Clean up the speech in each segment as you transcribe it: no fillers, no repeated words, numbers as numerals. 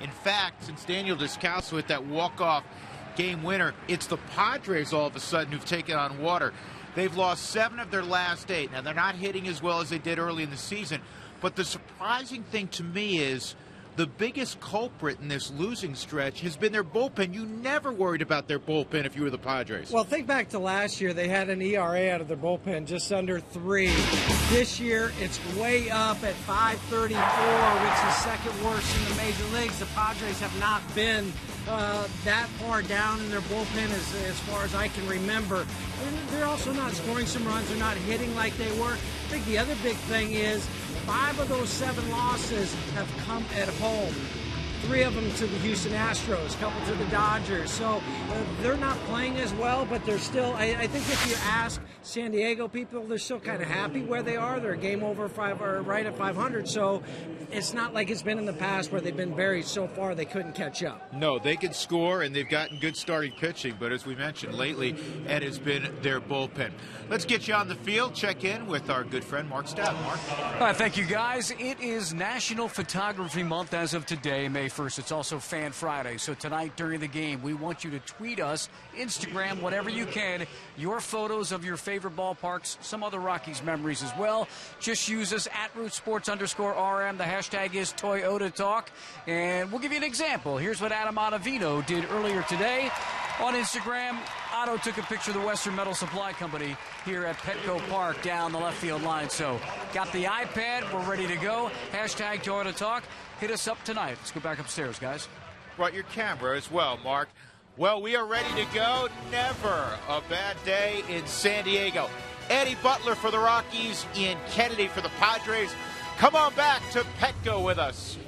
In fact, since Daniel Descalso hit that walk-off game winner, it's the Padres all of a sudden who've taken on water. They've lost 7 of their last 8. Now, they're not hitting as well as they did early in the season, but the surprising thing to me is the biggest culprit in this losing stretch has been their bullpen. You never worried about their bullpen if you were the Padres. Well, think back to last year. They had an ERA out of their bullpen just under 3. This year, it's way up at 5.34, which is second worst in the major leagues. The Padres have not been that far down in their bullpen as far as I can remember. And they're also not scoring some runs. They're not hitting like they were. I think the other big thing is 5 of those 7 losses have come at home. 3 of them to the Houston Astros, a couple to the Dodgers. So they're not playing as well, but they're still, I think if you ask San Diego people, they're still kind of happy where they are. They're a game over 5 or right at 500. So it's not like it's been in the past where they've been buried so far they couldn't catch up. No, they can score, and they've gotten good starting pitching. But as we mentioned lately, it has been their bullpen. Let's get you on the field. Check in with our good friend Mark Stout. Mark. Thank you, guys. It is National Photography Month as of today, May 1st. It's also Fan Friday. So tonight during the game, we want you to tweet us, Instagram, whatever you can, your photos of your favorite ballparks, some other Rockies memories as well. Just use us at @rootsports_RM. The hashtag is Toyota Talk. And we'll give you an example. Here's what Adam Ottavino did earlier today. On Instagram, Otto took a picture of the Western Metal Supply Company here at Petco Park down the left field line. So got the iPad. We're ready to go. Hashtag Toyota Talk. Hit us up tonight. Let's go back upstairs, guys. Brought your camera as well, Mark. Well, we are ready to go. Never a bad day in San Diego. Eddie Butler for the Rockies, Ian Kennedy for the Padres. Come on back to Petco with us.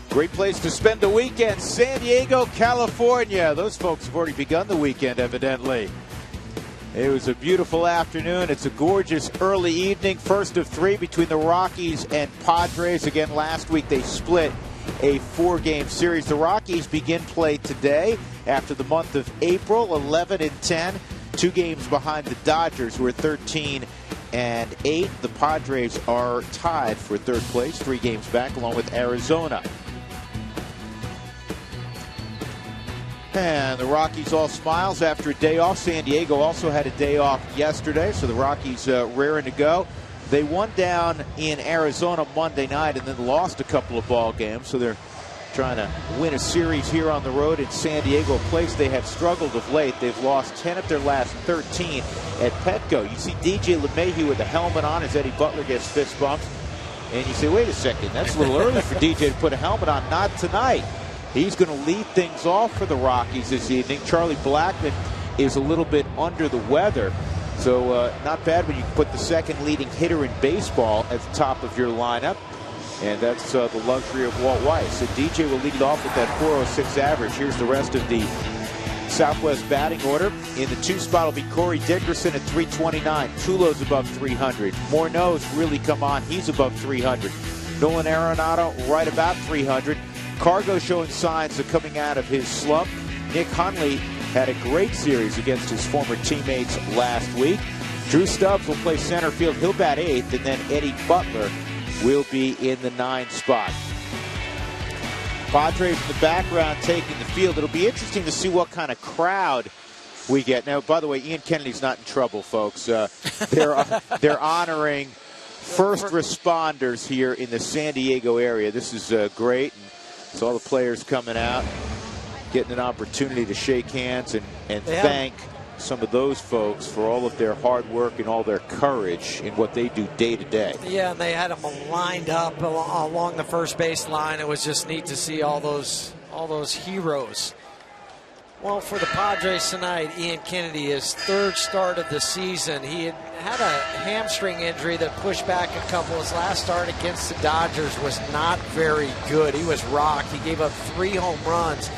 Great place to spend the weekend, San Diego, California. Those folks have already begun the weekend, evidently. It was a beautiful afternoon. It's a gorgeous early evening, first of 3 between the Rockies and Padres. Again, last week they split a 4-game series. The Rockies begin play today after the month of April, 11-10, 2 games behind the Dodgers, who are 13-8. The Padres are tied for third place, 3 games back, along with Arizona. And the Rockies all smiles after a day off. San Diego also had a day off yesterday, so the Rockies raring to go. They won down in Arizona Monday night and then lost a couple of ball games, so they're trying to win a series here on the road in San Diego, a place they have struggled of late. They've lost 10 of their last 13 at Petco. You see DJ LeMahieu with the helmet on as Eddie Butler gets fist bumps. And you say, wait a second, that's a little early for DJ to put a helmet on. Not tonight. He's going to lead things off for the Rockies this evening. Charlie Blackmon is a little bit under the weather. So not bad when you can put the second leading hitter in baseball at the top of your lineup. And that's the luxury of Walt Weiss. So DJ will lead off with that .406 average. Here's the rest of the Southwest batting order. In the 2 spot will be Corey Dickerson at .329. Tulo's above .300. Morneau's really come on. He's above .300. Nolan Arenado right about .300. Cargo showing signs of coming out of his slump. Nick Hundley had a great series against his former teammates last week. Drew Stubbs will play center field. He'll bat 8th, and then Eddie Butler will be in the 9 spot. Padres in the background taking the field. It'll be interesting to see what kind of crowd we get. Now, by the way, Ian Kennedy's not in trouble, folks. They're honoring first responders here in the San Diego area. This is great. So all the players coming out, getting an opportunity to shake hands and thank some of those folks for all of their hard work and all their courage in what they do day to day. Yeah, and they had them lined up along the first base line. It was just neat to see all those heroes. Well, for the Padres tonight, Ian Kennedy, his 3rd start of the season. He had a hamstring injury that pushed back a couple. His last start against the Dodgers was not very good. He was rocked. He gave up 3 home runs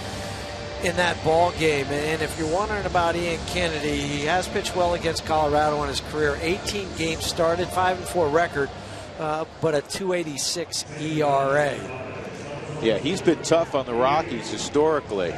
in that ball game. And if you're wondering about Ian Kennedy, he has pitched well against Colorado in his career. 18 games started, 5-4 record, but a .286 ERA. Yeah, he's been tough on the Rockies historically.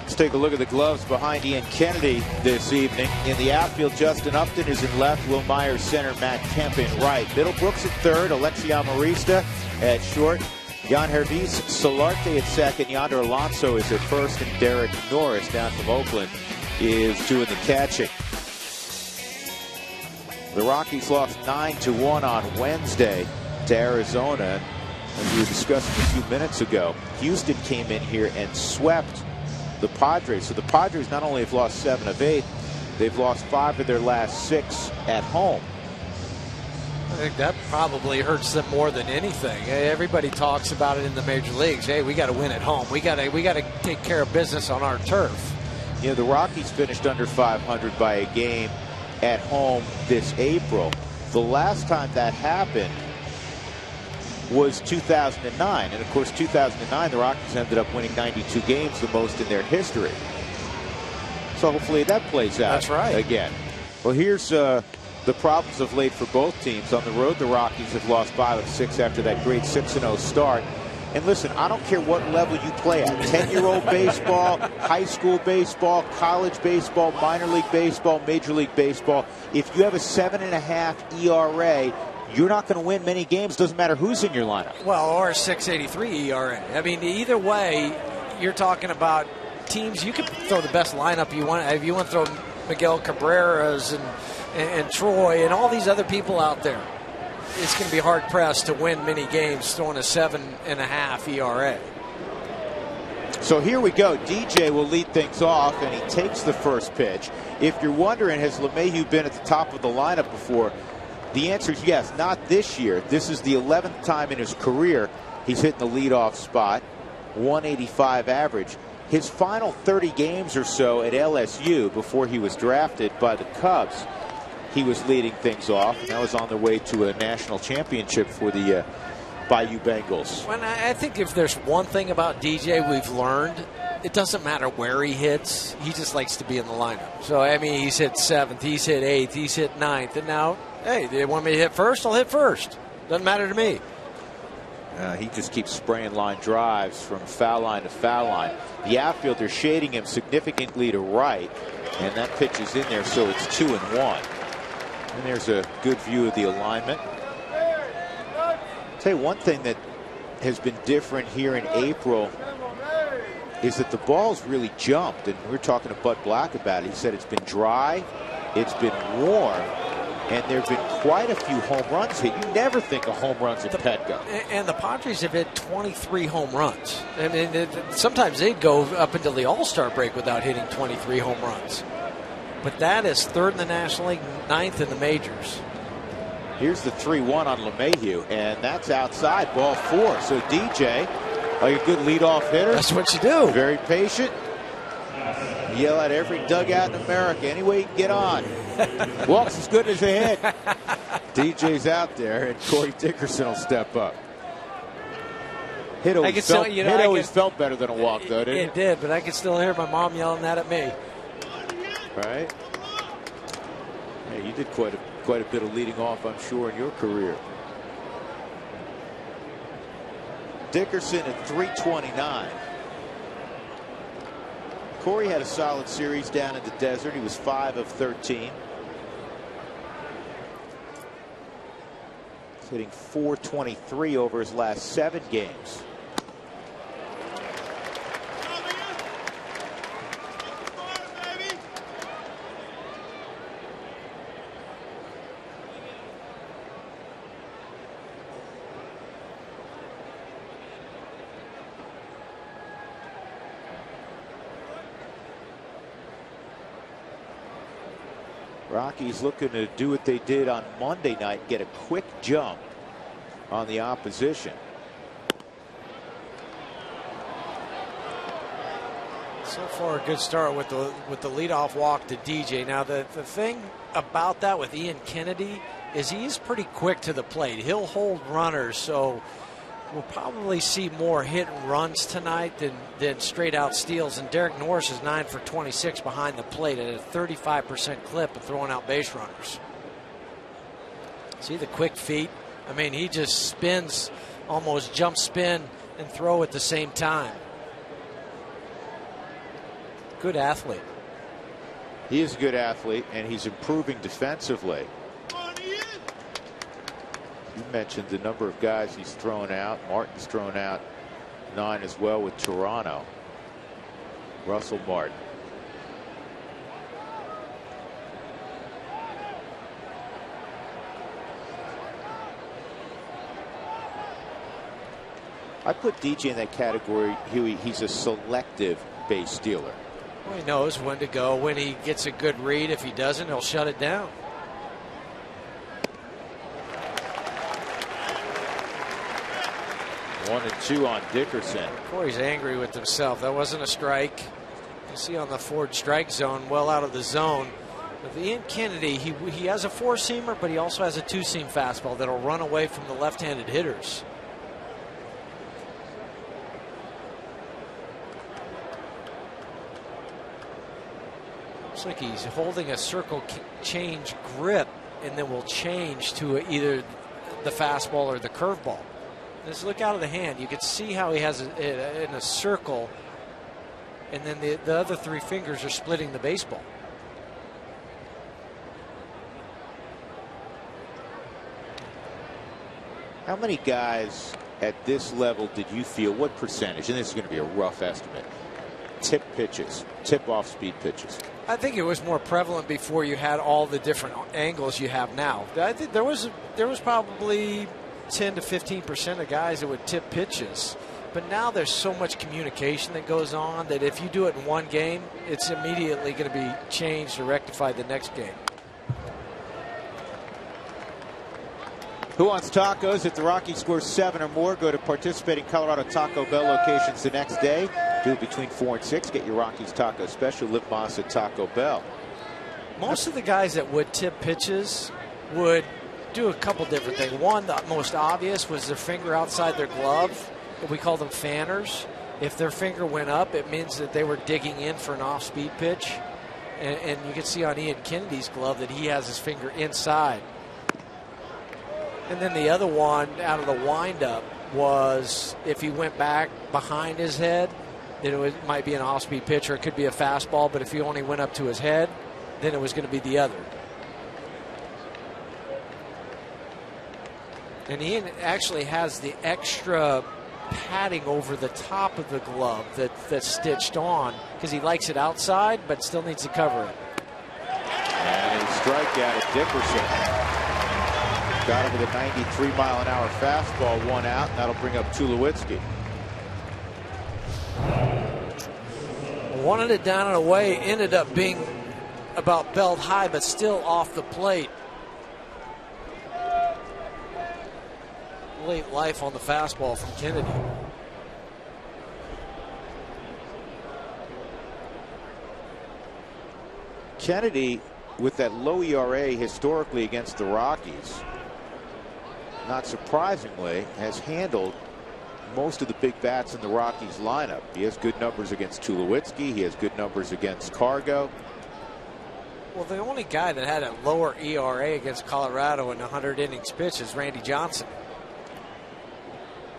Let's take a look at the gloves behind Ian Kennedy this evening. In the outfield, Justin Upton is in left, Will Myers center, Matt Kemp in right. Middlebrooks at third, Alexi Amarista at short, Jan Hervis Solarte at second, Yonder Alonso is at first, and Derek Norris down from Oakland is doing the catching. The Rockies lost 9-1 on Wednesday to Arizona. As we were discussing a few minutes ago, Houston came in here and swept the Padres. So the Padres not only have lost 7 of 8, they've lost 5 of their last 6 at home. I think that probably hurts them more than anything. Everybody talks about it in the major leagues. Hey, we got to win at home. We got to take care of business on our turf. You know, the Rockies finished under 500 by a game at home this April. The last time that happened was 2009. And of course, 2009, the Rockies ended up winning 92 games, the most in their history. So hopefully that plays out. That's right. Again. Well, here's the problems of late for both teams. On the road, the Rockies have lost 5 of 6 after that great 6-0 start. And listen, I don't care what level you play at. 10-year-old baseball, high school baseball, college baseball, minor league baseball, major league baseball. If you have a 7.5 ERA, you're not going to win many games. Doesn't matter who's in your lineup. Well, or a 6.83 ERA. I mean, either way, you're talking about teams. You can throw the best lineup you want. If you want to throw Miguel Cabreras and Troy and all these other people out there, it's going to be hard pressed to win many games throwing a 7.5 ERA. So here we go. DJ will lead things off, and he takes the first pitch. If you're wondering, has LeMahieu been at the top of the lineup before? The answer is yes. Not this year. This is the 11th time in his career he's hitting the leadoff spot. 185 average. His final 30 games or so at LSU before he was drafted by the Cubs, he was leading things off, and that was on their way to a national championship for the Bayou Bengals. Well, I think if there's one thing about DJ we've learned, it doesn't matter where he hits. He just likes to be in the lineup. So, I mean, he's hit 7th, he's hit 8th, he's hit 9th, and now, hey, they want me to hit first? I'll hit first. Doesn't matter to me. He just keeps spraying line drives from foul line to foul line. The outfielder shading him significantly to right, and that pitch is in there, so it's 2-1. And there's a good view of the alignment. I'll tell you one thing that has been different here in April is that the ball's really jumped, and we were talking to Bud Black about it. He said it's been dry, it's been warm, and there have been quite a few home runs hit. You never think of home runs at Petco. And the Padres have hit 23 home runs. I mean, sometimes they'd go up until the All-Star break without hitting 23 home runs. But that is third in the National League, ninth in the majors. Here's the 3-1 on LeMahieu, and that's outside, ball 4. So DJ, like a good leadoff hitter. That's what you do. Very patient. Yell at every dugout in America any way you can get on. Walks as good as a hit. DJ's out there, and Corey Dickerson will step up. Hit always felt better than a walk, though, didn't it? It did, but I can still hear my mom yelling that at me. Right? Hey, you did quite a bit of leading off, I'm sure, in your career. Dickerson at 329. Corey had a solid series down in the desert. He was 5 of 13. He's hitting .423 over his last 7 games. Rockies looking to do what they did on Monday night, get a quick jump on the opposition. So far, a good start with the leadoff walk to DJ. Now, the thing about that with Ian Kennedy is he's pretty quick to the plate. He'll hold runners, so we'll probably see more hit and runs tonight than straight out steals. And Derek Norris is 9 for 26 behind the plate at a 35% clip of throwing out base runners. See the quick feet? I mean, he just spins, almost jump spin and throw at the same time. Good athlete. He is a good athlete, and he's improving defensively. You mentioned the number of guys he's thrown out. Martin's thrown out 9 as well with Toronto. Russell Martin. I put DJ in that category, Huey. He's a selective base stealer. Well, he knows when to go, when he gets a good read. If he doesn't, he'll shut it down. One and 2 on Dickerson. Corey's angry with himself. That wasn't a strike. You see on the forward strike zone, well out of the zone. With Ian Kennedy, he has a 4-seamer, but he also has a 2-seam fastball that'll run away from the left-handed hitters. Looks like he's holding a circle change grip, and then will change to either the fastball or the curveball. Just look out of the hand. You can see how he has it in a circle, and then the other 3 fingers are splitting the baseball. How many guys at this level did you feel, what percentage, and this is going to be a rough estimate, tip pitches, tip off speed pitches? I think it was more prevalent before you had all the different angles you have now. I think there was probably 10 to 15% of guys that would tip pitches. But now there's so much communication that goes on that if you do it in one game, it's immediately going to be changed or rectified the next game. Who wants tacos? If the Rockies score 7 or more, go to participating Colorado Taco Bell locations the next day. Do it between 4 and 6. Get your Rockies taco special. Live Moss at Taco Bell. Most of the guys that would tip pitches would do a couple different things. One, the most obvious, was their finger outside their glove. We call them fanners. If their finger went up, it means that they were digging in for an off-speed pitch. And you can see on Ian Kennedy's glove that he has his finger inside. And then the other one out of the windup was if he went back behind his head, then it might be an off-speed pitch, or it could be a fastball. But if he only went up to his head, then it was going to be the other. And Ian actually has the extra padding over the top of the glove that's stitched on because he likes it outside but still needs to cover it. And a strikeout at Dickerson. Got him with a 93-mile-an-hour fastball, 1 out, and that'll bring up Tulowitzki. Wanted it down and away, ended up being about belt high, but still off the plate. Late life on the fastball from Kennedy. Kennedy, with that low ERA historically against the Rockies, not surprisingly, has handled most of the big bats in the Rockies lineup. He has good numbers against Tulowitzki. He has good numbers against Cargo. Well, the only guy that had a lower ERA against Colorado in 100 innings pitched is Randy Johnson.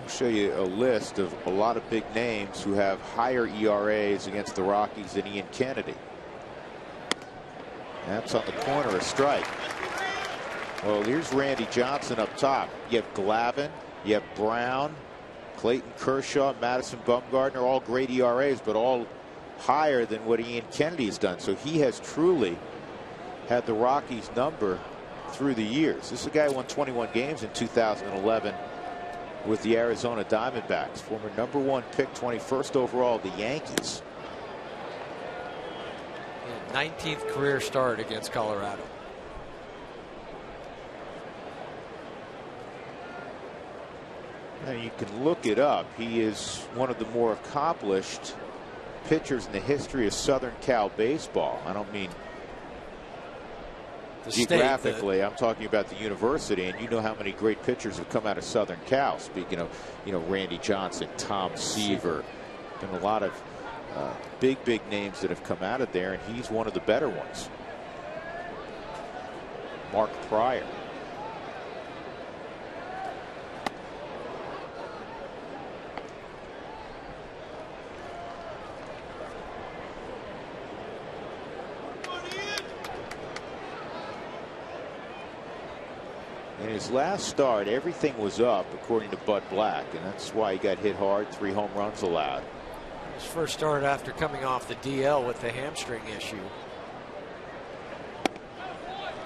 I'll show you a list of a lot of big names who have higher ERAs against the Rockies than Ian Kennedy. That's on the corner, a strike. Well, here's Randy Johnson up top. You have Glavine, you have Brown, Clayton Kershaw, Madison Bumgarner, all great ERAs, but all higher than what Ian Kennedy has done. So he has truly had the Rockies number through the years. This is a guy who won 21 games in 2011 with the Arizona Diamondbacks. Former #1 pick, 21st overall, the Yankees. 19th career start against Colorado. Now you can look it up. He is one of the more accomplished pitchers in the history of Southern Cal baseball. I don't mean geographically. I'm talking about the university, and you know how many great pitchers have come out of Southern Cal. Speaking of, Randy Johnson, Tom Seaver, and a lot of big names that have come out of there, and he's one of the better ones. Mark Pryor. In his last start, everything was up, according to Bud Black, and that's why he got hit hard. 3 home runs allowed. His first start after coming off the DL with the hamstring issue.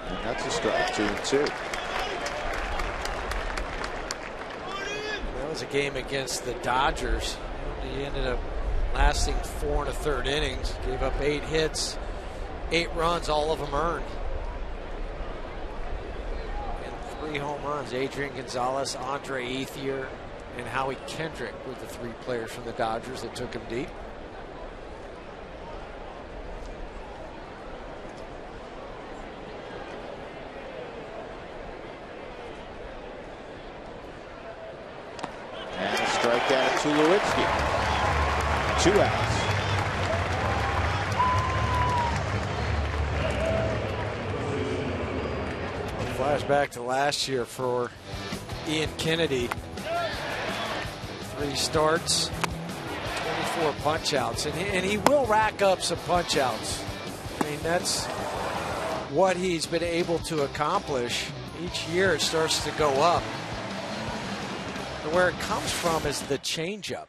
And that's a strike, 2-2. That was a game against the Dodgers. He ended up lasting 4 1/3 innings. Gave up 8 hits, 8 runs, all of them earned. And 3 home runs. Adrian Gonzalez, Andre Ethier, and Howie Kendrick were the 3 players from the Dodgers that took him deep. And a strikeout at Tulowitzki. 2 outs. Flashback to last year for Ian Kennedy. 3 starts, 24 punch outs, and he will rack up some punch outs. I mean, that's what he's been able to accomplish. Each year it starts to go up. And where it comes from is the changeup.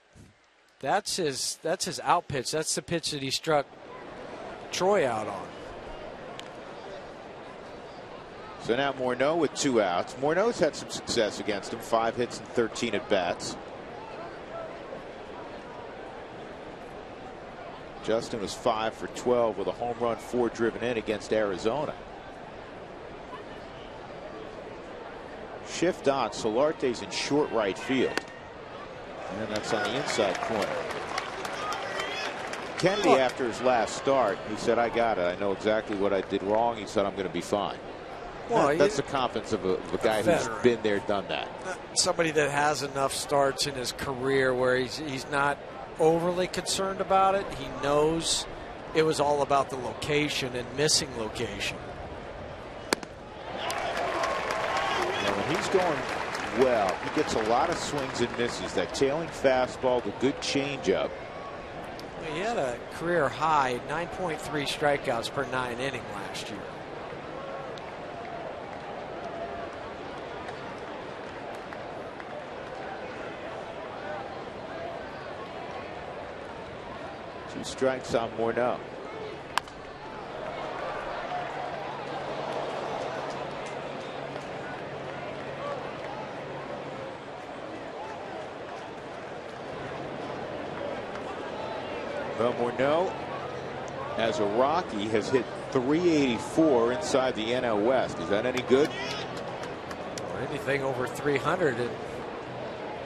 That's his out pitch. That's the pitch that he struck Troy out on. So now Morneau with 2 outs. Morneau's had some success against him. 5 hits and 13 at bats. Justin was 5 for 12 with a home run, 4 driven in against Arizona. Shift on. Solarte's in short right field. And that's on the inside corner. Kennedy, after his last start, he said, I got it. I know exactly what I did wrong. He said, I'm going to be fine. Well, that's the confidence of a guy who's been there, done that. Somebody that has enough starts in his career where he's not overly concerned about it. He knows it was all about the location and missing location. Now, when he's going well, he gets a lot of swings and misses. That tailing fastball, the good changeup. He had a career high 9.3 strikeouts per 9 inning last year. 2 strikes on Morneau. Well, Morneau, as a Rocky, has hit .384 inside the NL West. Is that any good? Or anything over 300 in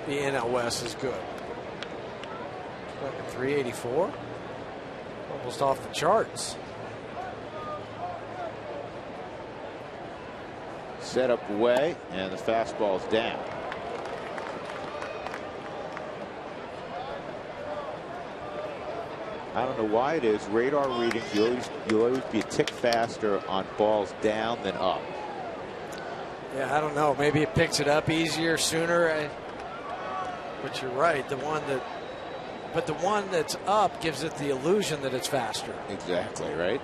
the NL West is good. Like .384, almost off the charts. Set up away, and the fastball's down. I don't know why it is. Radar readings, you'll always be a tick faster on balls down than up. Yeah, I don't know. Maybe it picks it up easier, sooner. But you're right. The one that's up gives it the illusion that it's faster. Exactly, right?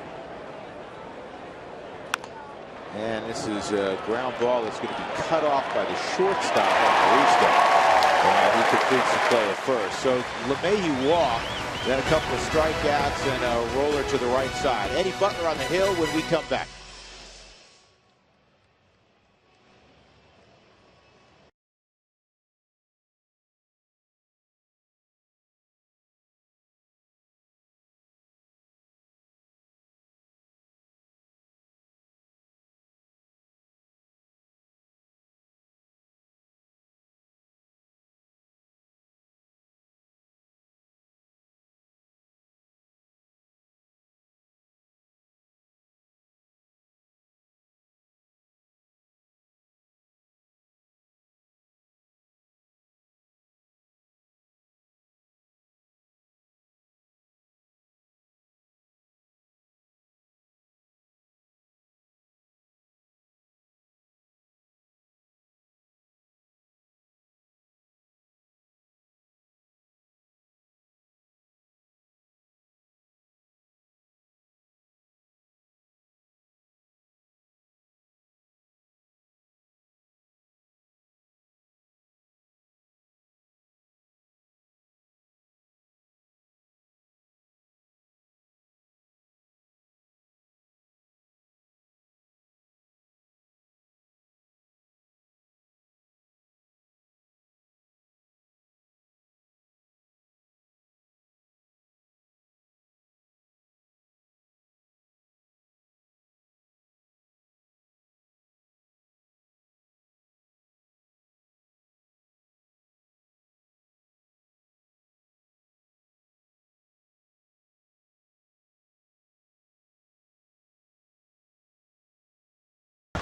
And this is a ground ball that's going to be cut off by the shortstop on Arista. And he completes the play at first. So LeMahieu walked, then a couple of strikeouts and a roller to the right side. Eddie Butler on the hill when we come back.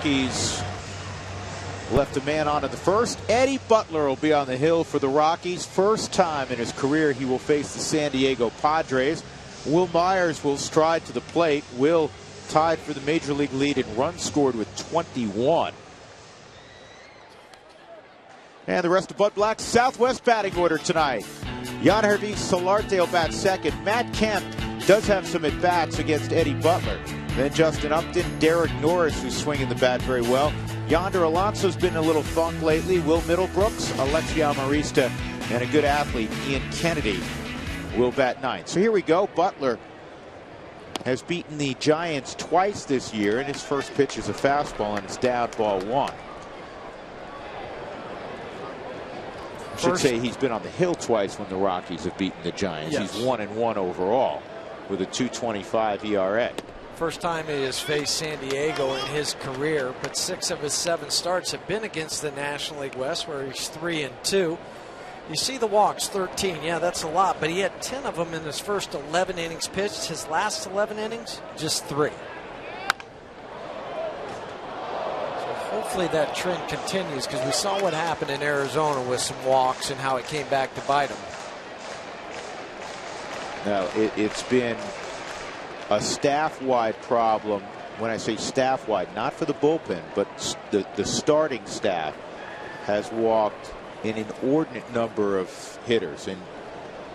Rockies left a man on in the first. Eddie Butler will be on the hill for the Rockies. First time in his career he will face the San Diego Padres. Will Myers will stride to the plate. Will tied for the major league lead in runs scored with 21. And the rest of Bud Black's Southwest batting order tonight. Yangervis Solarte will bat second. Matt Kemp does have some at-bats against Eddie Butler. Then Justin Upton, Derek Norris, who's swinging the bat very well. Yonder Alonso's been in a little funk lately. Will Middlebrooks, Alexi Amarista, and a good athlete, Ian Kennedy, will bat ninth. So here we go. Butler has beaten the Giants twice this year, and his first pitch is a fastball, and it's down ball 1. I should say he's been on the hill twice when the Rockies have beaten the Giants. Yes. He's 1-1 overall with a .225 ERA. First time he has faced San Diego in his career, but 6 of his 7 starts have been against the National League West, where he's 3-2. You see the walks, 13. Yeah, that's a lot, but he had 10 of them in his first 11 innings pitched. His last 11 innings, just 3. So hopefully that trend continues, because we saw what happened in Arizona with some walks and how it came back to bite him. Now, it's been a staff-wide problem. When I say staff-wide, not for the bullpen, but the starting staff has walked an inordinate number of hitters, and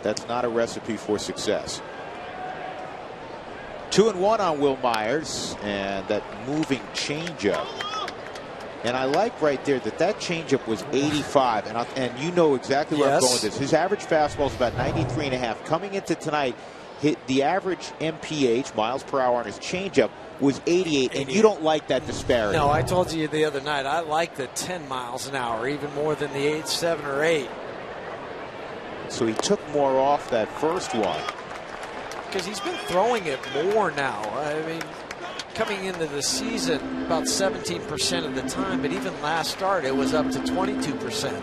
that's not a recipe for success. 2-1 on Will Myers, and that moving changeup. And I like right there that changeup was 85, and you know exactly where I'm going with this. His average fastball is about 93.5. Coming into tonight, the average MPH, miles per hour, on his changeup was 88, and you don't like that disparity. No, I told you the other night, I like the 10 miles an hour, even more than the 8, 7, or 8. So he took more off that first one. Because he's been throwing it more now. I mean, coming into the season about 17% of the time, but even last start it was up to 22%.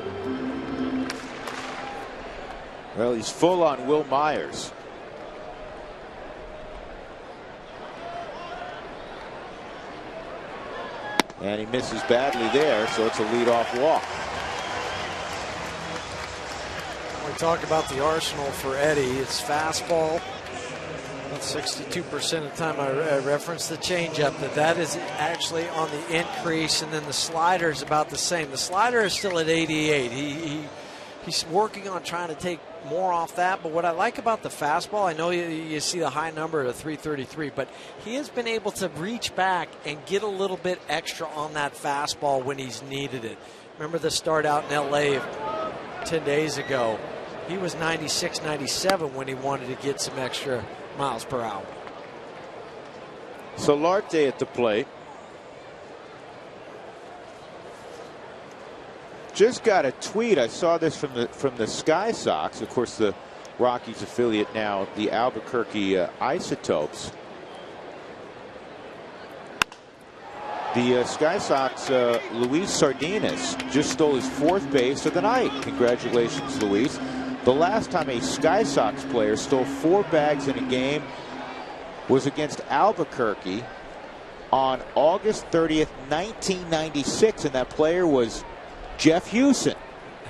Well, he's full on Will Myers. And he misses badly there, so it's a leadoff walk. We talk about the arsenal for Eddie. It's fastball. About 62% of the time I reference the changeup, that is actually on the increase, and then the slider is about the same. The slider is still at 88. He's working on trying to take more off that, but what I like about the fastball, I know you see the high number of 333, but he has been able to reach back and get a little bit extra on that fastball when he's needed it. Remember the start out in LA 10 days ago? He was 96, 97 when he wanted to get some extra miles per hour. Solarte at the plate. Just got a tweet. I saw this from the Sky Sox, of course, the Rockies affiliate now, the Albuquerque Isotopes. The Sky Sox, Luis Sardinas just stole his 4th base of the night. Congratulations, Luis. The last time a Sky Sox player stole 4 bags in a game was against Albuquerque on August 30th, 1996, and that player was Jeff Hewson.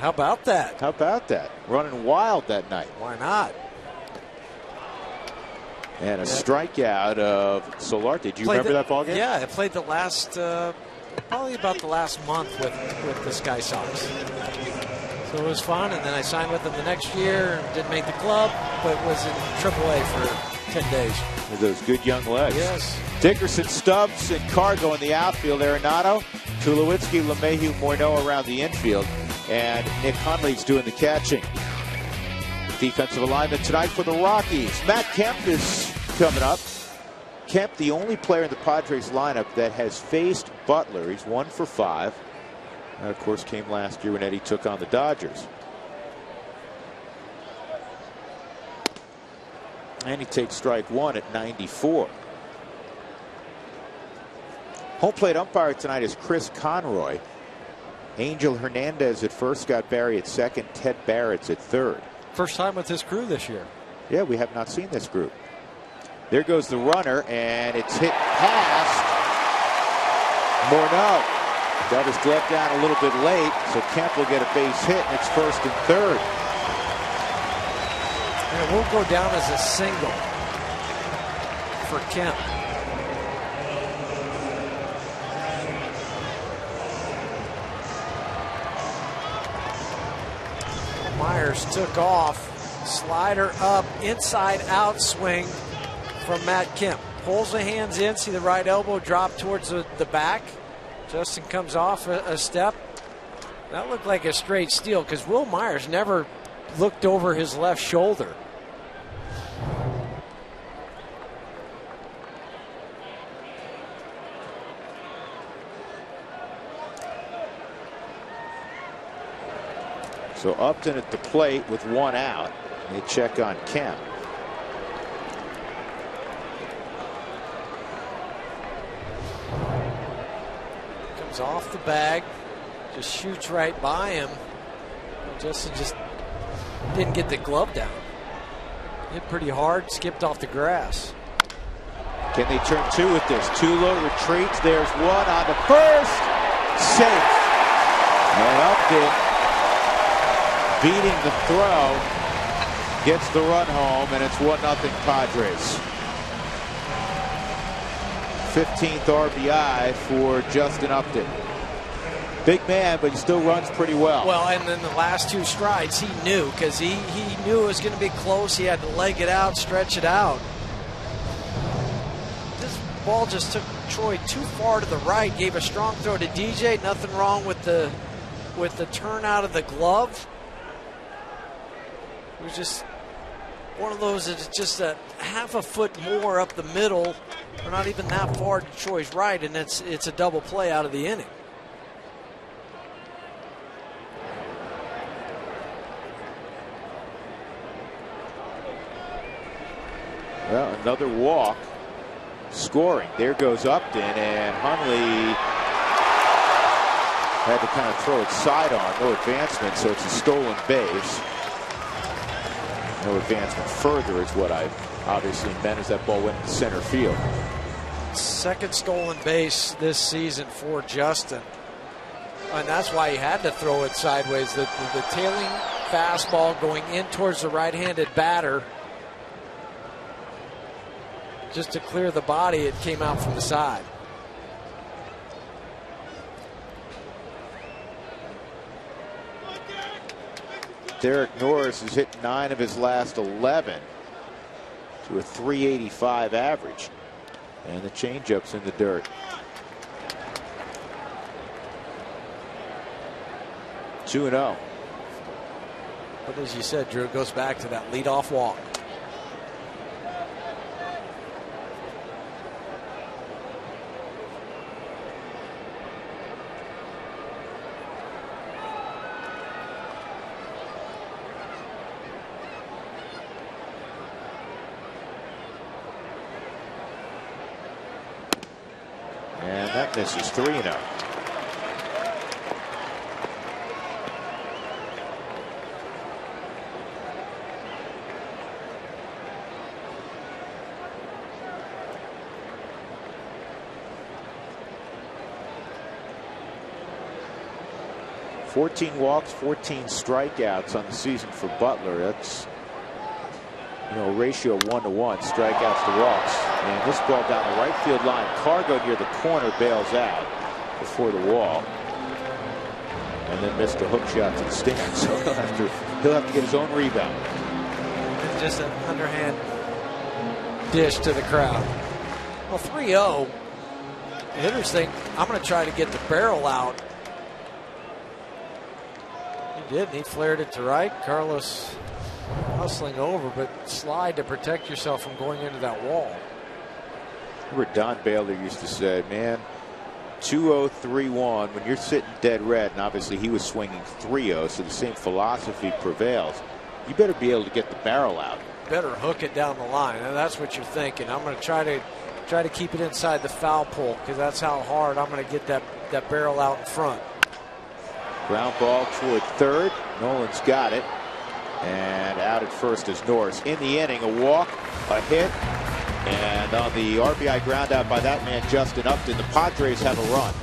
How about that? How about that? Running wild that night. Why not? And a strikeout of Solarte. Do you remember that ball game? Yeah, I played the last, probably about the last month with the Sky Sox. So it was fun, and then I signed with them the next year. Didn't make the club, but was in AAA for 10 days. With those good young legs. Yes. Dickerson, Stubbs, and Cargo in the outfield. Arenado, Tulowitzki, LeMahieu, Morneau around the infield. And Nick Hundley's doing the catching. Defensive alignment tonight for the Rockies. Matt Kemp is coming up. Kemp, the only player in the Padres lineup that has faced Butler. He's 1 for 5. That, of course, came last year when Eddie took on the Dodgers. And he takes strike 1 at 94. Home plate umpire tonight is Chris Conroy. Angel Hernandez at first, Scott Barry at second, Ted Barrett's at third. First time with this crew this year. Yeah, we have not seen this group. There goes the runner, and it's hit past Morneau. Got his glove down a little bit late, so Kemp will get a base hit, and it's first and third. And it will go down as a single for Kemp. Myers took off. Slider up, inside out swing from Matt Kemp. Pulls the hands in, see the right elbow drop towards the back. Justin comes off a step. That looked like a straight steal because Will Myers never looked over his left shoulder. So Upton at the plate with 1 out. They check on Kemp. Comes off the bag, just shoots right by him. Justin just didn't get the glove down. Hit pretty hard, skipped off the grass. Can they turn 2 with this? Tulo retreats. There's 1 on the first. Safe. And Upton, beating the throw, gets the run home, and it's 1-0 Padres. 15th RBI for Justin Upton. Big man, but he still runs pretty well. Well, and then the last 2 strides, he knew, because he knew it was going to be close. He had to leg it out, stretch it out. This ball just took Troy too far to the right, gave a strong throw to DJ. Nothing wrong with the turn out of the glove. It was just one of those that's just a half a foot more up the middle, or not even that far to Troy's right, and it's a double play out of the inning. Well, another walk. Scoring. There goes Upton, and Hundley had to kind of throw it side on. No advancement, so it's a stolen base. No advancement further is what I obviously meant, as that ball went to center field. Second stolen base this season for Justin. And that's why he had to throw it sideways. The tailing fastball going in towards the right-handed batter. Just to clear the body, it came out from the side. Derek Norris has hit 9 of his last 11 to a .385 average. And the changeup's in the dirt. 2-0. But as you said, Drew, it goes back to that leadoff walk. And that misses. 3-0. $14 walks, 14 strikeouts on the season for Butler. That's, you know, a ratio of 1-to-1, strikeouts to walks. And this ball down the right field line. Cargo near the corner bails out before the wall, and then missed a hook shot to the stand. So he'll have to get his own rebound. It's just an underhand dish to the crowd. Well, 3-0. The hitters think, I'm going to try to get the barrel out. He did. He flared it to right. Carlos hustling over, but slide to protect yourself from going into that wall. Remember Don Baylor used to say, man, 2-0, 3-1, when you're sitting dead red, and obviously he was swinging 3-0, so the same philosophy prevails. You better be able to get the barrel out. Better hook it down the line, and that's what you're thinking. I'm going to try to keep it inside the foul pole, because that's how hard I'm going to get that barrel out in front. Ground ball toward third. Nolan's got it. And out at first is Norris. In the inning, a walk, a hit, and on the RBI ground out by that man, Justin Upton, the Padres have a run.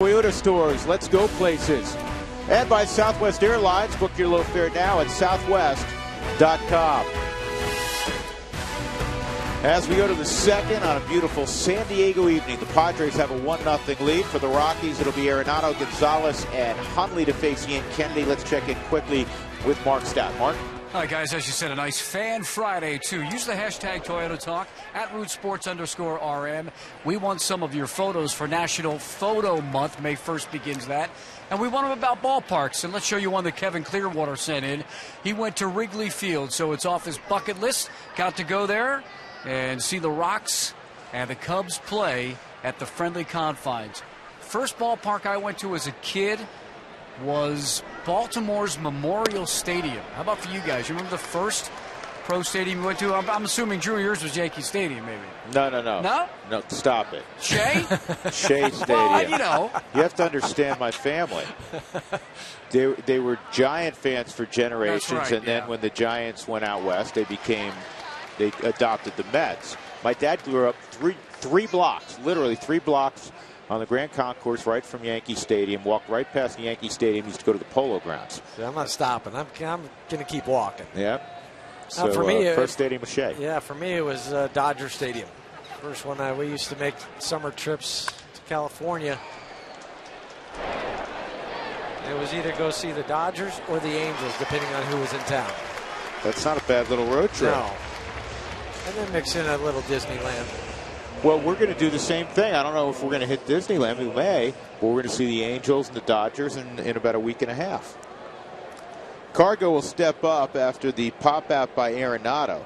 Toyota stores, let's go places. And by Southwest Airlines, book your low fare now at southwest.com. As we go to the second on a beautiful San Diego evening, the Padres have a 1-0 lead. For the Rockies, it'll be Arenado, Gonzalez, and Hundley to face Ian Kennedy. Let's check in quickly with Mark Stott. Mark? All right, guys, as you said, a nice Fan Friday, too. Use the hashtag Toyota Talk at @RootSports_RM. We want some of your photos for National Photo Month. May 1st begins that. And we want them about ballparks. And let's show you one that Kevin Clearwater sent in. He went to Wrigley Field, so it's off his bucket list. Got to go there and see the Rocks and the Cubs play at the friendly confines. First ballpark I went to as a kid was Baltimore's Memorial Stadium. How about for you guys? You remember the first pro stadium you went to? I'm assuming, Drew, yours was Yankee Stadium, maybe. No. No? No, stop it. Shea? Shea Stadium. Well, you know. You have to understand my family. They were Giant fans for generations, That's right, and then when the Giants went out west, they adopted the Mets. My dad grew up three blocks, literally 3 blocks on the Grand Concourse right from Yankee Stadium, walked right past the Yankee Stadium, used to go to the Polo Grounds. See, I'm not stopping. I'm going to keep walking. Yeah. So for me, first stadium was Shea. Yeah, for me it was Dodger Stadium. First one we used to make summer trips to California. It was either go see the Dodgers or the Angels, depending on who was in town. That's not a bad little road trip. No. And then mix in a little Disneyland. Well, we're going to do the same thing. I don't know if we're going to hit Disneyland. We may. But we're going to see the Angels and the Dodgers in about a week and a half. Cargo will step up after the pop out by Arenado.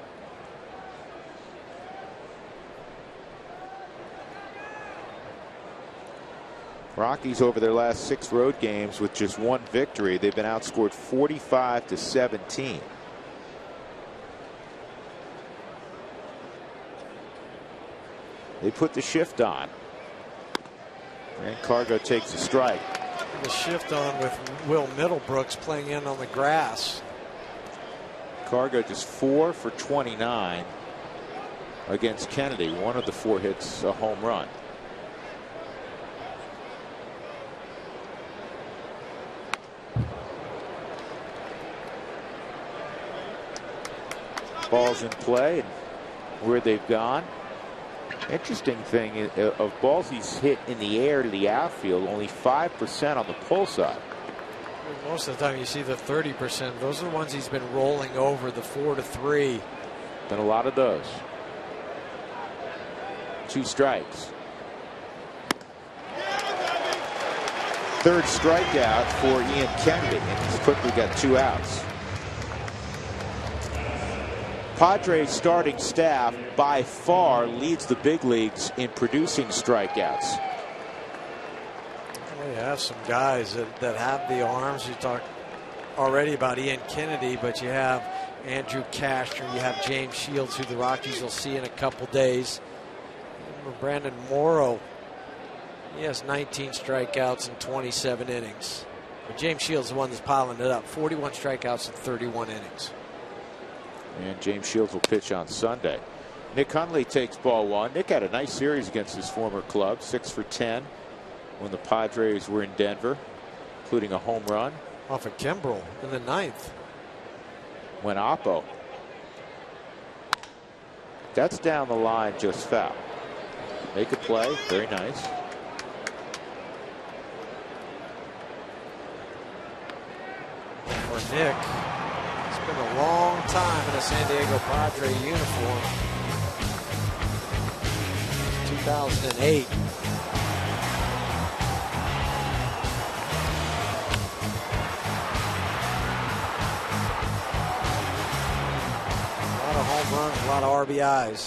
Rockies over their last 6 road games with just 1 victory. They've been outscored 45-17. They put the shift on. And Cargo takes a strike. The shift on with Will Middlebrooks playing in on the grass. Cargo just 4 for 29 against Kennedy. 1 of the 4 hits a home run. Balls in play and where they've gone. Interesting thing of balls he's hit in the air to the outfield, only 5% on the pull side. Most of the time you see the 30%. Those are the ones he's been rolling over, the 4-3. Been a lot of those. 2 strikes. 3rd strikeout for Ian Kennedy, and he's quickly got 2 outs. Padres starting staff by far leads the big leagues in producing strikeouts. Well, you have some guys that have the arms. You talked already about Ian Kennedy, but you have Andrew Cashner, you have James Shields, who the Rockies will see in a couple days. Brandon Morrow, he has 19 strikeouts in 27 innings. But James Shields is the one that's piling it up. 41 strikeouts in 31 innings. And James Shields will pitch on Sunday. Nick Hundley takes ball 1. Nick had a nice series against his former club, 6 for 10 when the Padres were in Denver, including a home run off of Kimbrel in the 9th. When Oppo. That's down the line, just foul. Make a play, very nice. For Nick, it's been a long time in a San Diego Padre uniform. 2008. A lot of home runs, a lot of RBIs.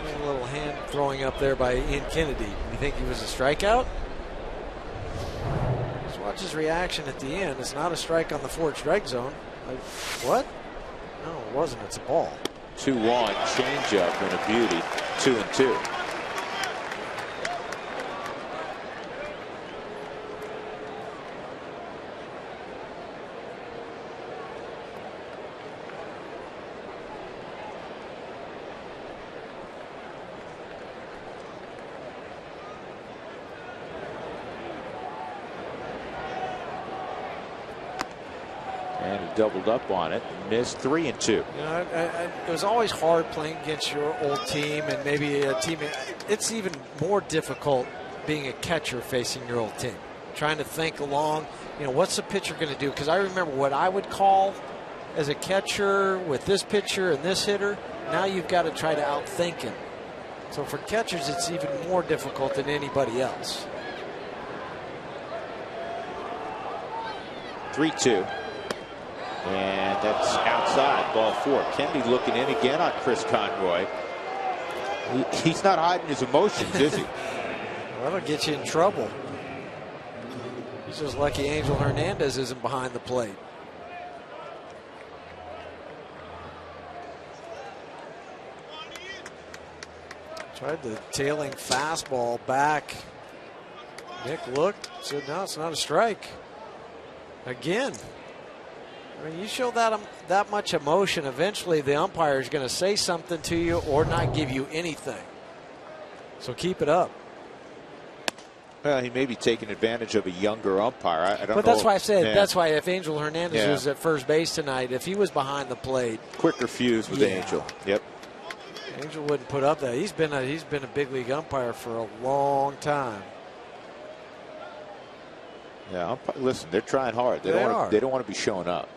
A little hand throwing up there by Ian Kennedy. You think he was a strikeout? Just watch his reaction at the end. It's not a strike on the 4th strike zone. Like, what? No, it wasn't. It's a ball. 2-1 changeup and a beauty. 2-2. And doubled up on it, missed 3-2. You know, it was always hard playing against your old team and maybe a team. It's even more difficult being a catcher facing your old team. Trying to think along, you know, what's the pitcher going to do? Because I remember what I would call as a catcher with this pitcher and this hitter. Now you've got to try to outthink him. So for catchers, it's even more difficult than anybody else. 3-2. And that's outside, ball 4. Kennedy looking in again on Chris Conroy. He's not hiding his emotions, is he? Well, that'll get you in trouble. He's just lucky Angel Hernandez isn't behind the plate. Tried the tailing fastball back. Nick looked, said, no, it's not a strike. Again. I mean, you show that much emotion, eventually the umpire is going to say something to you or not give you anything. So keep it up. Well, he may be taking advantage of a younger umpire. I don't know. But that's why I said, Yeah. that's why if Angel Hernandez was at first base tonight, if he was behind the plate. Quicker fuse with Angel. Yep. Angel wouldn't put up that. He's been a big league umpire for a long time. Yeah, listen, they're trying hard. They don't want to be showing up.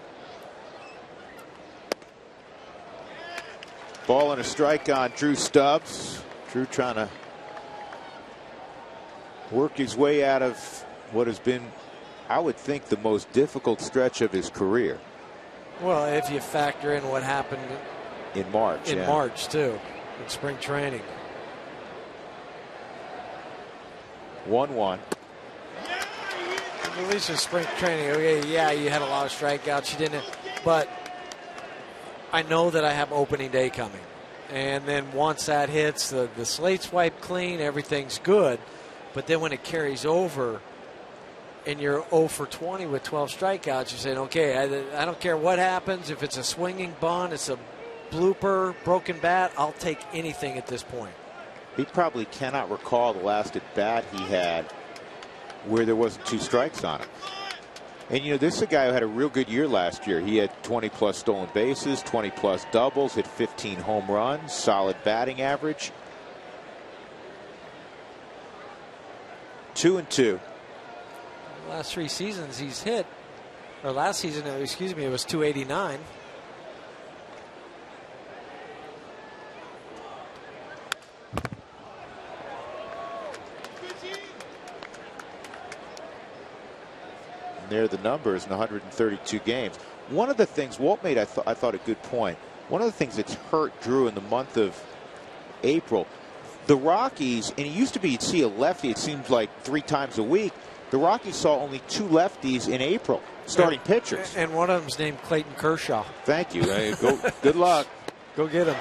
Ball and a strike on Drew Stubbs. Drew trying to work his way out of what has been, I would think, the most difficult stretch of his career. Well, if you factor in what happened in March. In March, too, in spring training. 1-1. At least in spring training, okay, yeah, you had a lot of strikeouts. You didn't, but I know that I have opening day coming. And then once that hits, the slate's wiped clean, everything's good. But then when it carries over and you're 0 for 20 with 12 strikeouts, you're saying, okay, I don't care what happens. If it's a swinging bunt, it's a blooper, broken bat, I'll take anything at this point. He probably cannot recall the last at bat he had where there wasn't 2 strikes on him. And, you know, this is a guy who had a real good year last year. He had 20-plus stolen bases, 20-plus doubles, hit 15 home runs, solid batting average. 2-2. Last 3 seasons he's hit, or last season, excuse me, it was 289. And there are the numbers in 132 games. One of the things Walt made, I thought a good point. One of the things that's hurt Drew in the month of April, the Rockies, and it used to be you'd see a lefty, it seems like 3 times a week. The Rockies saw only 2 lefties in April, starting pitchers. And one of them's named Clayton Kershaw. Thank you. Good luck. Go get him.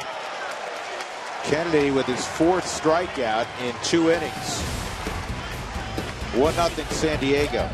Kennedy with his 4th strikeout in 2 innings. 1-0 San Diego.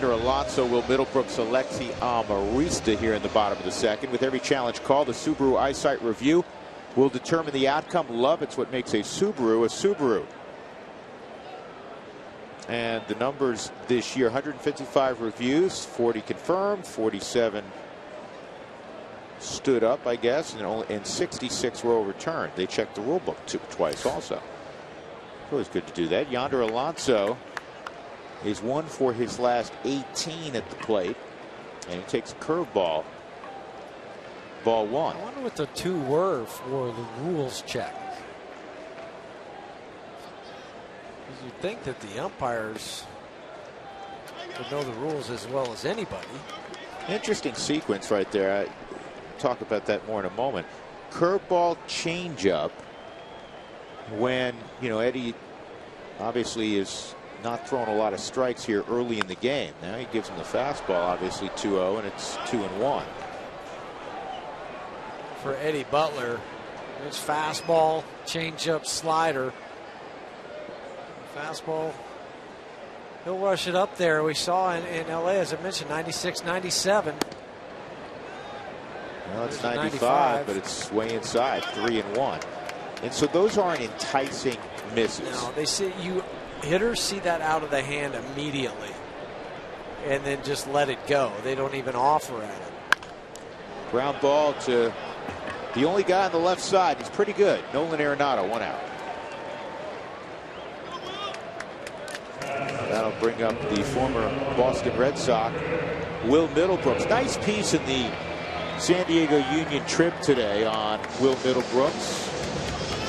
Alonso, Will Middlebrooks, Alexi Amarista here in the bottom of the second. With every challenge called, the Subaru Eyesight Review will determine the outcome. Love, it's what makes a Subaru a Subaru. And the numbers this year: 155 reviews, 40 confirmed, 47 stood up, I guess, and 66 were overturned. They checked the rule book twice also. Always good to do that. Yonder Alonso is 1 for his last 18 at the plate, and he takes a curveball. Ball 1. I wonder what the 2 were for the rules check. You'd think that the umpires would know the rules as well as anybody. Interesting sequence right there. I'll talk about that more in a moment. Curveball, changeup. When, you know, Eddie obviously is not throwing a lot of strikes here early in the game. Now he gives him the fastball, obviously 2-0, and it's 2-1. For Eddie Butler, it's fastball, changeup, slider. Fastball, he'll rush it up there. We saw in LA, as I mentioned, 96, 97. Well, it's 95, but it's way inside, 3-1. And so those aren't enticing misses. No, they see you hitters see that out of the hand immediately and then just let it go. They don't even offer at it. Ground ball to the only guy on the left side. He's pretty good. Nolan Arenado, 1 out. That'll bring up the former Boston Red Sox, Will Middlebrooks. Nice piece in the San Diego Union Trib today on Will Middlebrooks.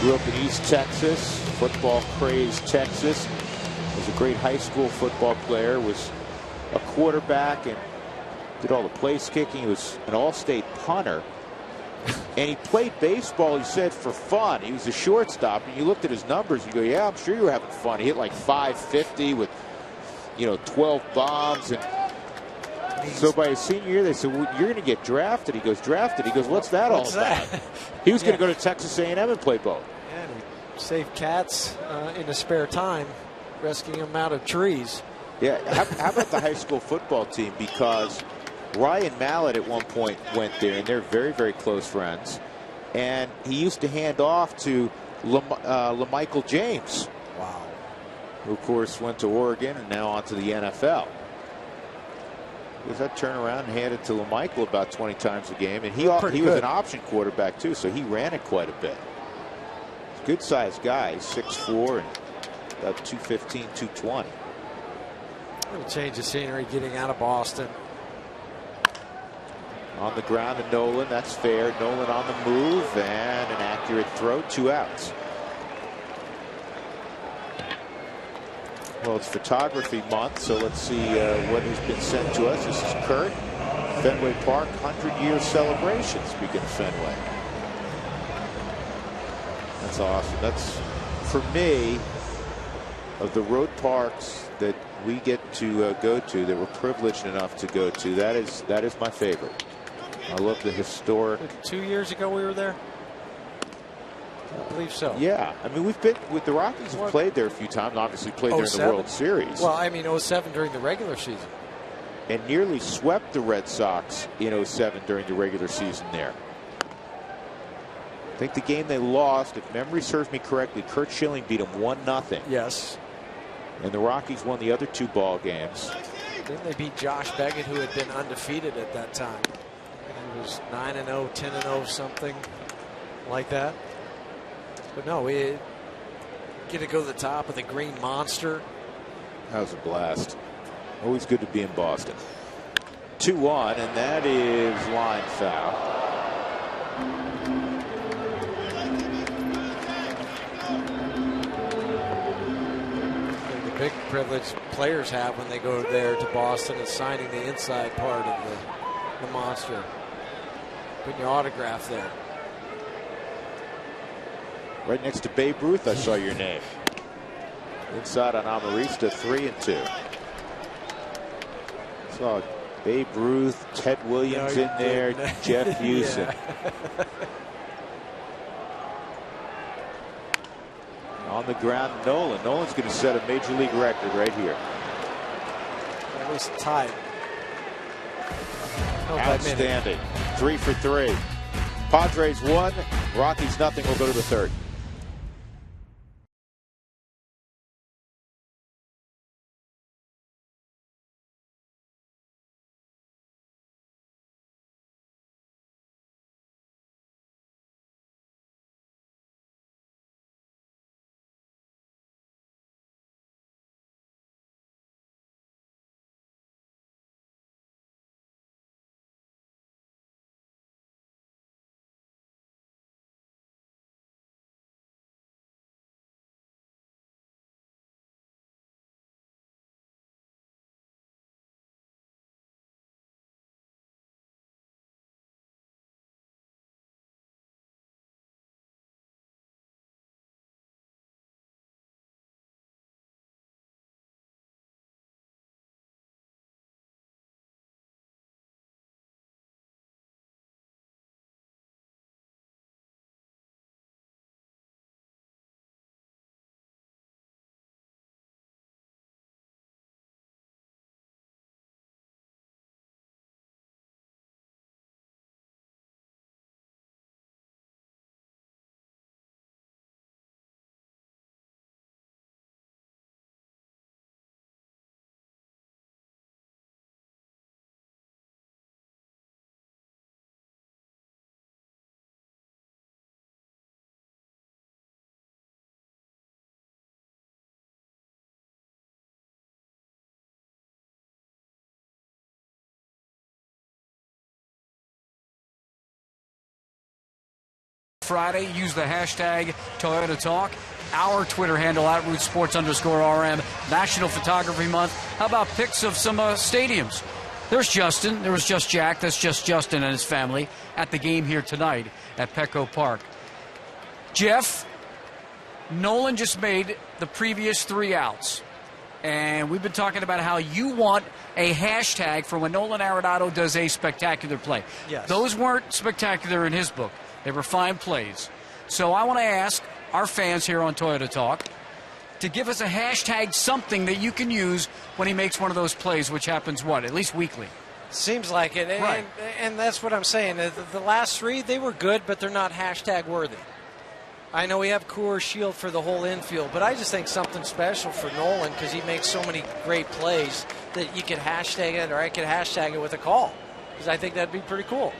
Grew up in East Texas, football crazed Texas. Was a great high school football player. Was a quarterback and did all the place kicking. He was an all-state punter. And he played baseball, he said, for fun. He was a shortstop. And you looked at his numbers, you go, yeah, I'm sure you were having fun. He hit like 550 with, 12 bombs. And so by his senior year, they said, well, you're going to get drafted. He goes, drafted? He goes, what's that all about? He was going to go to Texas A&M and play both. Yeah, and he saved cats in his spare time, rescuing them out of trees. Yeah, how about the high school football team? Because Ryan Mallett at one point went there, and they're very, very close friends. And he used to hand off to LaMichael James. Wow. Who, of course, went to Oregon and now on to the NFL. Was that turn around and handed to LaMichael about 20 times a game. And he was an option quarterback, too, so he ran it quite a bit. Good-sized guy, 6'4", and about 215, 220. It'll change the scenery getting out of Boston. On the ground to Nolan. That's fair. Nolan on the move and an accurate throw. 2 outs. Well, it's photography month, so let's see what has been sent to us. This is Kurt. Fenway Park 100-year celebration. Speaking of Fenway. That's awesome. That's, for me, of the road parks that we get to go to, that we're privileged enough to go to, that is my favorite. I love the historic. 2 years ago we were there? I believe so. Yeah. I mean, we've been with the Rockies. Have played there a few times. Obviously played there in the World Series. Well, I mean, 07 during the regular season. And nearly swept the Red Sox in 07 during the regular season there. I think the game they lost, if memory serves me correctly, Curt Schilling beat them 1-0. Yes. And the Rockies won the other 2 ball games. Then they beat Josh Beckett, who had been undefeated at that time. He was 9-0, 10-0, something like that. But no, we get to go to the top of the Green Monster. That was a blast. Always good to be in Boston. 2-1, and that is line foul. The big privilege players have when they go there to Boston is signing the inside part of the Monster. Putting your autograph there. Right next to Babe Ruth, I saw your name. Inside on Amarista, 3-2. Saw Babe Ruth, Ted Williams in there, Jeff Houston. On the ground, Nolan. Nolan's going to set a major league record right here. at least tied. Outstanding. 3 for 3. Padres 1, Rockies nothing. We'll go to the third. Friday, use the hashtag Toyota Talk. Our Twitter handle @RootsSports_RM. National Photography Month. How about pics of some stadiums? There's Justin. There was just Jack. That's just Justin and his family at the game here tonight at Petco Park. Jeff, Nolan just made the previous 3 outs. And we've been talking about how you want a hashtag for when Nolan Arenado does a spectacular play. Yes. Those weren't spectacular in his book. They were fine plays. So I want to ask our fans here on Toyota Talk to give us a hashtag, something that you can use when he makes one of those plays, which happens, what, at least weekly? Seems like it. Right. And that's what I'm saying. The last 3, they were good, but they're not hashtag worthy. I know we have Coors Shield for the whole infield, but I just think something special for Nolan because he makes so many great plays that you could hashtag it, or I could hashtag it with a call, because I think that'd be pretty cool.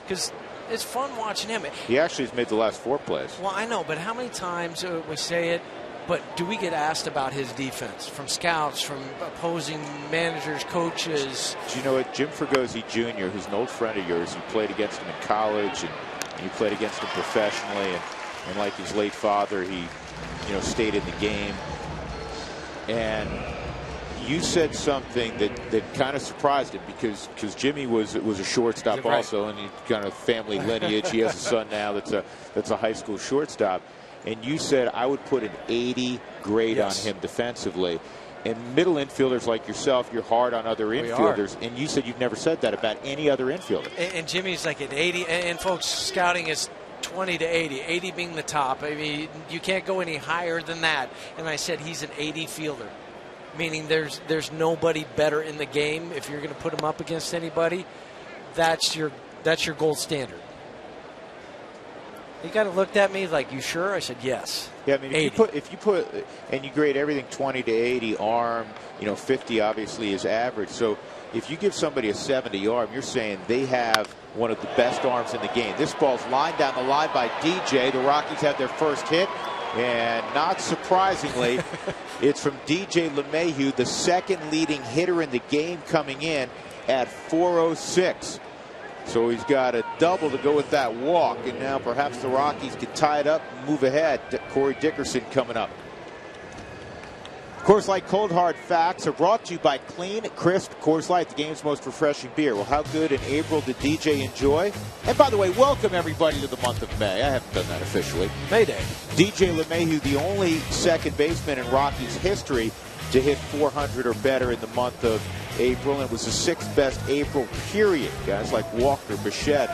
Because it's fun watching him. He actually has made the last 4 plays. Well, I know, but how many times we say it, but do we get asked about his defense from scouts, from opposing managers, coaches? Do you know what? Jim Fregosi Jr., who's an old friend of yours, you played against him in college, and you played against him professionally, and like his late father, he, stayed in the game. And you said something that kind of surprised him because Jimmy was a shortstop also, and he kind of family lineage. He has a son now that's a high school shortstop. And you said I would put an 80 grade on him defensively. And middle infielders like yourself, you're hard on other infielders. And you said you've never said that about any other infielder. And Jimmy's like an 80. And folks, scouting is 20 to 80, 80 being the top. I mean, you can't go any higher than that. And I said he's an 80 fielder, meaning there's nobody better in the game. If you're going to put him up against anybody, that's your gold standard. He kind of looked at me like, "You sure?" I said, "Yes." Yeah, I mean, if you put and you grade everything 20 to 80, arm, 50 obviously is average. So if you give somebody a 70 arm, you're saying they have one of the best arms in the game. This ball's lined down the line by DJ. The Rockies have their first hit, and not surprisingly, it's from DJ LeMahieu, the second leading hitter in the game, coming in at 406. So he's got a double to go with that walk, and now perhaps the Rockies could tie it up and move ahead. Corey Dickerson coming up. Coors Light Cold Hard Facts are brought to you by Clean, Crisp Coors Light, the game's most refreshing beer. Well, how good in April did DJ enjoy? And by the way, welcome everybody to the month of May. I haven't done that officially. May Day. DJ LeMahieu, the only second baseman in Rockies history to hit 400 or better in the month of April. And it was the 6th best April period. Guys like Walker, Bichette,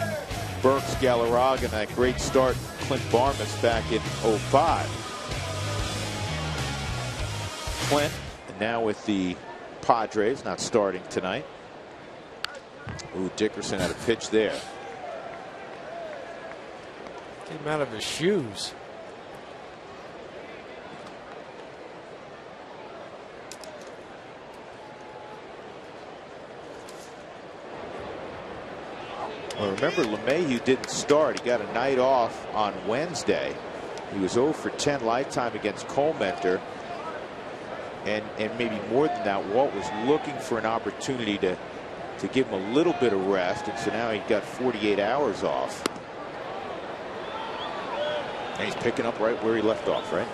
Burks, Galarraga, and that great start, Clint Barmas back in 05. Clint, now with the Padres, not starting tonight. Ooh, Dickerson had a pitch there. Came out of his shoes. Well, remember, LeMahieu didn't start. He got a night off on Wednesday. He was 0 for 10 lifetime against Colementor. And maybe more than that, Walt was looking for an opportunity to give him a little bit of rest. And so now he got 48 hours off. And he's picking up right where he left off, right?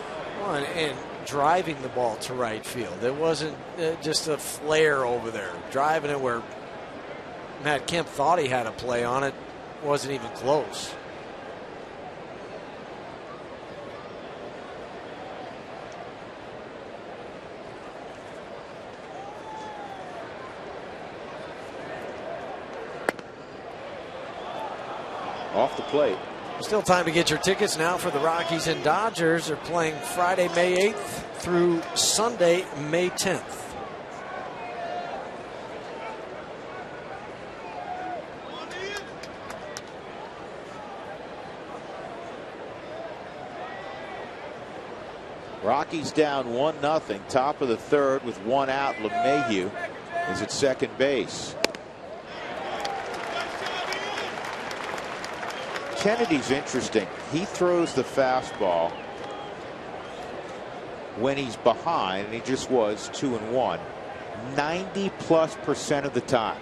Well, and driving the ball to right field. It wasn't just a flare over there. Driving it where Matt Kemp thought he had a play on it. Wasn't even close. Off the plate. Still time to get your tickets now for the Rockies and Dodgers. They're playing Friday, May 8th through Sunday, May 10th. Rockies down 1-0, top of the third with one out. LeMahieu is at second base. Kennedy's interesting. He throws the fastball when he's behind, and he just was 2-1 90+% of the time.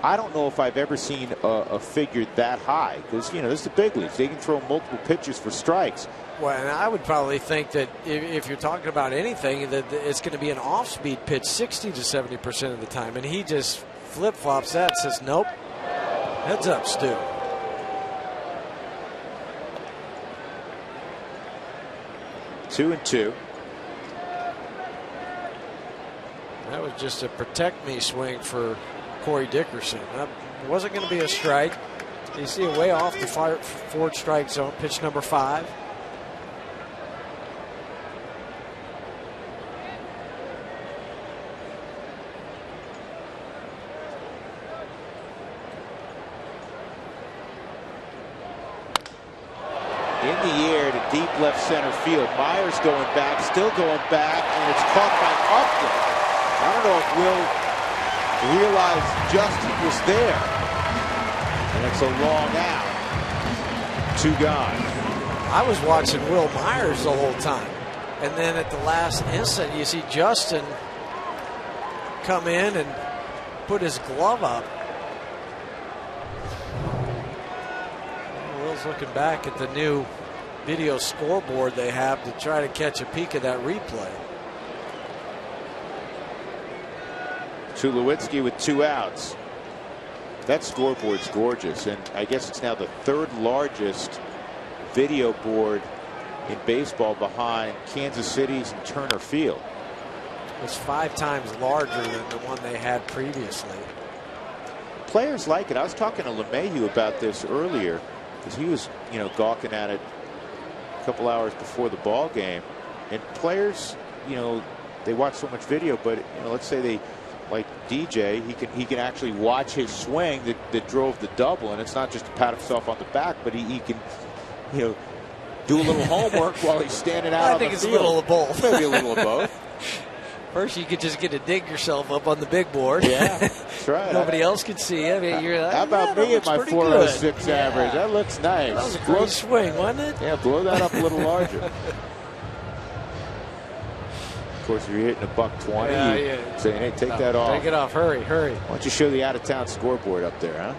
I don't know if I've ever seen a figure that high, because this is the big leagues. They can throw multiple pitches for strikes. Well, and I would probably think that if you're talking about anything, that it's going to be an off-speed pitch 60 to 70% of the time, and he just flip-flops that and says, nope, heads up, Stu. 2-2. That was just a protect me swing for Corey Dickerson. That wasn't going to be a strike. You see it way off the forward strike zone, pitch number 5. In the air to deep left center field. Myers going back, still going back, and it's caught by Oakland. I don't know if Will realized Justin was there. And it's a long out. 2 gone. I was watching Will Myers the whole time. And then at the last instant, you see Justin come in and put his glove up. Will's looking back at the new video scoreboard they have to try to catch a peek of that replay. Tulowitzki with 2 outs. That scoreboard's gorgeous, and I guess it's now the 3rd largest video board in baseball behind Kansas City's and Turner Field. It's 5 times larger than the one they had previously. Players like it. I was talking to LeMahieu about this earlier, because he was, gawking at it a couple hours before the ball game. And players, they watch so much video, but let's say they, like DJ, he can actually watch his swing that drove the double, and it's not just to pat himself on the back, but he can, do a little homework while he's standing out on the field. I think it's a little of both. Maybe a little of both. First, you could just get to dig yourself up on the big board. Yeah, that's right. Nobody else could see you. I mean, you're like, how about me at my 406 average? That looks nice. That was a great swing, wasn't it? Yeah, blow that up a little larger. Of course, if you're hitting $120, you're saying, hey, take that off. Take it off. Hurry, hurry. Why don't you show the out-of-town scoreboard up there, huh?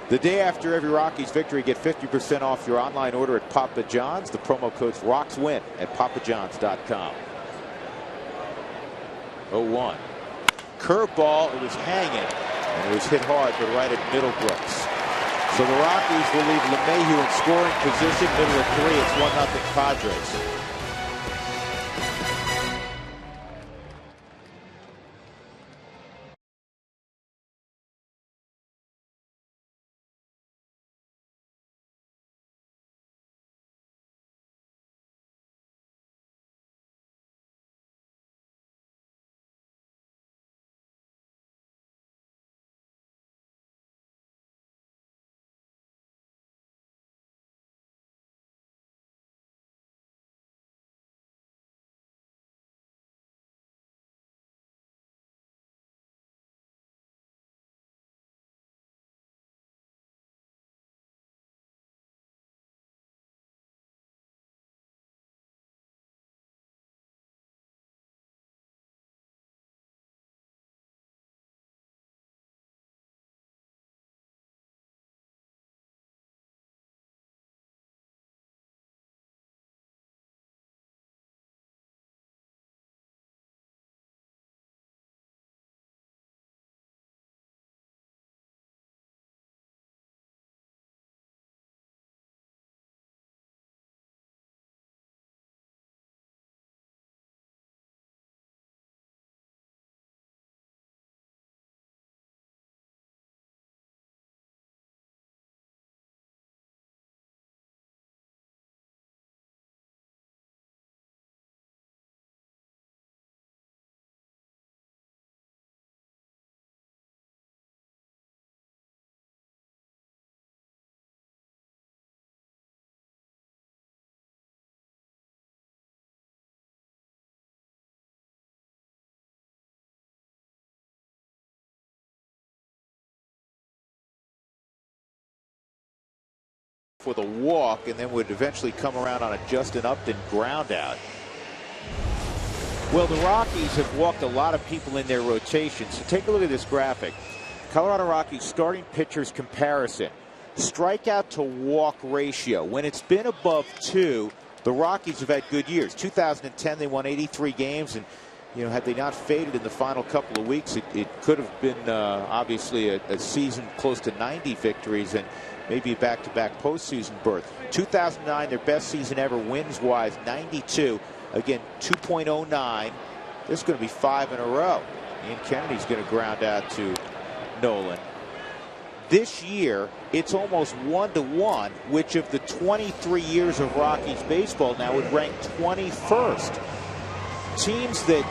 The day after every Rockies victory, get 50% off your online order at Papa John's. The promo code's ROCKSWIN at papajohns.com. 0-1. Curveball, it was hanging, and it was hit hard, but right at Middlebrooks. So the Rockies will leave LeMahieu in scoring position, middle of 3. It's 1-0 Padres. with a walk and then would eventually come around on a Justin Upton ground out. Well, the Rockies have walked a lot of people in their rotation. So take a look at this graphic. Colorado Rockies starting pitchers comparison. Strikeout to walk ratio. When it's been above 2, the Rockies have had good years. 2010, they won 83 games, and had they not faded in the final couple of weeks, it could have been obviously a season close to 90 victories and maybe a back-to-back postseason berth. 2009, their best season ever wins-wise, 92. Again, 2.09. This is going to be 5 in a row. Ian Kennedy's going to ground out to Nolan. This year, it's almost 1-to-1, which of the 23 years of Rockies baseball now would rank 21st. Teams that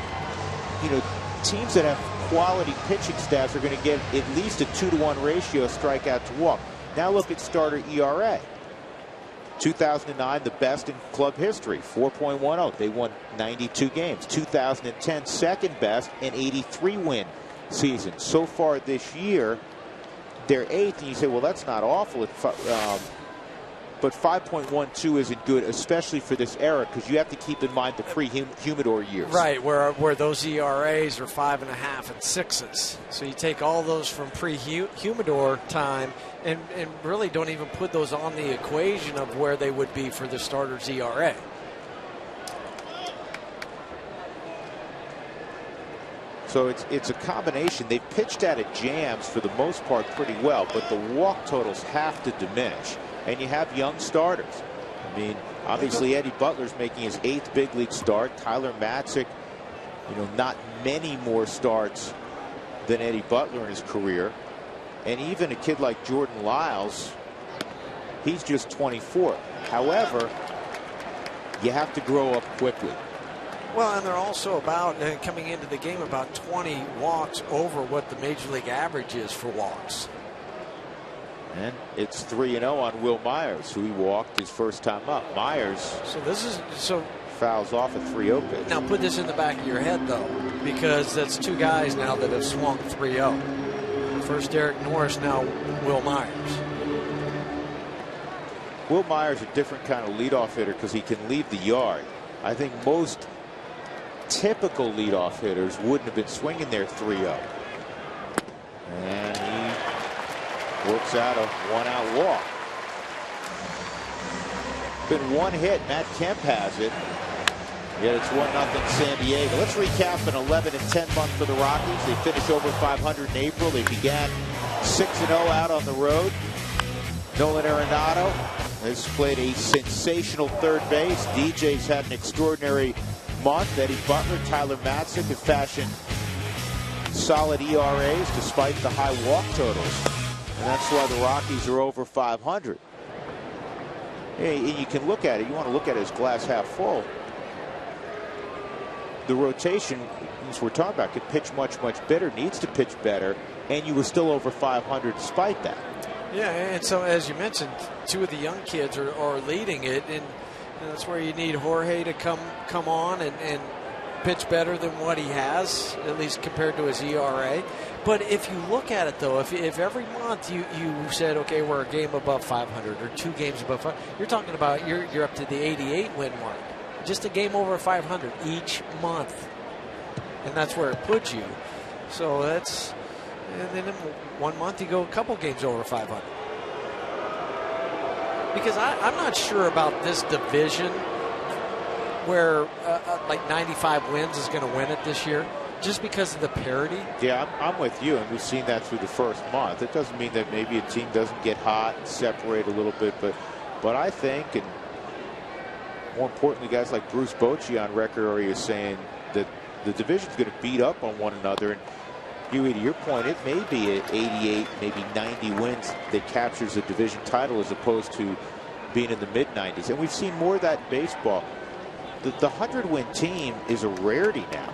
have quality pitching staffs are going to get at least a 2-to-1 ratio of strikeout to walk. Now look at starter ERA. 2009, the best in club history, 4.10. They won 92 games. 2010, second best, an 83-win season. So far this year, they're 8th, and you say, well, that's not awful. But 5.12 isn't good, especially for this era, because you have to keep in mind the pre-Humidor years. Right, where those ERAs are 5.5 and 6s. So you take all those from pre-Humidor time and really don't even put those on the equation of where they would be for the starter's ERA. So it's a combination. They've pitched out of jams for the most part pretty well, but the walk totals have to diminish. And you have young starters. I mean, obviously Eddie Butler's making his 8th big league start. Tyler Matzik, not many more starts than Eddie Butler in his career. And even a kid like Jordan Lyles, he's just 24. However, you have to grow up quickly. Well, and they're also coming into the game about 20 walks over what the major league average is for walks. And it's 3-0 on Will Myers, who he walked his first time up. Myers fouls off a 3-0 pitch. Now put this in the back of your head, though, because that's 2 guys now that have swung 3-0. First Derek Norris, now Will Myers. Will Myers is a different kind of leadoff hitter because he can leave the yard. I think most typical leadoff hitters wouldn't have been swinging their 3-0. And he works out a 1-out walk. Been 1 hit. Matt Kemp has it. Yet it's 1-0 San Diego. Let's recap an 11-10 month for the Rockies. They finished over 500 in April. They began 6-0 out on the road. Nolan Arenado has played a sensational third base. DJ's had an extraordinary month. Eddie Butler, Tyler Matzik have fashioned solid ERAs despite the high walk totals. And that's why the Rockies are over 500. And you can look at it. You want to look at it as glass half full. The rotation, as we're talking about, could pitch much, much better, needs to pitch better, and you were still over 500 despite that. Yeah, and so as you mentioned, 2 of the young kids are leading it, and that's where you need Jorge to come on and pitch better than what he has, at least compared to his ERA. But if you look at it, though, if every month you said, okay, we're a game above 500 or 2 games above 500, you're talking about you're up to the 88 win mark. Just a game over 500 each month. And that's where it puts you. So that's, and then in 1 month you go a couple games over 500. Because I'm not sure about this division where like 95 wins is going to win it this year, just because of the parity. Yeah, I'm with you, and we've seen that through the first month. It doesn't mean that maybe a team doesn't get hot and separate a little bit, but I think, and more importantly, guys like Bruce Bochy on record already is saying that the division's going to beat up on one another. And Huey, to your point, it may be at 88, maybe 90 wins that captures a division title as opposed to being in the mid-90s. And we've seen more of that in baseball. The 100-win team is a rarity now.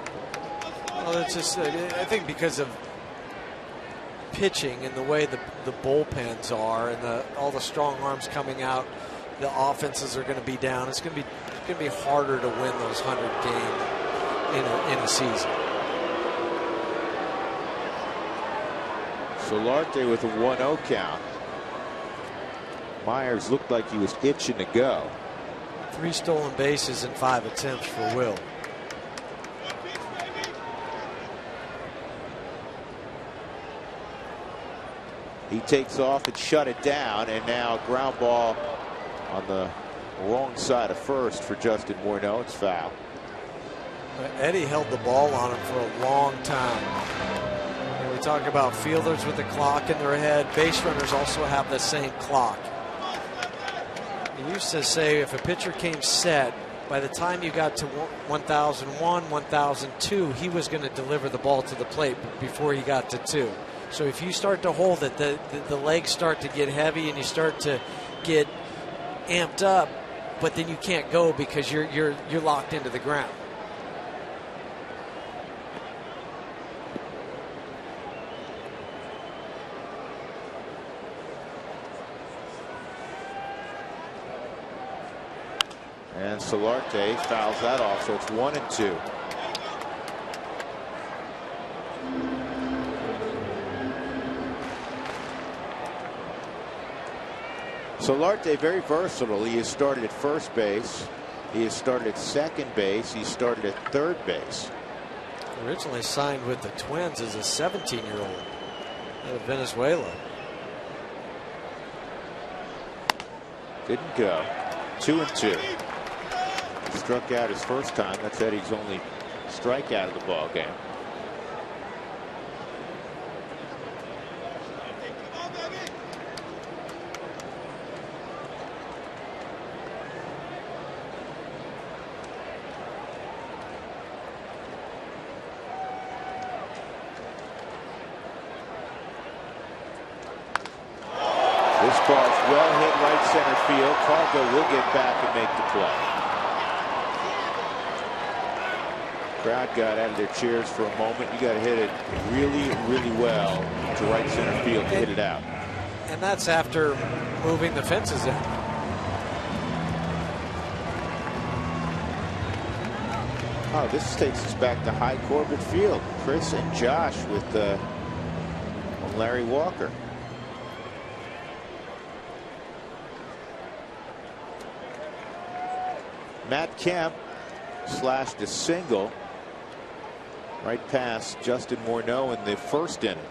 Well, it's just, I think because of pitching and the way the bullpens are and all the strong arms coming out, the offenses are going to be down. It's going to be harder to win those 100 games in a season. Solarte with a 1-0 count. Myers looked like he was itching to go. 3 stolen bases in 5 attempts for Will. He takes off and shut it down, and now ground ball on the wrong side of first for Justin Morneau. It's foul. Eddie held the ball on him for a long time. And we talk about fielders with the clock in their head. Base runners also have the same clock. He used to say if a pitcher came set, by the time you got to 1001, 1002, he was going to deliver the ball to the plate before he got to 2. So if you start to hold it, the legs start to get heavy and you start to get amped up, but then you can't go because you're locked into the ground. And Solarte fouls that off, so it's 1-2. Solarte very versatile. He has started at first base. He has started at second base. He started at third base. Originally signed with the Twins as a 17-year-old out of Venezuela. Didn't go. 2-2. He struck out his first time. That's Eddie's only strikeout of the ball game. This ball's well hit right center field. Cargo will get back and make the play. Crowd got out of their chairs for a moment. You got to hit it really, really well to right center field to hit it out. And that's after moving the fences in. Oh, this takes us back to High Corbett Field. Chris and Josh with Larry Walker. Matt Kemp slashed a single right past Justin Morneau in the first inning.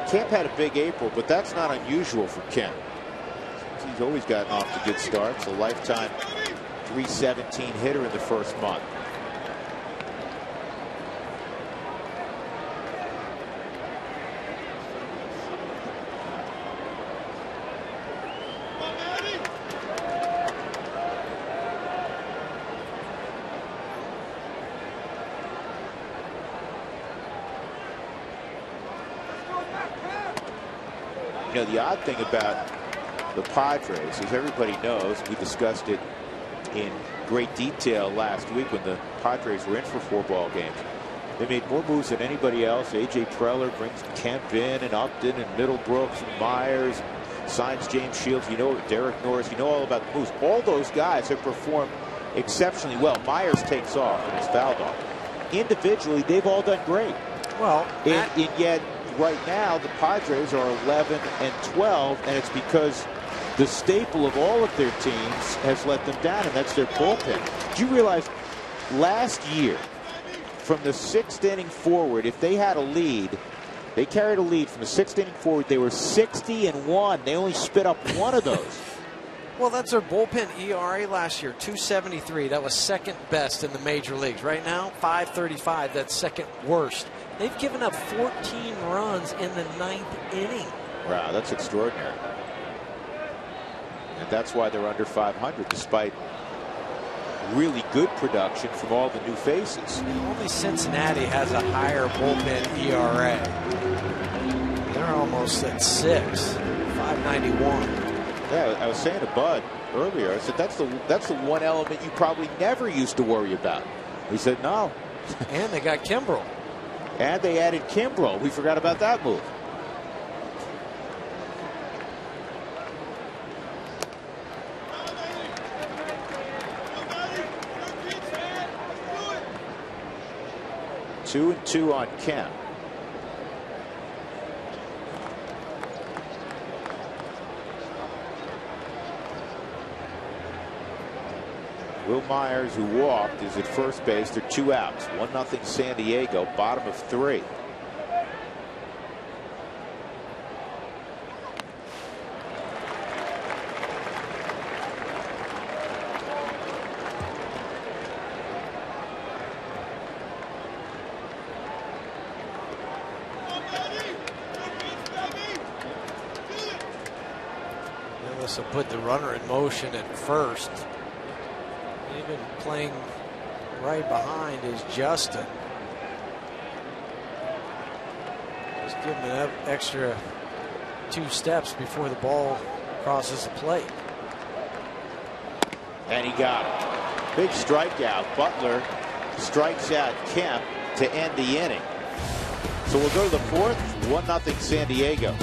Kemp had a big April, but that's not unusual for Kemp. He's always gotten off to good starts. A lifetime .317 hitter in the first month. You know, the odd thing about the Padres, as everybody knows, we discussed it in great detail last week when the Padres were in for 4 ball games. They made more moves than anybody else. A.J. Preller brings Kemp in, and Upton, and Middlebrooks, and Myers, signs James Shields. You know, Derek Norris. You know all about the moves. All those guys have performed exceptionally well. Myers takes off and is fouled off. Individually, they've all done great. Well, and yet right now the Padres are 11-12, and it's because the staple of all of their teams has let them down, and that's their bullpen. Do you realize last year, from the 6th inning forward, if they had a lead, they carried a lead from the 6th inning forward, they were 60-1. They only spit up one of those. Well, that's their bullpen ERA last year, 2.73. That was second best in the major leagues. Right now, 5.35. That's second worst. They've given up 14 runs in the 9th inning. Wow, that's extraordinary. And that's why they're under 500, despite really good production from all the new faces. Only Cincinnati has a higher bullpen ERA. They're almost at 6, 5.91. Yeah, I was saying to Bud earlier, I said that's the one element you probably never used to worry about. He said no. And they got Kimbrel. And they added Kimbrel. We forgot about that move. Two and 2 on Kemp. Will Myers, who walked, is at first base. They're 2 outs. 1-0 San Diego, bottom of 3. This will put the runner in motion at first. Even playing right behind is Justin. Just give him an extra 2 steps before the ball crosses the plate. And he got it. Big strikeout. Butler strikes out Kemp to end the inning. So we'll go to the 4th. 1-0 San Diego.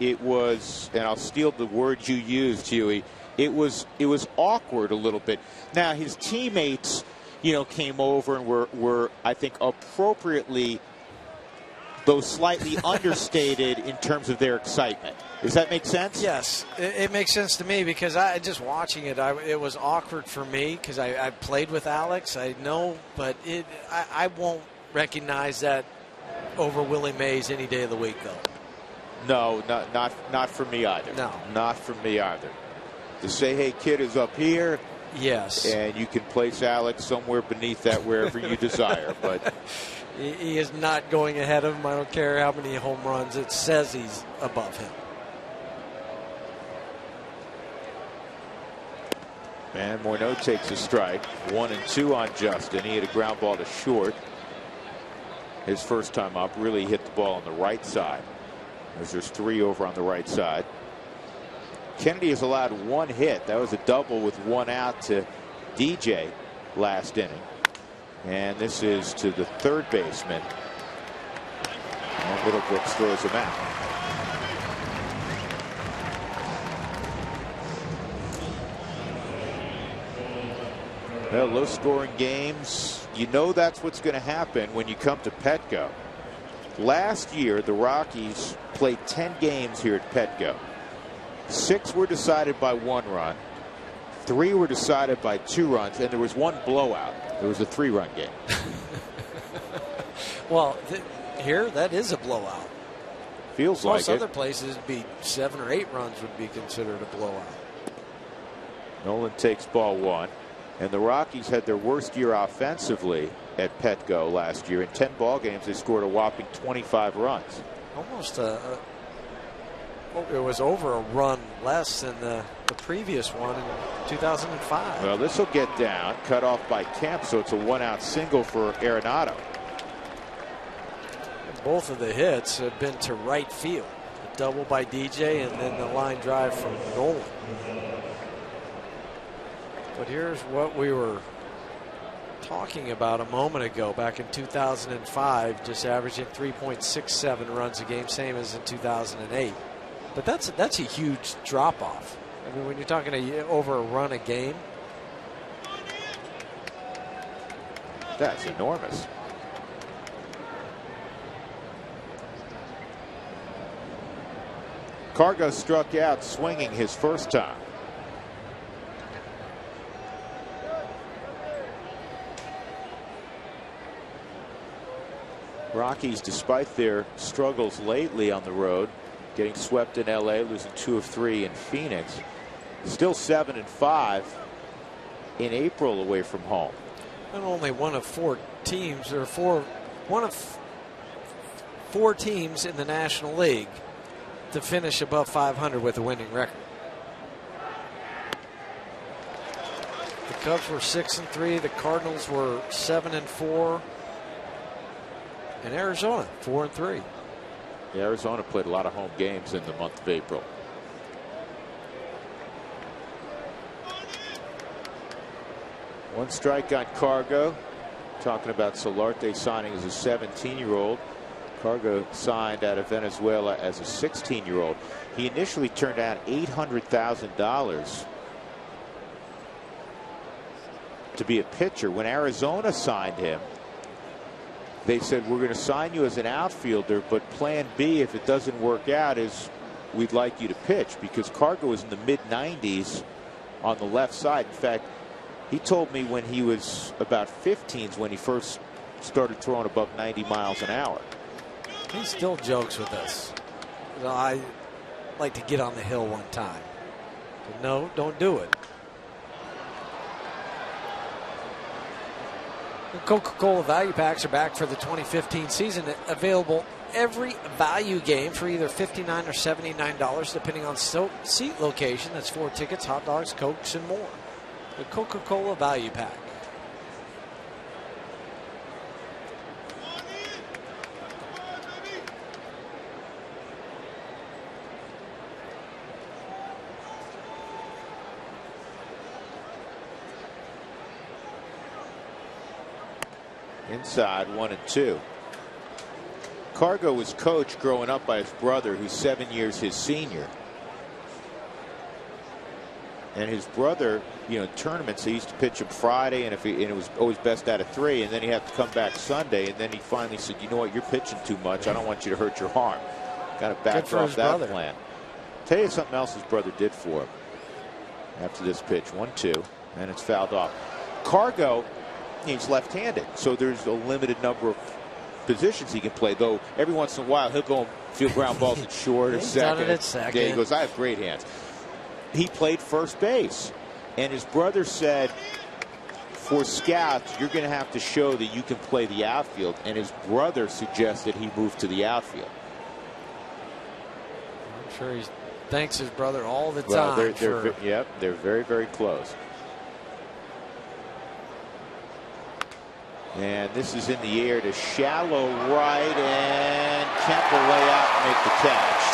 It was, and I'll steal the word you used, Huey, it was awkward a little bit. Now his teammates, came over and were I think appropriately, though slightly understated in terms of their excitement. Does that make sense? Yes, it makes sense to me because just watching it, it was awkward for me because I played with Alex. I know, but I won't recognize that over Willie Mays any day of the week, though. No, not for me either. No, not for me either. The say hey kid is up here. Yes, and you can place Alex somewhere beneath that wherever you desire, but he is not going ahead of him. I don't care how many home runs. It says he's above him. And Morneau takes a strike. 1-2 on Justin. He had a ground ball to short. His first time up, really hit the ball on the right side. As there's 3 over on the right side. Kennedy has allowed 1 hit. That was a double with 1 out to DJ last inning. And this is to the third baseman. And Middlebrooks throws him out. Well, low-scoring games, that's what's going to happen when you come to Petco. Last year, the Rockies played 10 games here at Petco. 6 were decided by 1 run. 3 were decided by 2 runs, and there was 1 blowout. There was a 3-run game. Well, here, that is a blowout. Feels like it. Most other places, it'd be 7 or 8 runs would be considered a blowout. Nolan takes ball 1. And the Rockies had their worst year offensively at Petco last year. In 10 ball games, they scored a whopping 25 runs. Almost it was over a run less than the previous one in 2005. Well, this will get down, cut off by Kemp, so it's a 1-out single for Arenado. Both of the hits have been to right field. A double by DJ and then the line drive from Nolan. But here's what we were talking about a moment ago. Back in 2005, just averaging 3.67 runs a game, same as in 2008. But that's a huge drop off. I mean, when you're talking over a run a game, that's enormous. Cargo struck out swinging his first time. Rockies, despite their struggles lately on the road, getting swept in LA, losing 2 of 3 in Phoenix, still 7-5 in April away from home. And only one of 4 teams, or one of 4 teams in the National League to finish above 500 with a winning record. The Cubs were 6-3. The Cardinals were 7-4. And Arizona 4-3. Arizona played a lot of home games in the month of April. One strike on Cargo. Talking about Solarte signing as a 17-year-old. Cargo signed out of Venezuela as a 16-year-old. He initially turned down $800,000 to be a pitcher. When Arizona signed him, they said, we're going to sign you as an outfielder, but plan B, if it doesn't work out, is we'd like you to pitch, because Cargo is in the mid-90s on the left side. In fact, he told me when he was about 15s when he first started throwing above 90 miles an hour. He still jokes with us. I like to get on the hill one time. But no, don't do it. The Coca-Cola value packs are back for the 2015 season, available every value game for either $59 or $79, depending on seat location. That's 4 tickets, hot dogs, Cokes, and more. The Coca-Cola value pack. Inside, 1-2. Cargo was coached growing up by his brother, who's 7 years his senior. And his brother, you know, in tournaments, he used to pitch him Friday, and it was always best out of 3, and then he had to come back Sunday, and then he finally said, you know what, you're pitching too much. I don't want you to hurt your arm. Kind of backed off that plan. Tell you something else his brother did for him. After this pitch, 1-2, and it's fouled off. Cargo, he's left-handed, so there's a limited number of positions he can play, though every once in a while he'll go and field ground balls at short or second. Yeah, he goes, I have great hands. He played first base, and his brother said, for scouts, you're going to have to show that you can play the outfield, and his brother suggested he move to the outfield. I'm sure he thanks his brother all the time. Yep, they're very, very close. And this is in the air to shallow right, and Kemp will lay out and make the catch.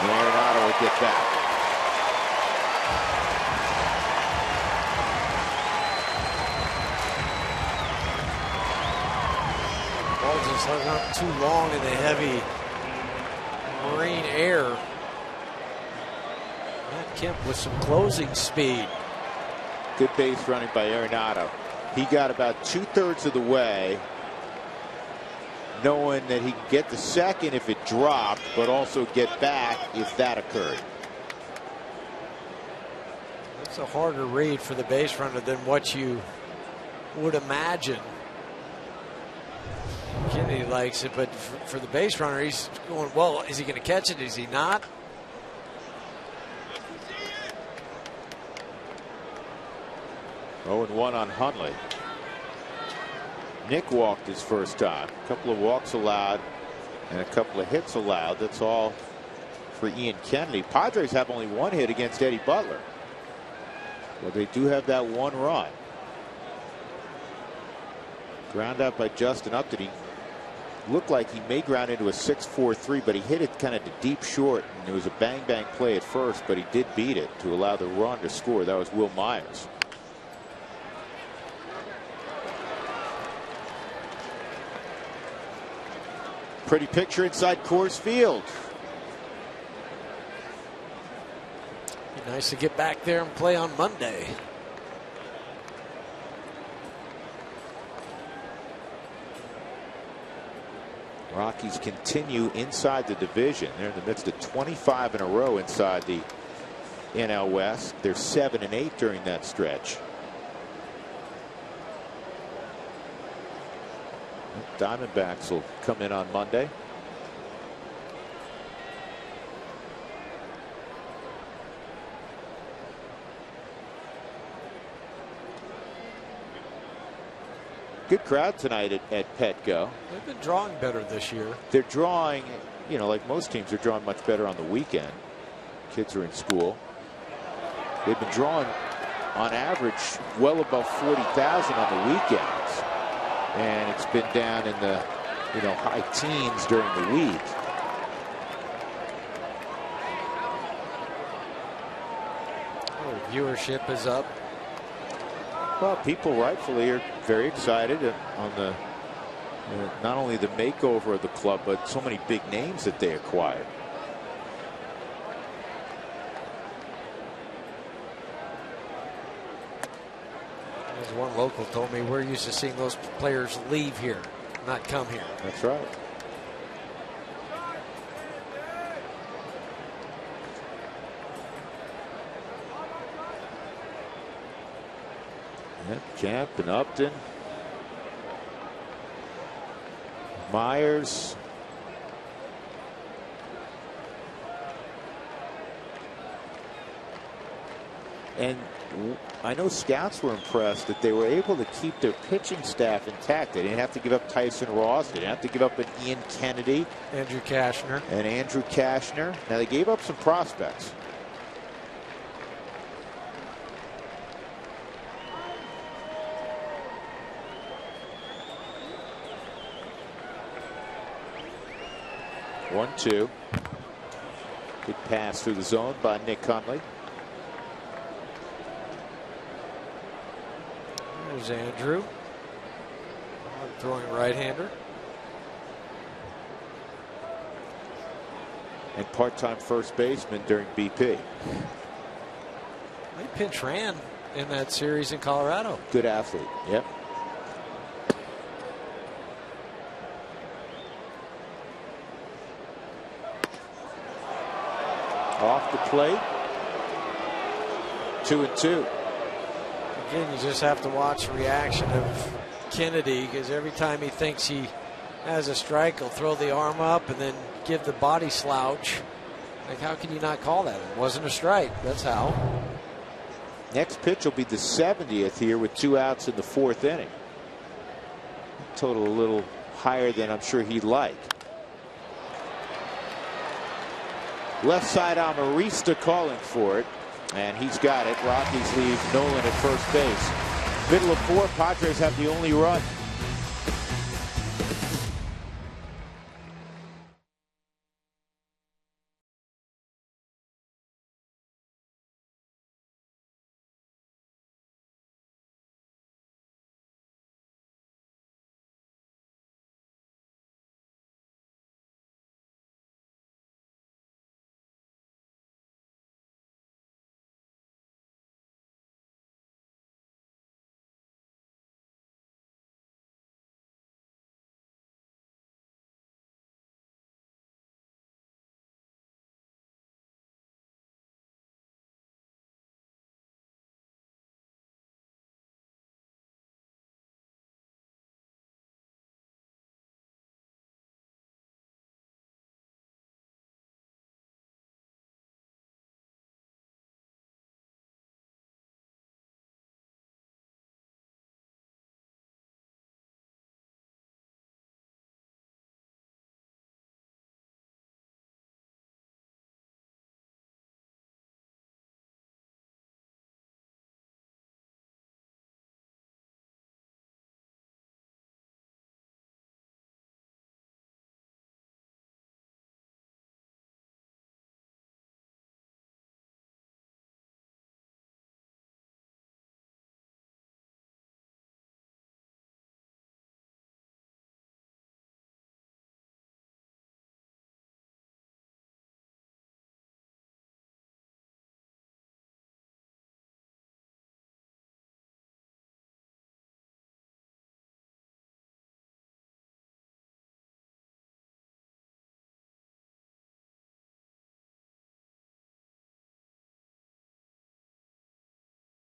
And Arenado will get back. Ball just hung up too long in the heavy marine air. Matt Kemp with some closing speed. Good base running by Arenado. He got about 2/3 of the way, knowing that he could get the second if it dropped, but also get back if that occurred. It's a harder read for the base runner than what you would imagine. Kennedy likes it, but for the base runner, he's going, well, is he going to catch it? Is he not? Oh, and 1 on Hundley. Nick walked his first time. A couple of walks allowed and a couple of hits allowed. That's all for Ian Kennedy. Padres have only one hit against Eddie Butler. Well, they do have that one run. Ground out by Justin Upton. He looked like he may ground into a 6-4-3, but he hit it kind of to deep short, and it was a bang-bang play at first, but he did beat it to allow the run to score. That was Will Myers. Pretty picture inside Coors Field. Be nice to get back there and play on Monday. Rockies continue inside the division. They're in the midst of 25 in a row inside the NL West. They're 7-8 during that stretch. Diamondbacks will come in on Monday. Good crowd tonight at Petco. They've been drawing better this year. They're drawing, you know, like most teams, they're drawing much better on the weekend. Kids are in school. They've been drawing on average well above 40,000 on the weekends. And it's been down in the, you know, high teens during the week. Oh, viewership is up. Well, people rightfully are very excited on the not only the makeover of the club, but so many big names that they acquired. As one local told me, we're used to seeing those players leave here, not come here. That's right. Kemp and Upton. Myers. And I know scouts were impressed that they were able to keep their pitching staff intact. They didn't have to give up Tyson Ross. They didn't have to give up an Ian Kennedy. Andrew Cashner. And Andrew Cashner. Now they gave up some prospects. One, two. Good pass through the zone by Nick Hundley. There's Andrew. Throwing right-hander. And part-time first baseman during BP. They pinch ran in that series in Colorado. Good athlete. Yep. Off the plate. 2-2. Again, you just have to watch the reaction of Kennedy, because every time he thinks he has a strike, he'll throw the arm up and then give the body slouch. Like, how can you not call that? It wasn't a strike. That's how. Next pitch will be the 70th here with 2 outs in the 4th inning. Total a little higher than I'm sure he'd like. Left side, Amarista calling for it, and he's got it. Rockies leave Nolan at first base. Middle of 4, Padres have the only run.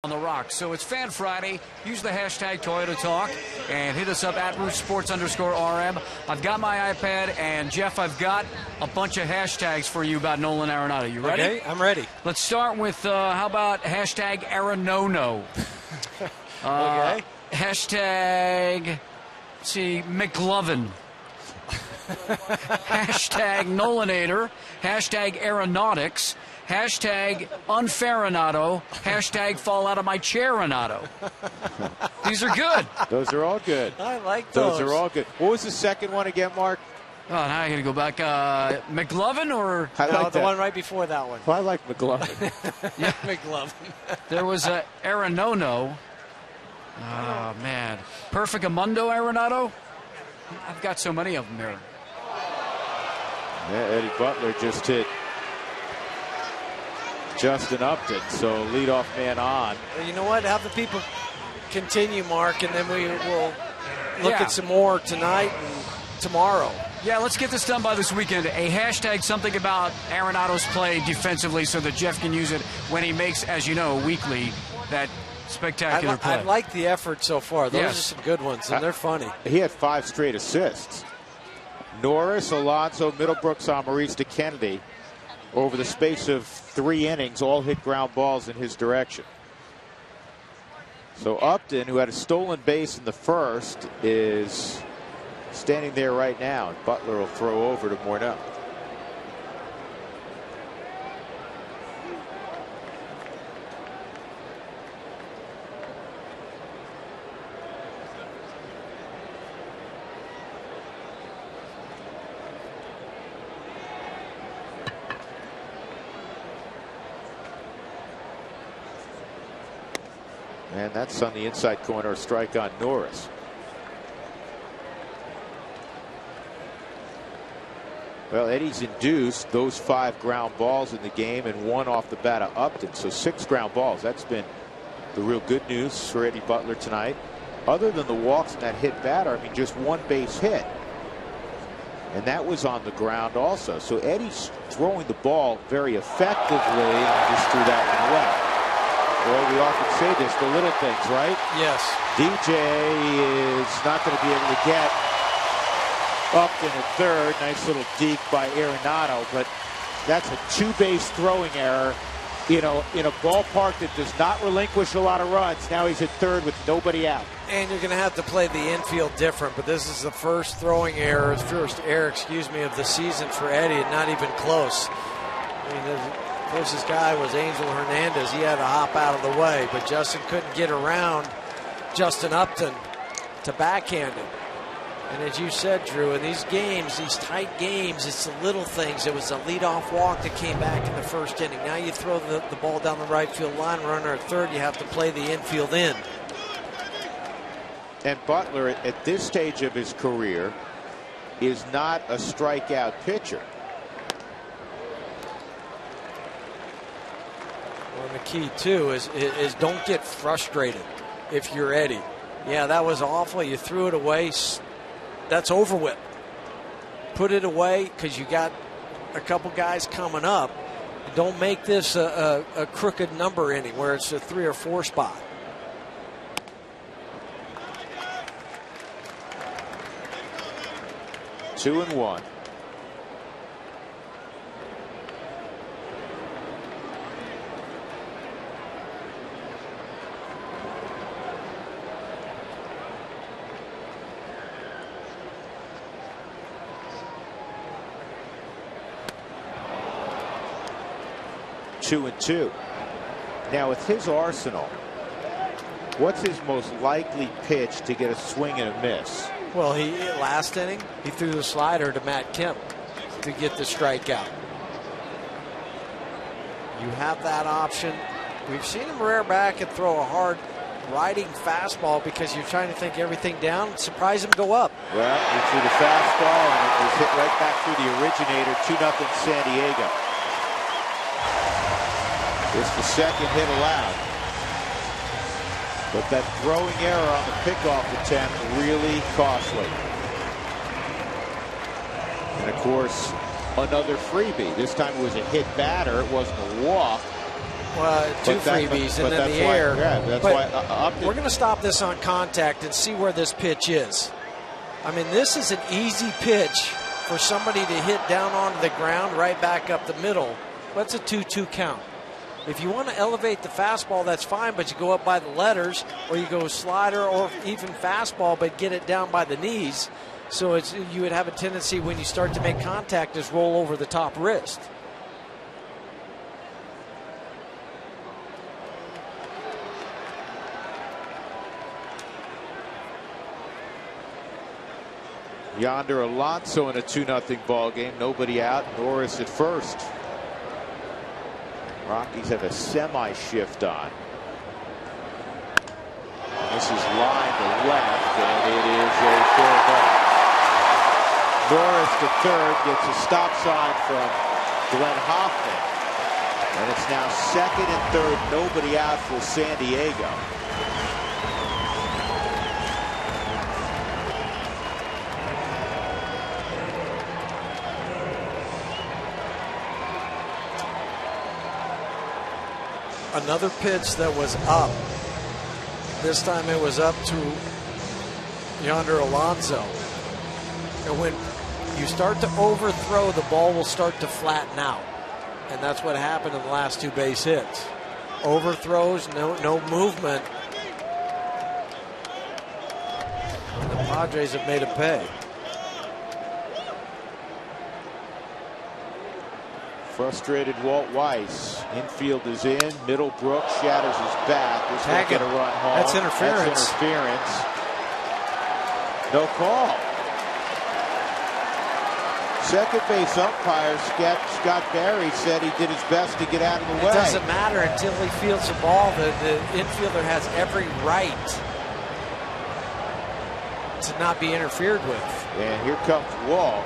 on the Rocks. So it's Fan Friday. Use the hashtag Toyota Talk and hit us up at RootsSports_RM. I've got my iPad, and Jeff, I've got a bunch of hashtags for you about Nolan Arenado. You ready? Okay, I'm ready. Let's start with, how about hashtag Aranono? Okay. Hashtag, let's see, McLovin. Hashtag Nolanator. Hashtag Aeronautics. Hashtag Unfairanato. Hashtag Fall Out of My Chairanato. These are good. Those are all good. I like those. Those are all good. What was the second one again, Mark? Oh, now I got to go back. McLovin or? I like the that. one right before that one. Well, I like McLovin. Yeah, McLovin. There was Aranono. Oh, man. Perfect Amundo Arenado? I've got so many of them there. Yeah, Eddie Butler just hit Justin Upton, so leadoff man on. Well, you know what? Have the people continue, Mark, and then we will look at some more tonight and tomorrow. Yeah, let's get this done by this weekend. A hashtag something about Arenado's play defensively so that Jeff can use it when he makes, as you know, weekly, that spectacular play. I like the effort so far. Those are some good ones, and they're funny. He had 5 straight assists. Norris, Alonso, Middlebrooks, Amarista, Kennedy, over the space of 3 innings, all hit ground balls in his direction. So Upton, who had a stolen base in the first, is standing there right now, and Butler will throw over to Morneau. And that's on the inside corner, a strike on Norris. Well, Eddie's induced those 5 ground balls in the game and 1 off the bat of Upton. So 6 ground balls. That's been the real good news for Eddie Butler tonight. Other than the walks and that hit batter, I mean, just 1 base hit. And that was on the ground also. So Eddie's throwing the ball very effectively, and just threw that one away. Well, we often say this, the little things, right? Yes. DJ is not going to be able to get Upton at third. Nice little deke by Arenado, but that's a 2-base throwing error. You know, in a ballpark that does not relinquish a lot of runs. Now he's at third with nobody out. And you're going to have to play the infield different, but this is the first throwing error, of the season for Eddie, and not even close. I mean, the closest guy was Angel Hernandez. He had to hop out of the way, but Justin couldn't get around Justin Upton to backhand him. And as you said, Drew, in these games, these tight games, it's the little things. It was a leadoff walk that came back in the first inning. Now you throw the ball down the right field line, runner at third, you have to play the infield in. And Butler, at this stage of his career, is not a strikeout pitcher. Well, the key, too, is don't get frustrated if you're Eddie. Yeah, that was awful. You threw it away. That's over with. Put it away because you got a couple guys coming up. Don't make this a crooked number inning where it's a 3 or 4 spot. Two and one. Two and two. Now with his arsenal, what's his most likely pitch to get a swing and a miss? Well, last inning, he threw the slider to Matt Kemp to get the strikeout. You have that option. We've seen him rear back and throw a hard riding fastball because you're trying to think everything down. Surprise him go up. Well, he threw the fastball and it was hit right back through the originator. 2-0 San Diego. It's the second hit allowed. But that throwing error on the pickoff attempt really costly. And of course, another freebie. This time it was a hit batter. It wasn't a walk. two freebies, and then the air. Yeah, that's why we're going to stop this on contact and see where this pitch is. I mean, this is an easy pitch for somebody to hit down onto the ground, right back up the middle. That's a 2-2 count. If you want to elevate the fastball, that's fine, but you go up by the letters, or you go slider or even fastball, but get it down by the knees. So you would have a tendency when you start to make contact is roll over the top wrist. Yonder Alonso in a 2-0 ball game. Nobody out. Norris at first. Rockies have a semi-shift on. This is line to left, and it is a fair ball. Norris to third gets a stop sign from Glenn Hoffman. And it's now second and third. Nobody out for San Diego. Another pitch that was up. This time it was up to Yonder Alonso. And when you start to overthrow, the ball will start to flatten out. And that's what happened in the last 2 base hits. Overthrows, no movement. And the Padres have made him pay. Frustrated Walt Weiss. Infield is in. Middlebrook shatters his back. This will get a run home. That's interference. That's interference. No call. Second base umpire Scott Barry said he did his best to get out of the way. It doesn't matter until he fields the ball. The infielder has every right to not be interfered with. And here comes Walt.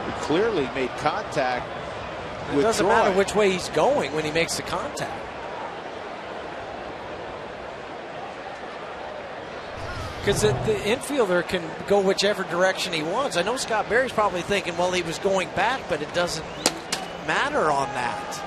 He clearly made contact. It doesn't matter which way he's going when he makes the contact. Because the infielder can go whichever direction he wants. I know Scott Barry's probably thinking, well, he was going back, but it doesn't matter on that.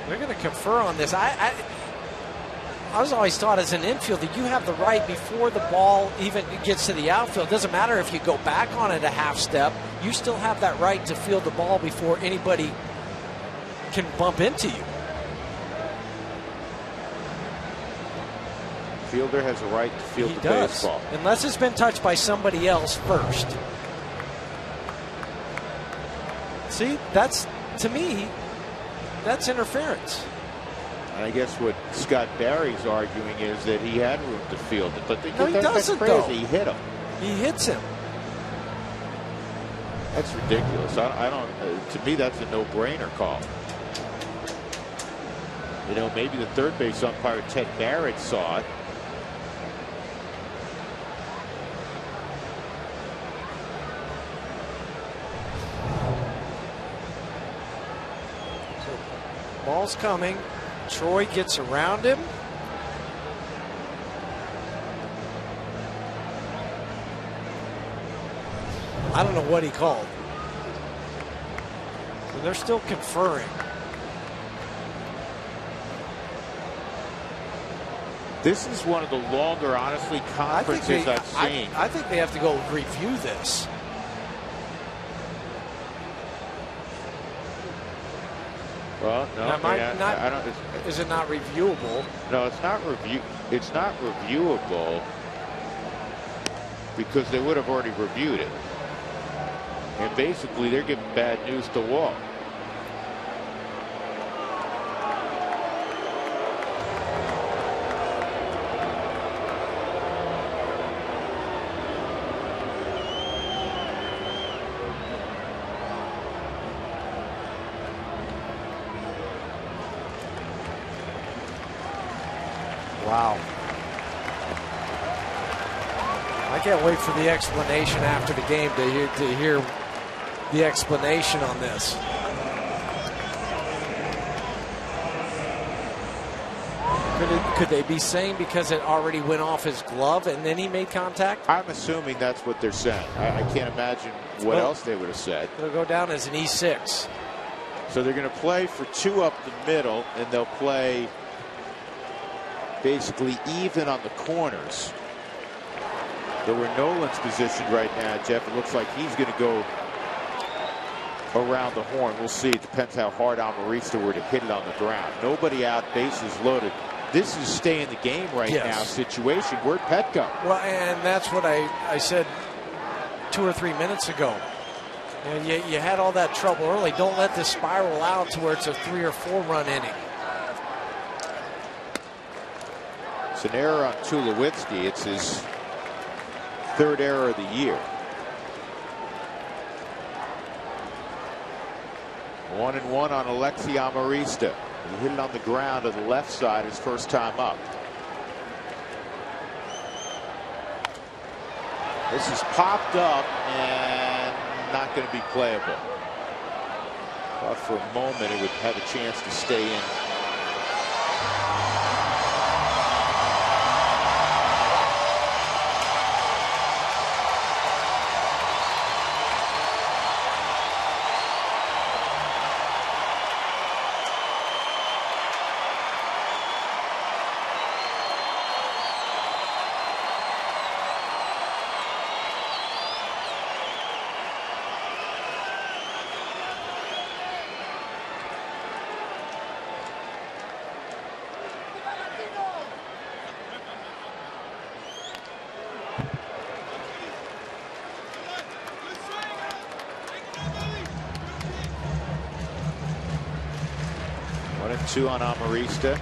They're going to confer on this. I was always taught as an infielder, you have the right before the ball even gets to the outfield. It doesn't matter if you go back on it a half step. You still have that right to field the ball before anybody can bump into you. Fielder has a right to field the baseball. Unless it's been touched by somebody else first. See, that's, to me, that's interference. And I guess what Scott Barry's arguing is that he had room to field it, but he doesn't, though. He hit him. He hits him. That's ridiculous. I don't. To me, that's a no-brainer call. You know, maybe the third base umpire Ted Barrett saw it. Ball's coming. Troy gets around him. I don't know what he called. But they're still conferring. This is one of the longer, honestly, conferences I've seen. I think they have to go review this. Well, no, I don't. Is it not reviewable? No, it's not It's not reviewable because they would have already reviewed it, and basically they're giving bad news to Walt. Wow. I can't wait for the explanation after the game to hear the explanation on this. Could they be saying because it already went off his glove and then he made contact? I'm assuming that's what they're saying. I can't imagine what else they would have said. It'll go down as an E6. So they're going to play for 2 up the middle, and they'll play basically even on the corners. Though where Nolan's positioned right now, Jeff, it looks like he's going to go around the horn. We'll see. It depends how hard Amarista were to hit it on the ground. Nobody out, bases loaded. This is stay in the game right now situation. Where'd Pet go? Well, and that's what I said 2 or 3 minutes ago. And you had all that trouble early. Don't let this spiral out to where it's a 3 or 4 run inning. It's an error on Tulowitzki. It's his 3rd error of the year. 1-1 on Alexi Amarista. He hit it on the ground on the left side his first time up. This is popped up and not going to be playable. Thought for a moment it would have a chance to stay in. Two on Amarista.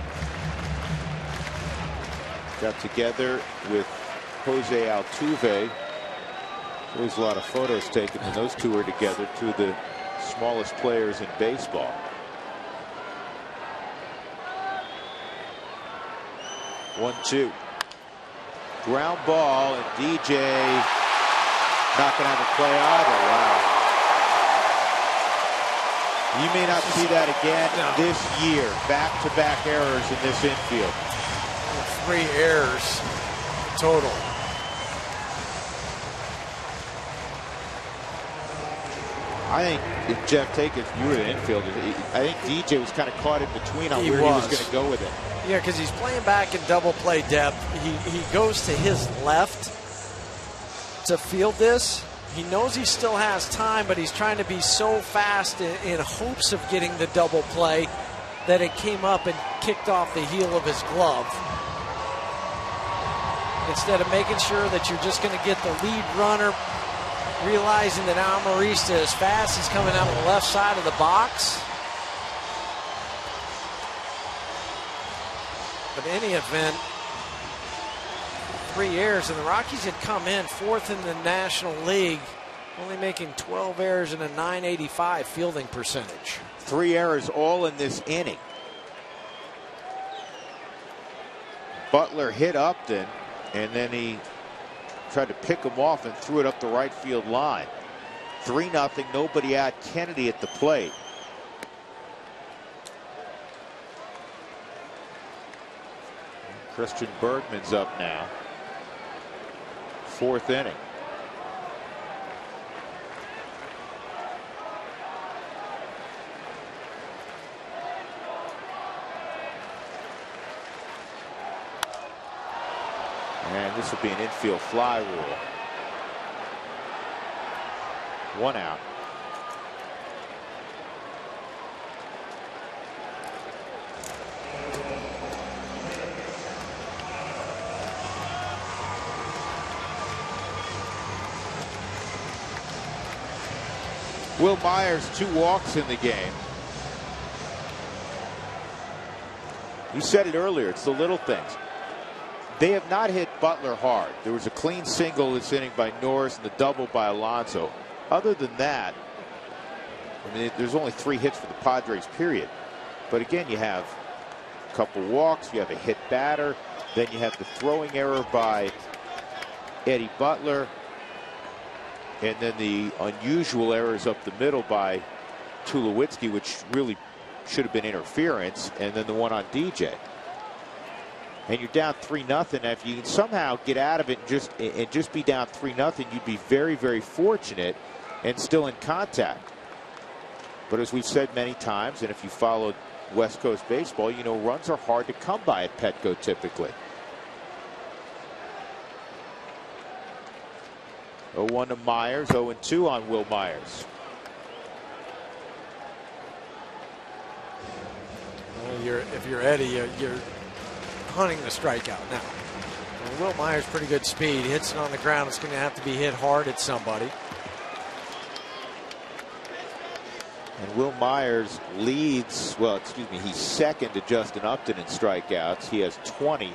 Got together with Jose Altuve. There's a lot of photos taken when those two are together. 2 of the smallest players in baseball. 1-2. Ground ball, and DJ not going to have a play either. Wow. You may not see that again this year. Back-to-back errors in this infield. 3 errors total. I think if Jeff Takes, you were the infielder, I think DJ was kind of caught in between on where he was going to go with it. Yeah, because he's playing back in double play depth. He goes to his left to field this. He knows he still has time, but he's trying to be so fast in hopes of getting the double play that it came up and kicked off the heel of his glove. Instead of making sure that you're just going to get the lead runner, realizing that Amarista is fast, he's coming out on the left side of the box. But in any event, 3 errors, and the Rockies had come in 4th in the National League, only making 12 errors and a .985 fielding percentage. 3 errors all in this inning. Butler hit Upton, and then he tried to pick him off and threw it up the right field line. 3-0, nobody out. Kennedy at the plate. Christian Bergman's up now. 4th inning. And this will be an infield fly rule. 1 out. Will Myers 2 walks in the game. You said it earlier, it's the little things. They have not hit Butler hard. There was a clean single this inning by Norris and the double by Alonso. Other than that, I mean, there's only 3 hits for the Padres, period. But again, you have a couple walks, you have a hit batter, then you have the throwing error by Eddie Butler. And then the unusual errors up the middle by Tulowitzki, which really should have been interference, and then the one on DJ. And you're down 3-0. If you can somehow get out of it and just be down 3-0, you'd be very, very fortunate and still in contact. But as we've said many times, and if you followed West Coast baseball, you know runs are hard to come by at Petco typically. 0-1 to Myers, 0-2 on Will Myers. Well, if you're Eddie, you're hunting the strikeout now. And Will Myers, pretty good speed. Hits it on the ground. It's going to have to be hit hard at somebody. And Will Myers leads, he's second to Justin Upton in strikeouts. He has 20.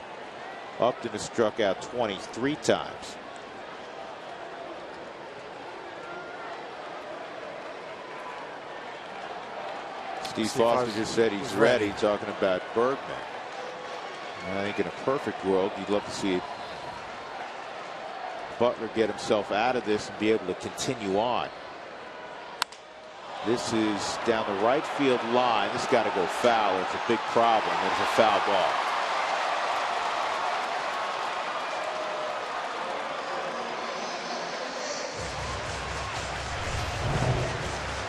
Upton has struck out 23 times. Steve Foster just said he's ready, talking about Bergman. And I think in a perfect world, you'd love to see Butler get himself out of this and be able to continue on. This is down the right field line. This got to go foul. It's a big problem. It's a foul ball.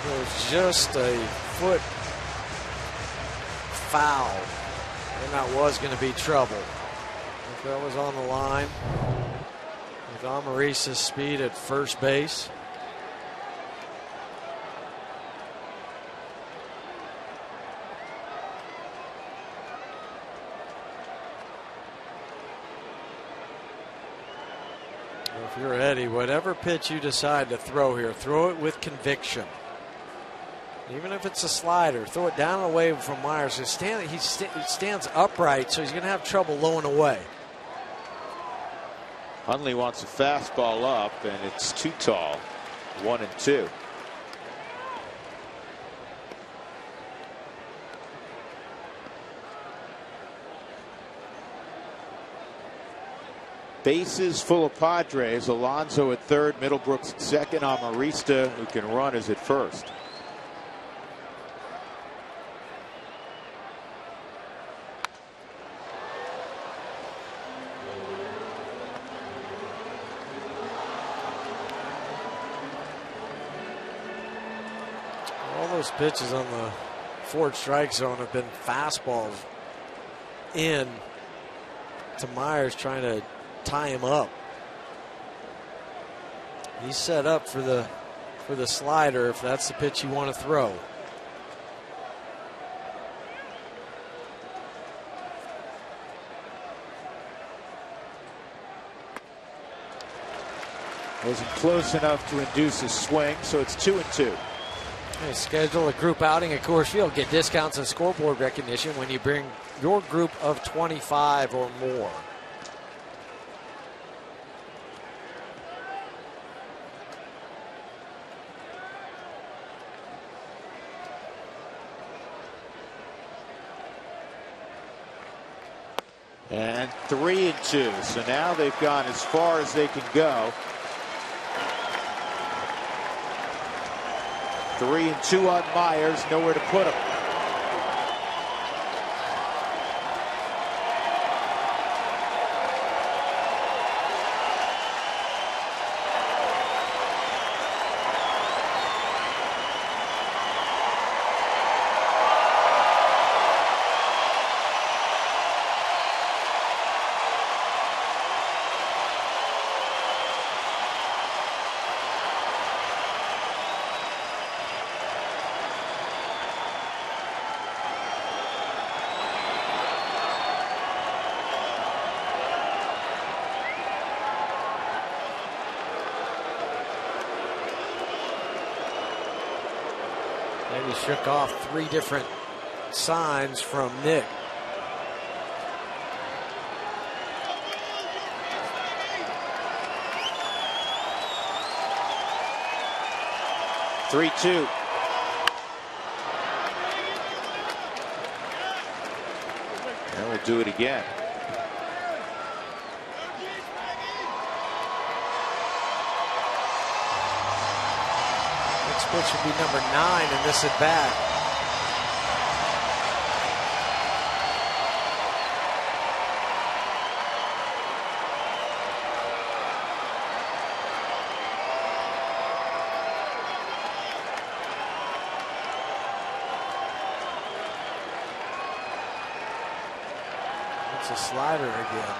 It was just a foot foul, and that was going to be trouble. If that was on the line, with Amarisa's speed at first base. If you're Eddie, whatever pitch you decide to throw here, throw it with conviction. Even if it's a slider, throw it down and away from Myers. He stands upright, so he's going to have trouble low and away. Hundley wants a fastball up, and it's too tall. 1-2. Bases full of Padres. Alonso at third, Middlebrooks at second. Amarista, who can run, is at first. All those pitches on the forward strike zone have been fastballs in to Myers, trying to tie him up. He's set up for the slider if that's the pitch you want to throw. Wasn't close enough to induce a swing, so it's 2-2. Hey, schedule a group outing at Coors Field. Get discounts and scoreboard recognition when you bring your group of 25 or more. And 3-2. So now they've gone as far as they can go. 3-2 on Myers. Nowhere to put him. He shook off 3 different signs from Nick. Three-two. And we'll do it again. pitch would be number 9 in this at bat. It's a slider again.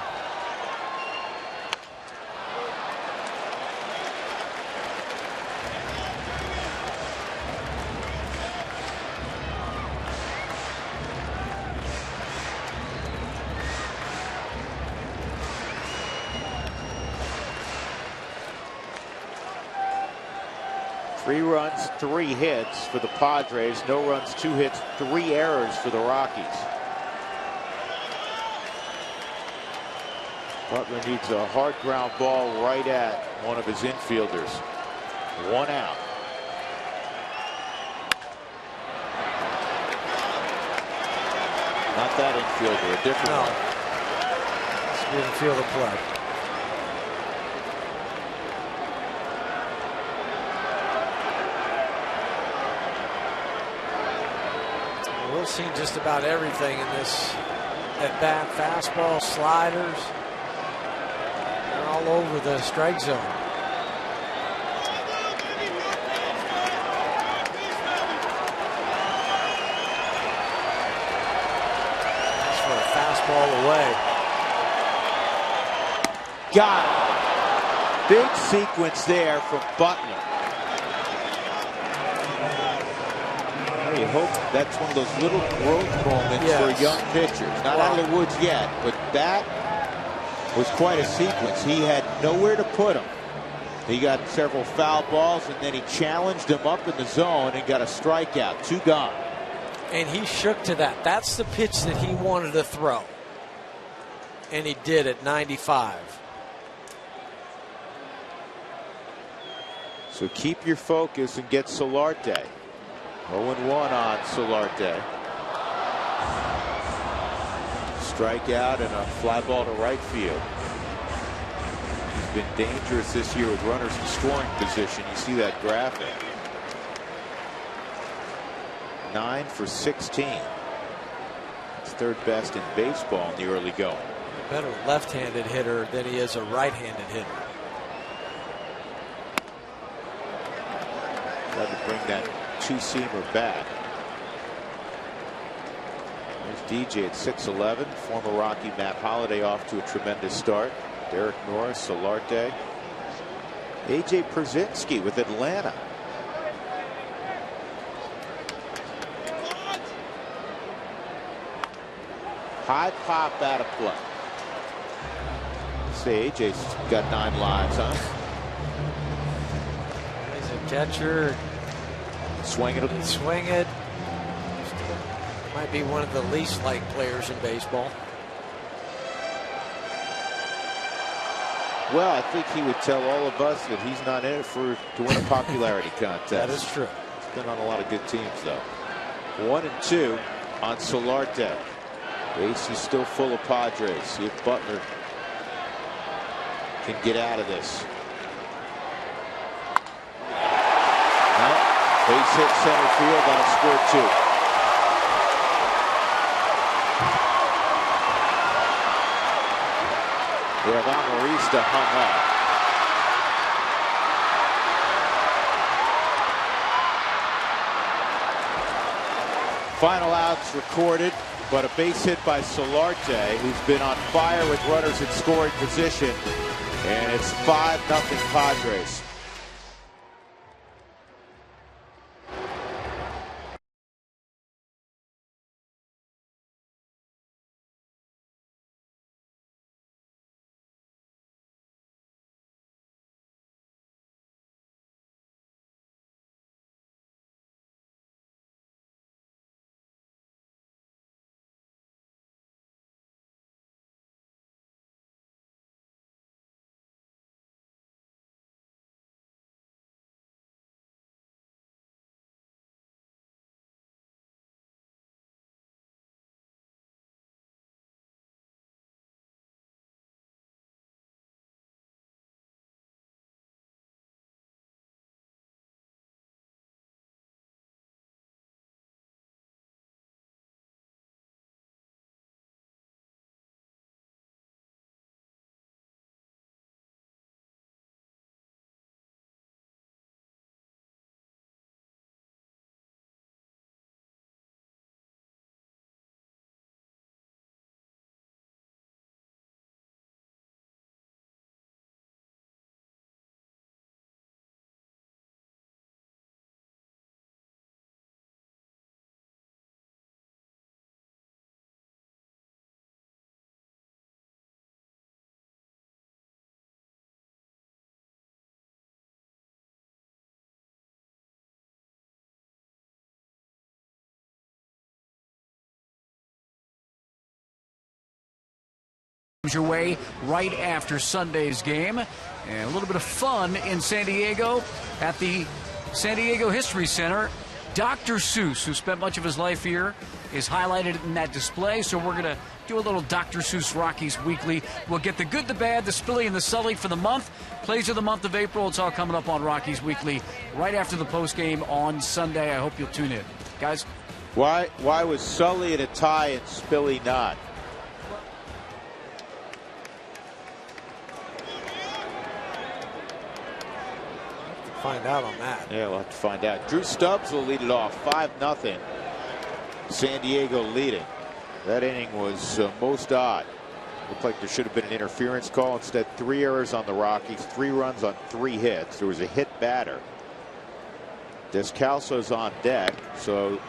Three runs, 3 hits for the Padres. No runs, 2 hits, 3 errors for the Rockies. Butler needs a hard ground ball right at one of his infielders. 1 out. Not that infielder, a different one. It's the infielder play. We'll see just about everything in this at bat. Fastball, sliders. They're all over the strike zone. That's for a fastball away. Got it. Big sequence there from Butler. You hope that's one of those little growth moments for young pitchers. Not out of the woods yet, but that was quite a sequence. He had nowhere to put him. He got several foul balls, and then he challenged him up in the zone and got a strikeout. 2 gone. And he shook to that. That's the pitch that he wanted to throw. And he did at 95. So keep your focus and get Solarte. 0-1 on Solarte. Strikeout and a fly ball to right field. He's been dangerous this year with runners in scoring position. You see that graphic. 9 for 16. It's 3rd best in baseball in the early going. Better left-handed hitter than he is a right-handed hitter. Tried to bring that 2-seamer back. There's DJ at 6'11". Former Rocky Matt Holliday off to a tremendous start. Derek Norris, Solarte. AJ Przinsky with Atlanta. High pop out of play. Say AJ's got 9 lives, huh? He's a catcher. Swing it. Swing it. Might be one of the least liked players in baseball. Well, I think he would tell all of us that he's not in it to win a popularity contest. That is true. He's been on a lot of good teams, though. 1-2 on Solarte. Base is still full of Padres. See if Butler can get out of this. Base hit center field, that'll score 2. They have Amarista hung up. Final outs recorded, but a base hit by Solarte, who's been on fire with runners in scoring position, and it's 5-0 Padres. your way right after Sunday's game. And a little bit of fun in San Diego at the San Diego History Center. Dr. Seuss, who spent much of his life here, is highlighted in that display. So we're going to do a little Dr. Seuss Rockies Weekly. We'll get the good, the bad, the spilly, and the sully for the month. Plays of the month of April. It's all coming up on Rockies Weekly right after the postgame on Sunday. I hope you'll tune in. Guys? Why was Sully at a tie and Spilly not? Find out on that. Yeah, we'll have to find out. Drew Stubbs will lead it off, 5-0. San Diego leading. That inning was most odd. Looked like there should have been an interference call. Instead, 3 errors on the Rockies, 3 runs on 3 hits. There was a hit batter. Descalso's on deck, so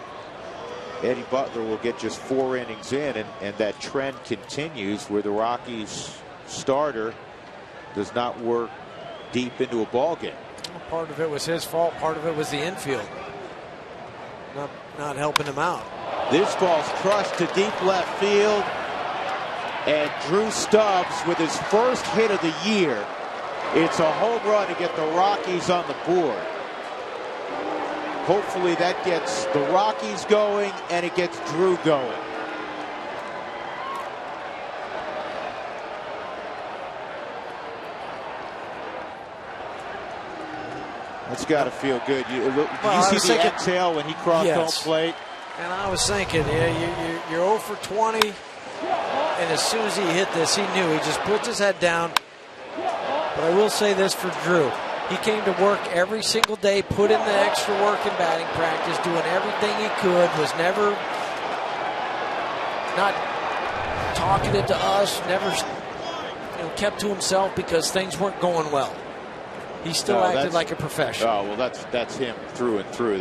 Eddie Butler will get just 4 innings in, and that trend continues where the Rockies starter does not work deep into a ball game. Part of it was his fault. Part of it was the infield not helping him out. This ball's crushed to deep left field, and Drew Stubbs with his first hit of the year. It's a home run to get the Rockies on the board. Hopefully that gets the Rockies going and it gets Drew going. That's got to feel good. You see the exhale when he crossed home plate? And I was thinking, you're 0 for 20, and as soon as he hit this, he knew. He just puts his head down. But I will say this for Drew. He came to work every single day, put in the extra work in batting practice, doing everything he could, was never not talkative to us, never kept to himself because things weren't going well. He still acted like a professional. Oh, well, that's him through and through.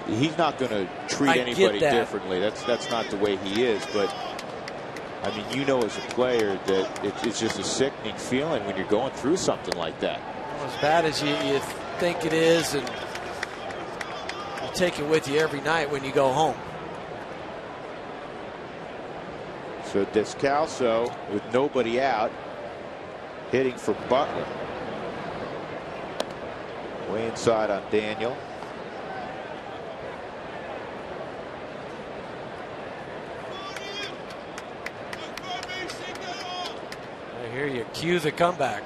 He's not going to treat anybody differently. That's not the way he is. But I mean, as a player that it's just a sickening feeling when you're going through something like that. Well, as bad as you think it is, and you take it with you every night when you go home. So Descalso with nobody out, hitting for Butler. Way inside on Daniel. I hear you cue the comeback.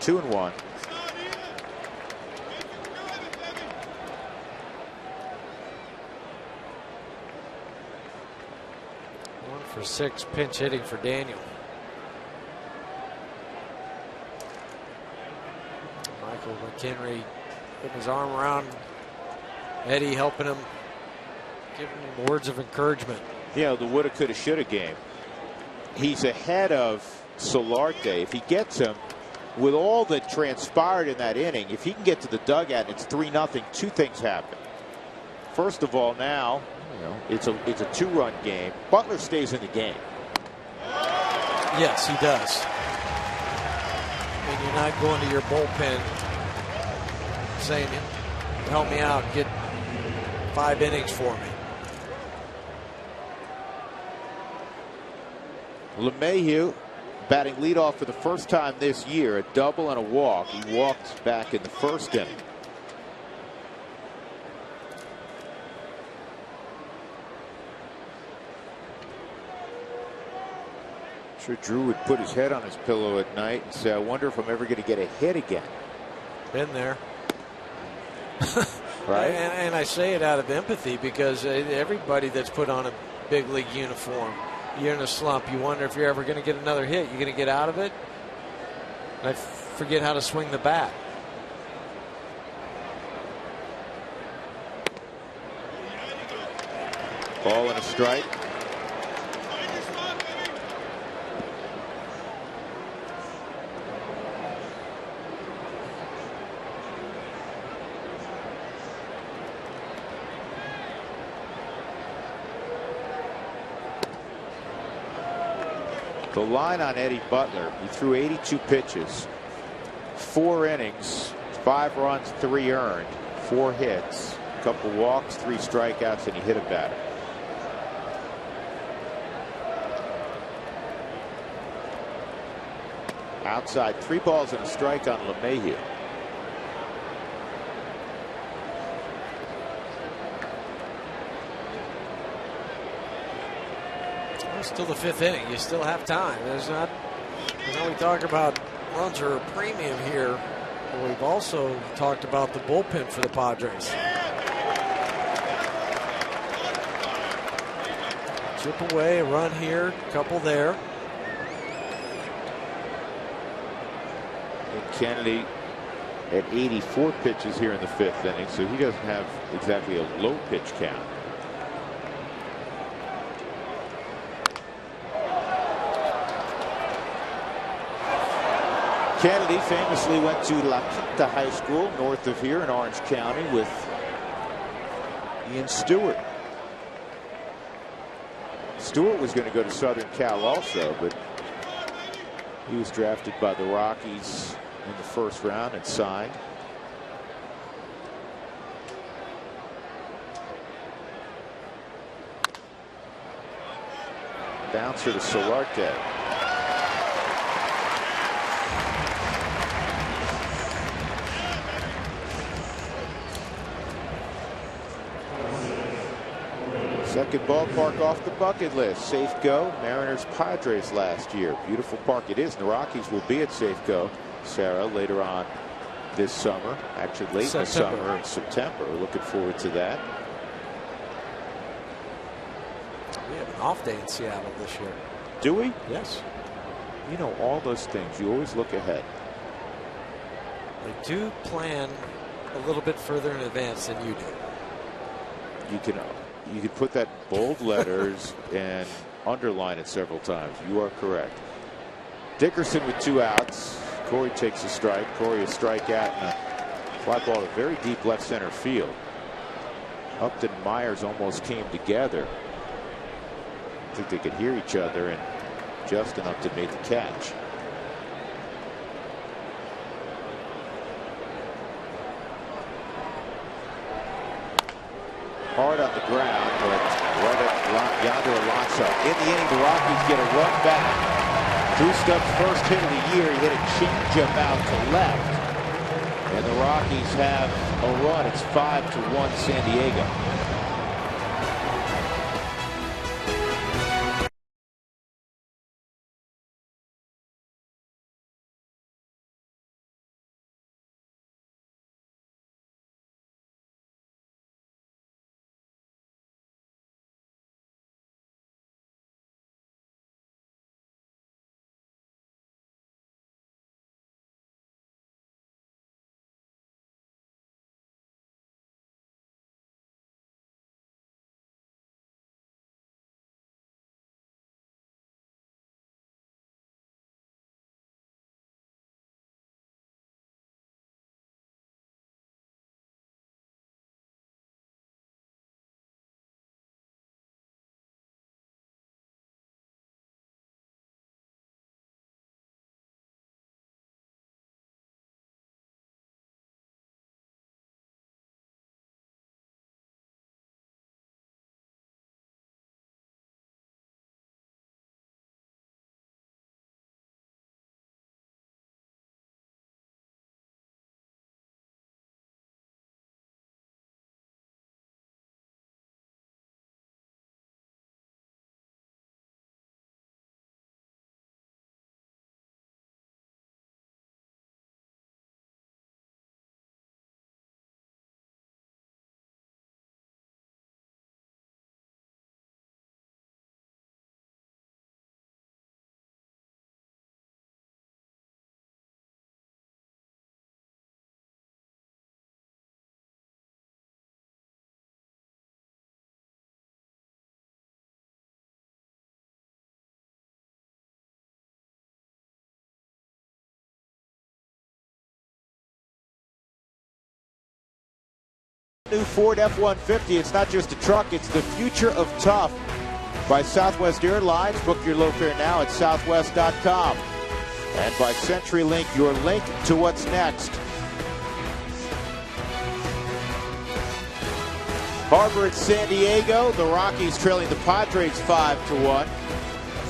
Two and one. One for 6, pinch hitting for Daniel. Michael McHenry putting his arm around Eddie, helping him, giving him words of encouragement. The woulda, coulda, shoulda game. He's ahead of Solarte. If he gets him, with all that transpired in that inning, if he can get to the dugout and it's 3-0, 2 things happen. First of all, now it's a 2-run game. Butler stays in the game. Yes, he does. And you're not going to your bullpen saying, help me out, get 5 innings for me. LeMahieu batting leadoff for the first time this year, a double and a walk. He walked back in the first inning. I'm sure Drew would put his head on his pillow at night and say, I wonder if I'm ever going to get a hit again. Been there. Right? And I say it out of empathy because everybody that's put on a big league uniform, you're in a slump. You wonder if you're ever going to get another hit. You're going to get out of it. I forget how to swing the bat. Ball and a strike. The line on Eddie Butler, he threw 82 pitches, 4 innings, 5 runs, 3 earned, 4 hits, a couple walks, 3 strikeouts, and he hit a batter. Outside, 3 balls and a strike on LeMahieu. Still the 5th inning. You still have time. There's not. We talk about runs are a premium here, but we've also talked about the bullpen for the Padres. Chip away, a run here, a couple there. And Kennedy at 84 pitches here in the 5th inning, so he doesn't have exactly a low pitch count. Kennedy famously went to La Quinta High School north of here in Orange County with Ian Stewart. Stewart was going to go to Southern Cal also, but he was drafted by the Rockies in the 1st round and signed. Bouncer to Solarte. Second ballpark off the bucket list. Safeco, Mariners Padres last year. Beautiful park it is. And the Rockies will be at Safeco, Sarah, later on this summer. Actually, late in the summer in September. We're looking forward to that. We have an off day in Seattle this year. Do we? Yes. You know, all those things. You always look ahead. I do plan a little bit further in advance than you do. You can put that in bold letters and underline it several times. You are correct. Dickerson with 2 outs. Corey takes a strike. Corey a strikeout and a fly ball to very deep left center field. Upton and Myers almost came together. I think they could hear each other, and Justin Upton made the catch. Hard on the ground, but right at Yonder Alonso. In the inning, the Rockies get a run back. Drew Stubbs' first hit of the year. He hit a changeup out to left. And the Rockies have a run. It's 5-1 San Diego. New Ford F-150. It's not just a truck, it's the future of tough. By Southwest Airlines, book your low fare now at southwest.com. And by CenturyLink, your link to what's next. Harbor at San Diego, the Rockies trailing the Padres 5-1.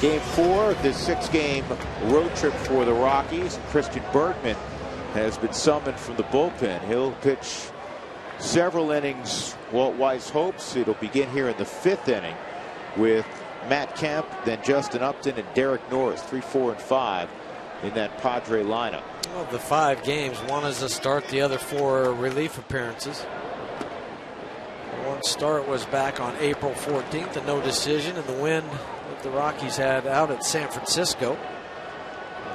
Game 4 of this 6-game road trip for the Rockies. Christian Bergman has been summoned from the bullpen. He'll pitch several innings. Walt Weiss hopes it'll begin here in the 5th inning with Matt Kemp, then Justin Upton and Derek Norris, 3, 4, and 5 in that Padre lineup. Well, the 5 games, one is a start, the other 4 are relief appearances. One start was back on April 14th, a no decision, and the win that the Rockies had out at San Francisco.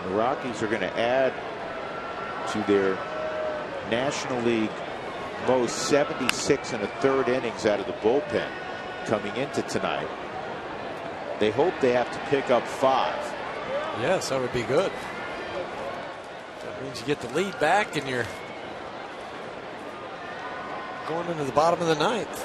The Rockies are going to add to their National League most 76 1/3 innings out of the bullpen coming into tonight. They hope they have to pick up 5. Yes, that would be good. That means you get the lead back and you're going into the bottom of the 9th.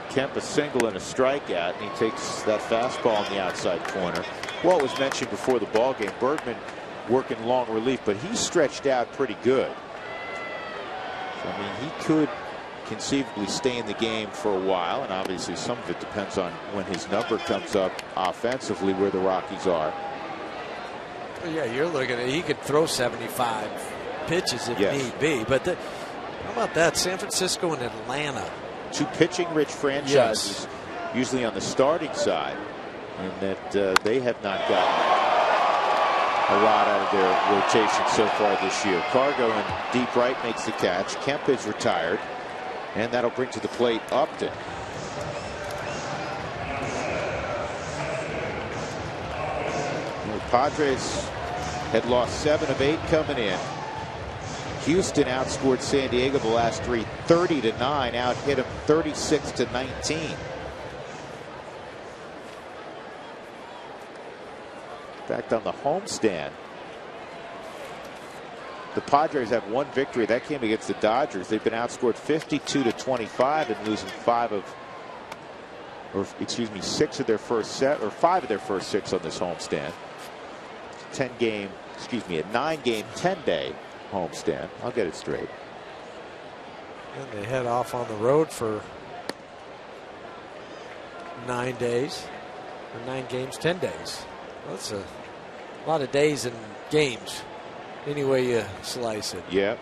Kemp a single and a strikeout, and he takes that fastball in the outside corner. What was mentioned before the ball game, Bergman working long relief, but he's stretched out pretty good. So, I mean, he could conceivably stay in the game for a while, and obviously some of it depends on when his number comes up offensively, where the Rockies are. Well, yeah, you're looking at, he could throw 75 pitches if need be, but how about that? San Francisco and Atlanta, 2 pitching-rich franchises, usually on the starting side, and that they have not gotten a lot out of their rotation so far this year. Cargo in deep right makes the catch. Kemp is retired, and that'll bring to the plate Upton. The Padres had lost 7 of 8 coming in. Houston outscored San Diego the last 3, 30-9. Out hit them 36-19. In fact, on the homestand, the Padres have 1 victory. That came against the Dodgers. They've been outscored 52-25 and losing 6 of their first set, or 5 of their first 6 on this homestand. A 9-game, 10-day homestand. I'll get it straight. And they head off on the road for 9 days, or 9 games, 10 days. Well, that's a lot of days and games, any way you slice it. Yeah.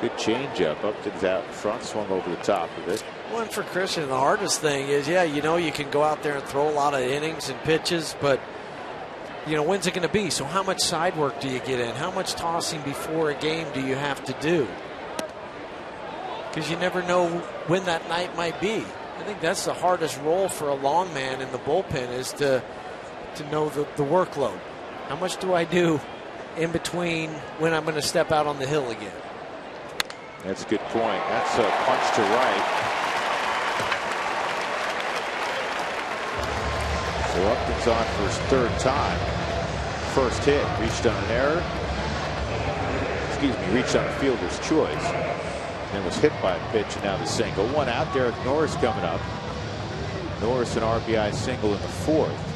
Good changeup. Upton's out in front, swung over the top of it. One for Christian, the hardest thing is, you can go out there and throw a lot of innings and pitches, but when's it going to be? So how much side work do you get in? How much tossing before a game do you have to do? Because you never know when that night might be. I think that's the hardest role for a long man in the bullpen, is to know the workload. How much do I do in between when I'm going to step out on the hill again? That's a good point. That's a punch to right. So Upton's on for his 3rd time. First hit, reached on an error. Reached on a fielder's choice. Then was hit by a pitch, and now the single. 1 out. Derek Norris coming up. Norris an RBI single in the 4th.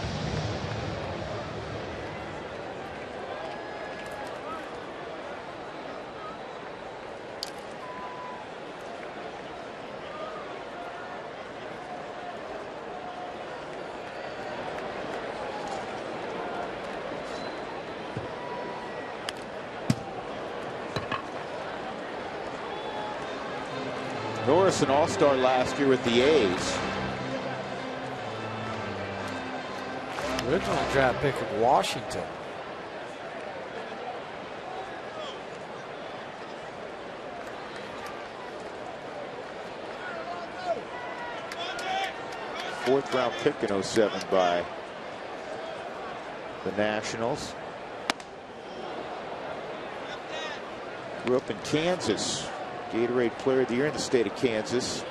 Norris an all-star last year with the A's. Original draft pick of Washington. Fourth round pick in 07 by the Nationals. Grew up in Kansas. Gatorade Player of the Year in the state of Kansas.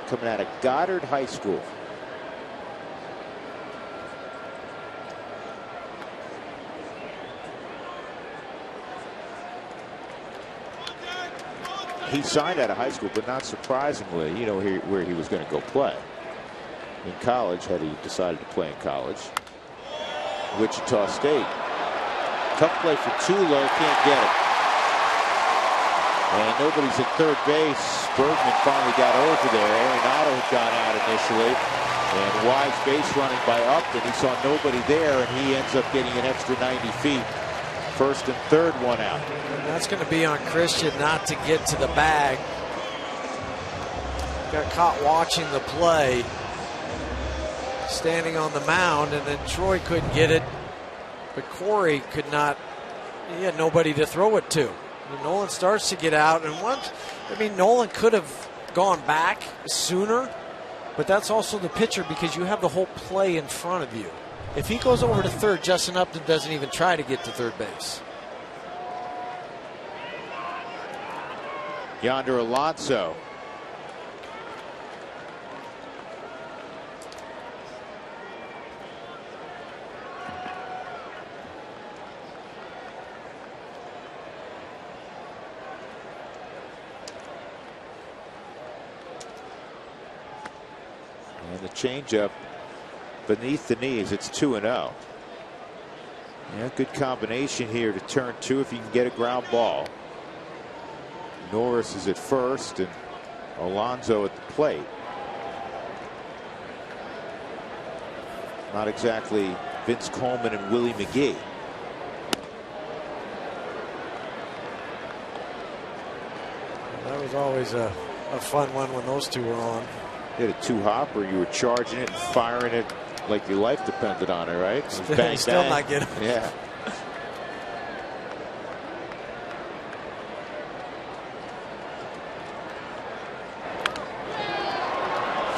Coming out of Goddard High School. he signed out of high school, but not surprisingly, you know, where he was going to go play. In college, had he decided to play in college. Wichita State. Tough play for Tulo, can't get it. And nobody's at third base. Bergman finally got over there. Arenado had gone out initially. And Wise base running by Upton. He saw nobody there, and he ends up getting an extra 90 feet. First and third, one out. And that's going to be on Christian not to get to the bag. Got caught watching the play, standing on the mound, and then Troy couldn't get it. But Corey could not. He had nobody to throw it to. And Nolan starts to get out, and once, I mean, Nolan could have gone back sooner, but that's also the pitcher because you have the whole play in front of you. If he goes over to third, Justin Upton doesn't even try to get to third base. Yonder Alonso. And the changeup beneath the knees. It's 2-0. Yeah, good combination here to turn two if you can get a ground ball. Norris is at first and Alonso at the plate. Not exactly Vince Coleman and Willie McGee. That was always a fun one when those two were on. You had a two-hopper. You were charging it and firing it like your life depended on it, right? It was bang, still bang. not getting it. Yeah.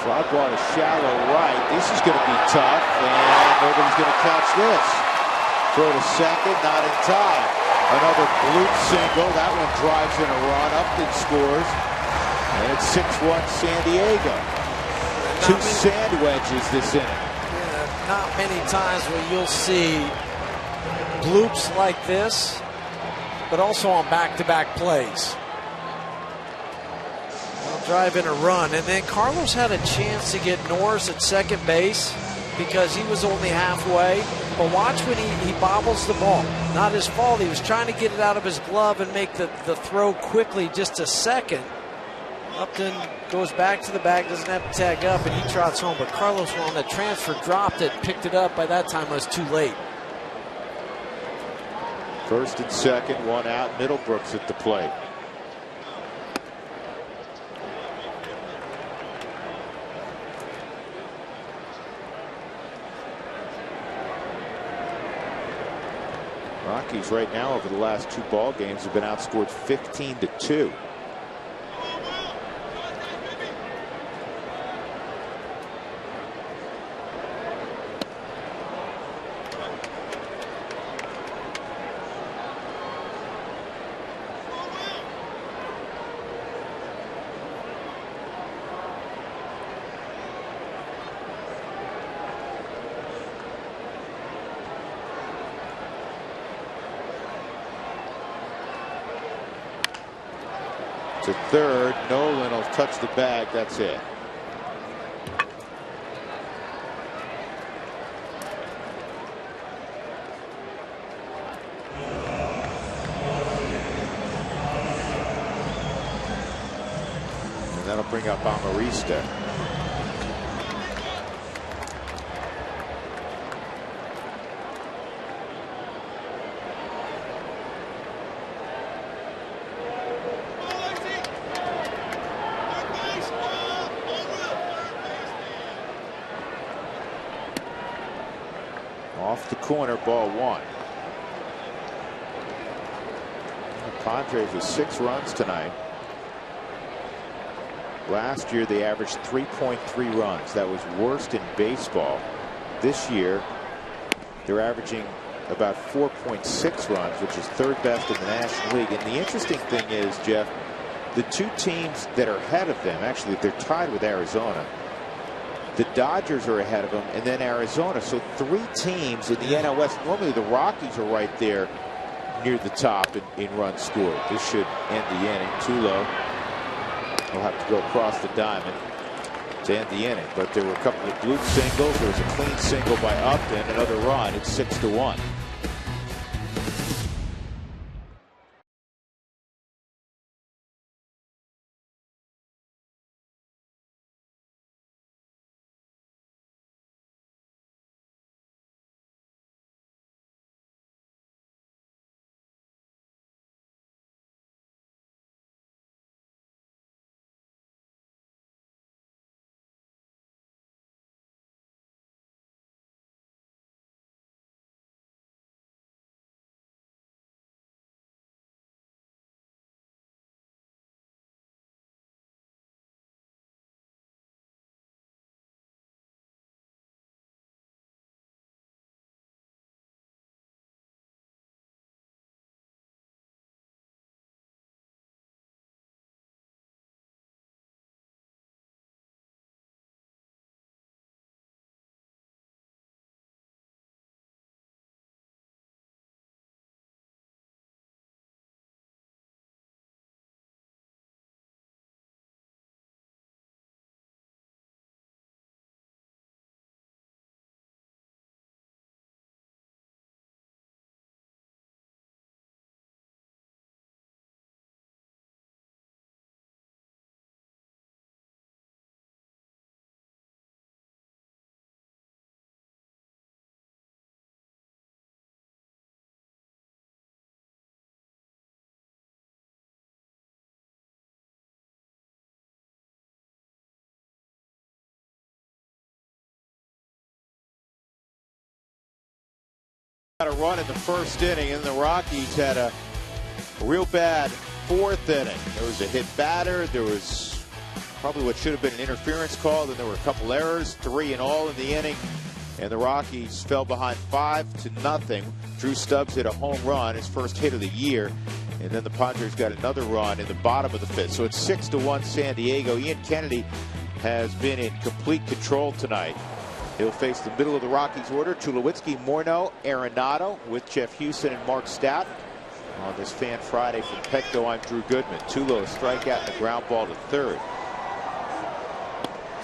Fly ball to shallow right. This is going to be tough, and nobody's going to catch this. Throw to second, not in time. Another bloop single. That one drives in a run. Upton scores, and it's 6-1 San Diego. Two sand wedges this inning. Yeah, not many times where you'll see bloops like this, but also on back-to-back plays. They'll drive in a run, and then Carlos had a chance to get Norris at second base because he was only halfway. But watch when he bobbles the ball. Not his fault. He was trying to get it out of his glove and make the throw quickly just a second. Upton goes back to the bag, doesn't have to tag up, and he trots home. But Carlos, on the transfer, dropped it, picked it up. By that time, it was too late. First and second, one out. Middlebrooks at the plate. Rockies right now over the last two ball games have been outscored 15-2. To third, Nolan will touch the bag. That's it. And that'll bring up Amarista. Off the corner, ball one. The Padres with 6 runs tonight. Last year they averaged 3.3 runs. That was worst in baseball. This year they're averaging about 4.6 runs, which is third best in the National League. And the interesting thing is, Jeff, the two teams that are ahead of them, actually they're tied with Arizona. The Dodgers are ahead of them, and then Arizona. So 3 teams in the NL West. Normally the Rockies are right there near the top in runs scored. This should end the inning. Tulo He'll have to go across the diamond to end the inning. But there were a couple of bloop singles. There was a clean single by Upton, another run. It's 6-1. Got a run in the first inning, and the Rockies had a real bad fourth inning. There was a hit batter. There was probably what should have been an interference call. Then there were a couple errors, 3 in all in the inning. And the Rockies fell behind 5-0. Drew Stubbs hit a home run, his first hit of the year. And then the Padres got another run in the bottom of the fifth. So it's 6-1 San Diego. Ian Kennedy has been in complete control tonight. He'll face the middle of the Rockies order: Tulowitzki, Morneau, Arenado, with Jeff Houston and Mark Stout. On this Fan Friday from Petco, I'm Drew Goodman. Tulo, a strikeout and a ground ball to third.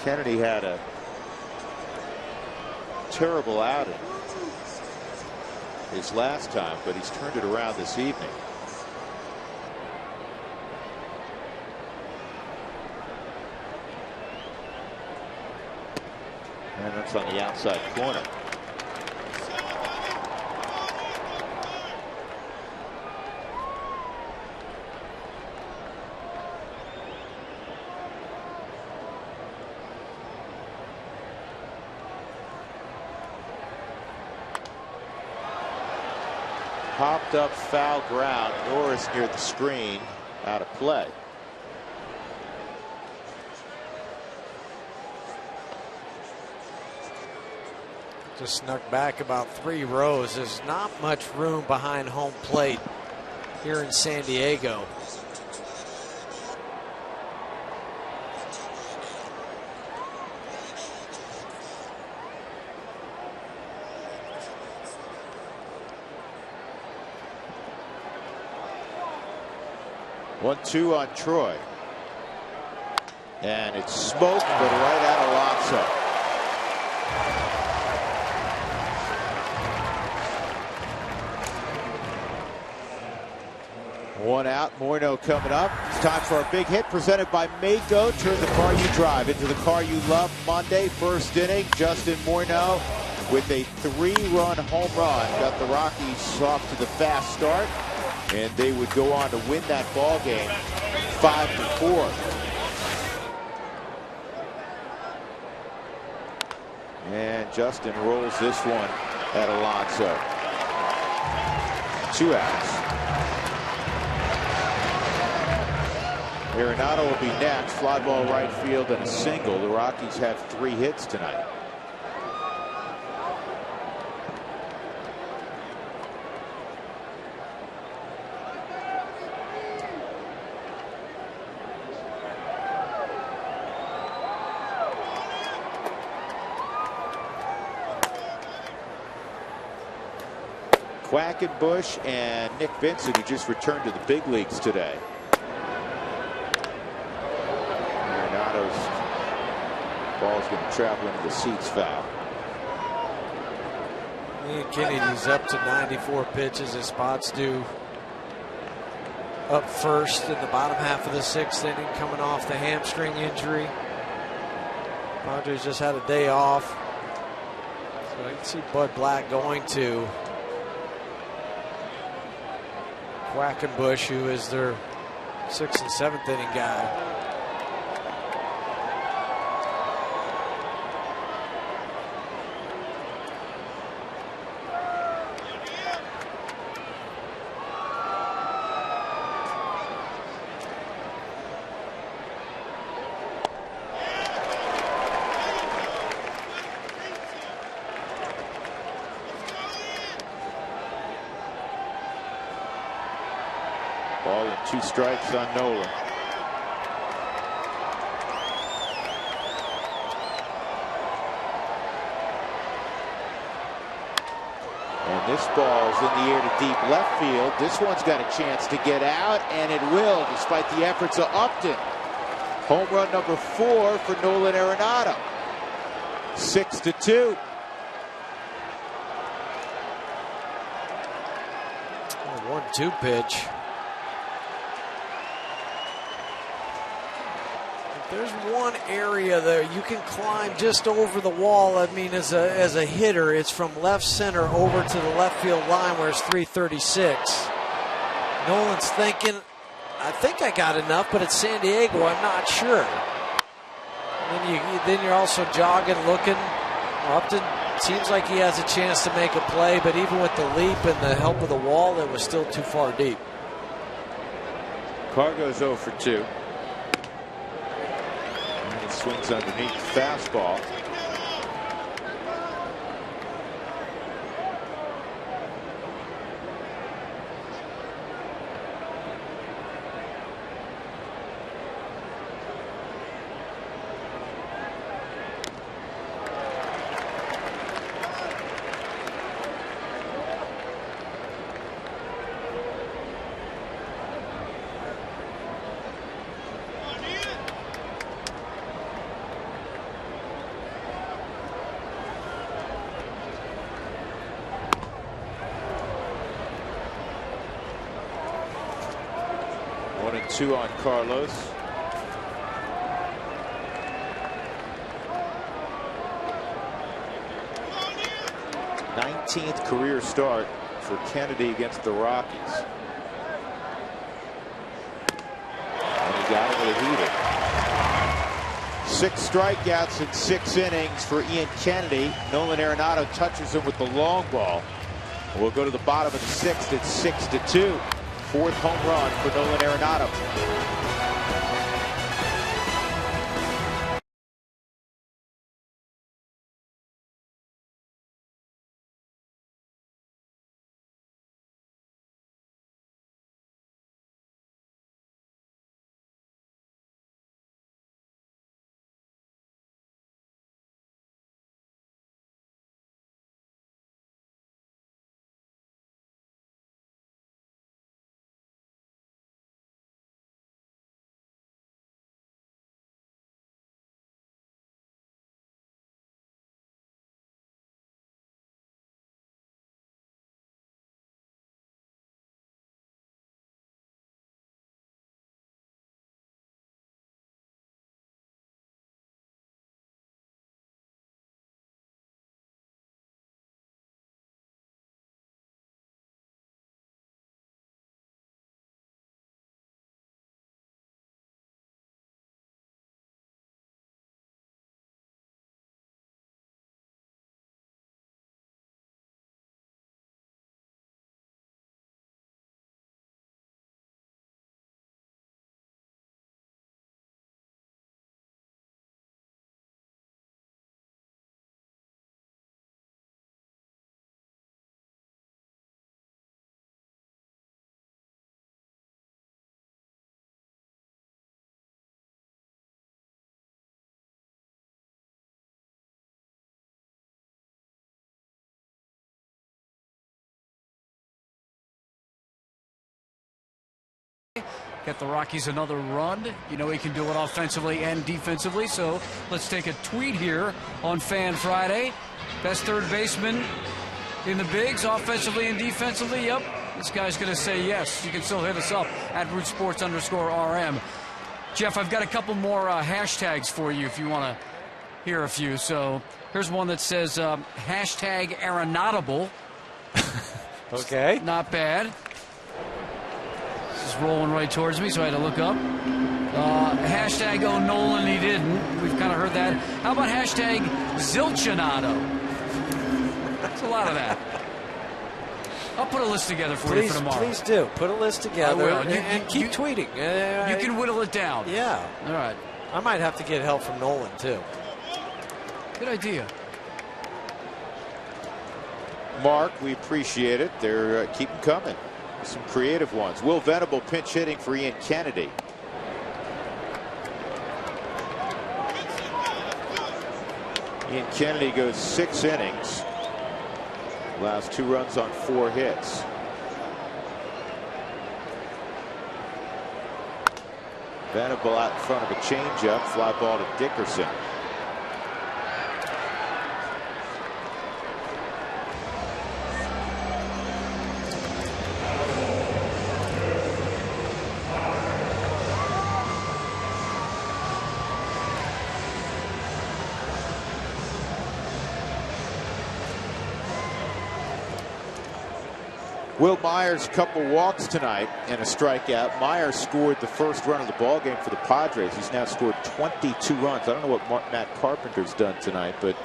Kennedy had a terrible outing his last time, but he's turned it around this evening. And that's on the outside corner. Popped up, foul ground. Norris near the screen, out of play. Just snuck back about 3 rows. There's not much room behind home plate here in San Diego. One-two on Troy. And it's smoked, but right at Alonso. One out, Morneau coming up. It's time for our big hit presented by Mako. Turn the car you drive into the car you love. Monday, first inning, Justin Morneau with a 3-run home run. Got the Rockies off to the fast start, and they would go on to win that ball game 5-4. And Justin rolls this one at Alonso. 2 outs. Arenado will be next. Fly ball right field and a single. The Rockies have 3 hits tonight. Quackenbush and Nick Vincent, who just returned to the big leagues today. Ball's going to travel into the seats, foul. Ian Kennedy's up to 94 pitches. His spots due up first in the bottom half of the 6th inning, coming off the hamstring injury. Padres just had a day off. So I can see Bud Black going to Quackenbush, who is their 6th and 7th inning guy. Ball and 2 strikes on Nolan. And this ball's in the air to deep left field. This one's got a chance to get out, and it will, despite the efforts of Upton. Home run number 4 for Nolan Arenado. 6-2. A 1-2 pitch. There's one area there you can climb just over the wall. I mean, as a hitter, it's from left center over to the left field line where it's 336. Nolan's thinking, I think I got enough, but it's San Diego, I'm not sure. And then you're also jogging, looking. Upton seems like he has a chance to make a play, but even with the leap and the help of the wall, it was still too far deep. Carr goes 0 for 2. Swings underneath the fastball. One and 2 on Carlos. Nineteenth career start for Kennedy against the Rockies. And he got it with a heater. 6 strikeouts in 6 innings for Ian Kennedy. Nolan Arenado touches him with the long ball. We'll go to the bottom of the 6th. It's 6-2. 4th home run for Nolan Arenado. get the Rockies another run. You know he can do it offensively and defensively. So let's take a tweet here on Fan Friday. Best third baseman in the bigs, offensively and defensively. Yep, this guy's going to say yes. You can still hit us up at RootSports_RM. Jeff, I've got a couple more hashtags for you if you want to hear a few. So here's one that says hashtag Arenotable. Okay. Not bad. This is rolling right towards me, so I had to look up. Hashtag Oh Nolan, he didn't. We've kind of heard that. How about hashtag Zilchonado? There's a lot of that. I'll put a list together for you for tomorrow. Please do. Put a list together I will. and keep tweeting. You can whittle it down. Yeah. All right. I might have to get help from Nolan, too. Good idea. Mark, we appreciate it. They're keep them coming. Some creative ones. Will Venable pinch hitting for Ian Kennedy. Ian Kennedy goes 6 innings. Allows 2 runs on 4 hits. Venable out in front of a changeup. Fly ball to Dickerson. Will Myers, couple walks tonight and a strikeout. Myers scored the first run of the ball game for the Padres. He's now scored 22 runs. I don't know what Matt Carpenter's done tonight, but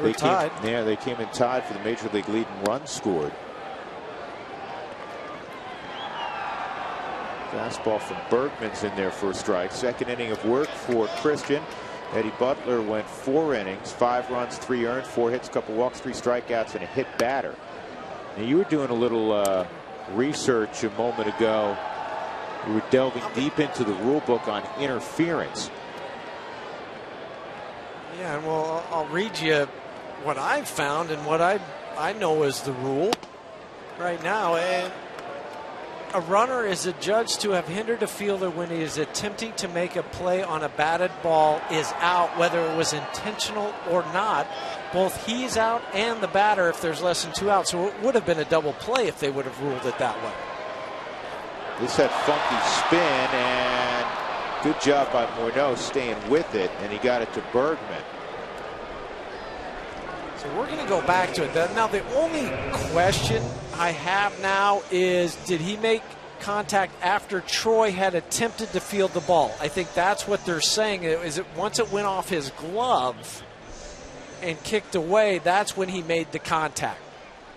they tied. They came in tied for the major league lead in runs scored. Fastball from Bergman's in there for a strike. Second inning of work for Christian. Eddie Butler went 4 innings, 5 runs, 3 earned, 4 hits, couple walks, 3 strikeouts, and a hit batter. Now, you were doing a little research a moment ago. We were delving deep into the rule book on interference. Yeah, well, I'll read you what I've found and what I know is the rule right now. And a runner is adjudged to have hindered a fielder when he is attempting to make a play on a batted ball is out, whether it was intentional or not. Both he's out and the batter if there's less than 2 outs. So it would have been a double play if they would have ruled it that way. This had funky spin, and good job by Morneau staying with it, and he got it to Bergman. So we're going to go back to it. Now, the only question I have now is, did he make contact after Troy had attempted to field the ball? I think that's what they're saying. Is it once it went off his glove and kicked away, that's when he made the contact.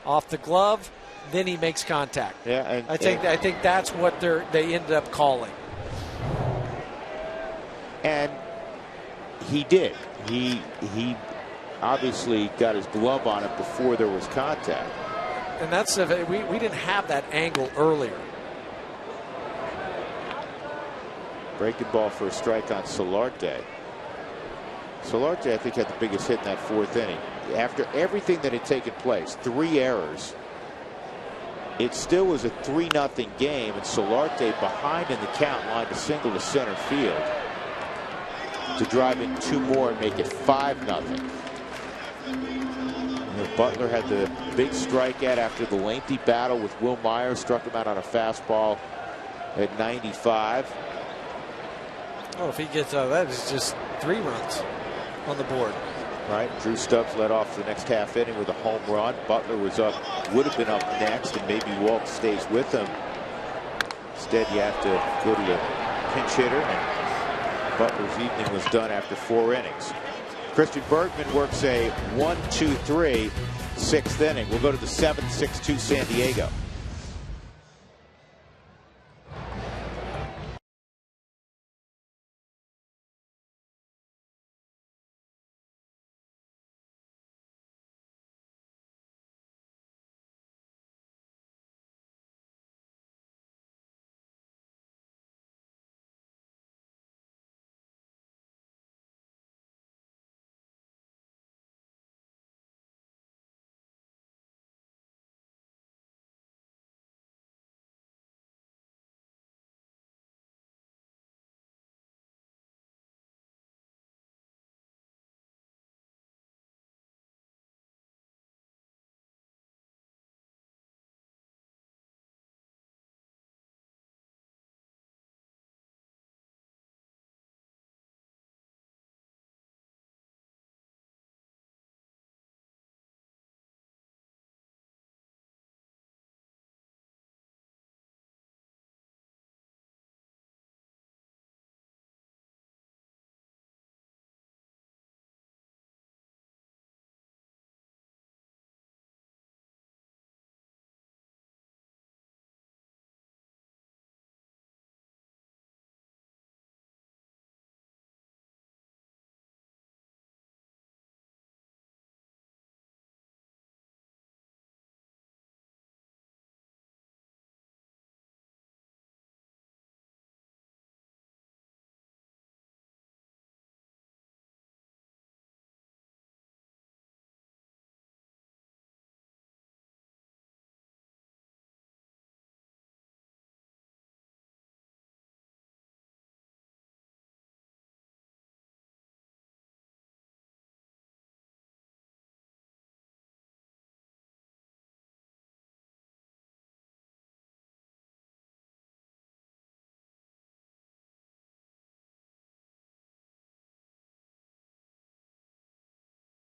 Off the glove, then he makes contact. Yeah, and I think that's what they ended up calling. And he did. He obviously got his glove on it before there was contact. And that's we didn't have that angle earlier. Breaking ball for a strike on Solarte. Solarte, I think, had the biggest hit in that 4th inning. After everything that had taken place, 3 errors, it still was a 3-0 game, and Solarte behind in the count lined a single to center field to drive in 2 more and make it 5-0. Butler had the big strikeout after the lengthy battle with Will Myers, struck him out on a fastball at 95. Oh, if he gets out of that, it's just 3 runs on the board. Right. Drew Stubbs led off the next half inning with a home run. Butler was up, would have been up next, and maybe Walt stays with him. Instead, you have to go to the pinch hitter, and Butler's evening was done after 4 innings. Christian Bergman works a 1-2-3 6th inning. We'll go to the 7th, 6-2 San Diego.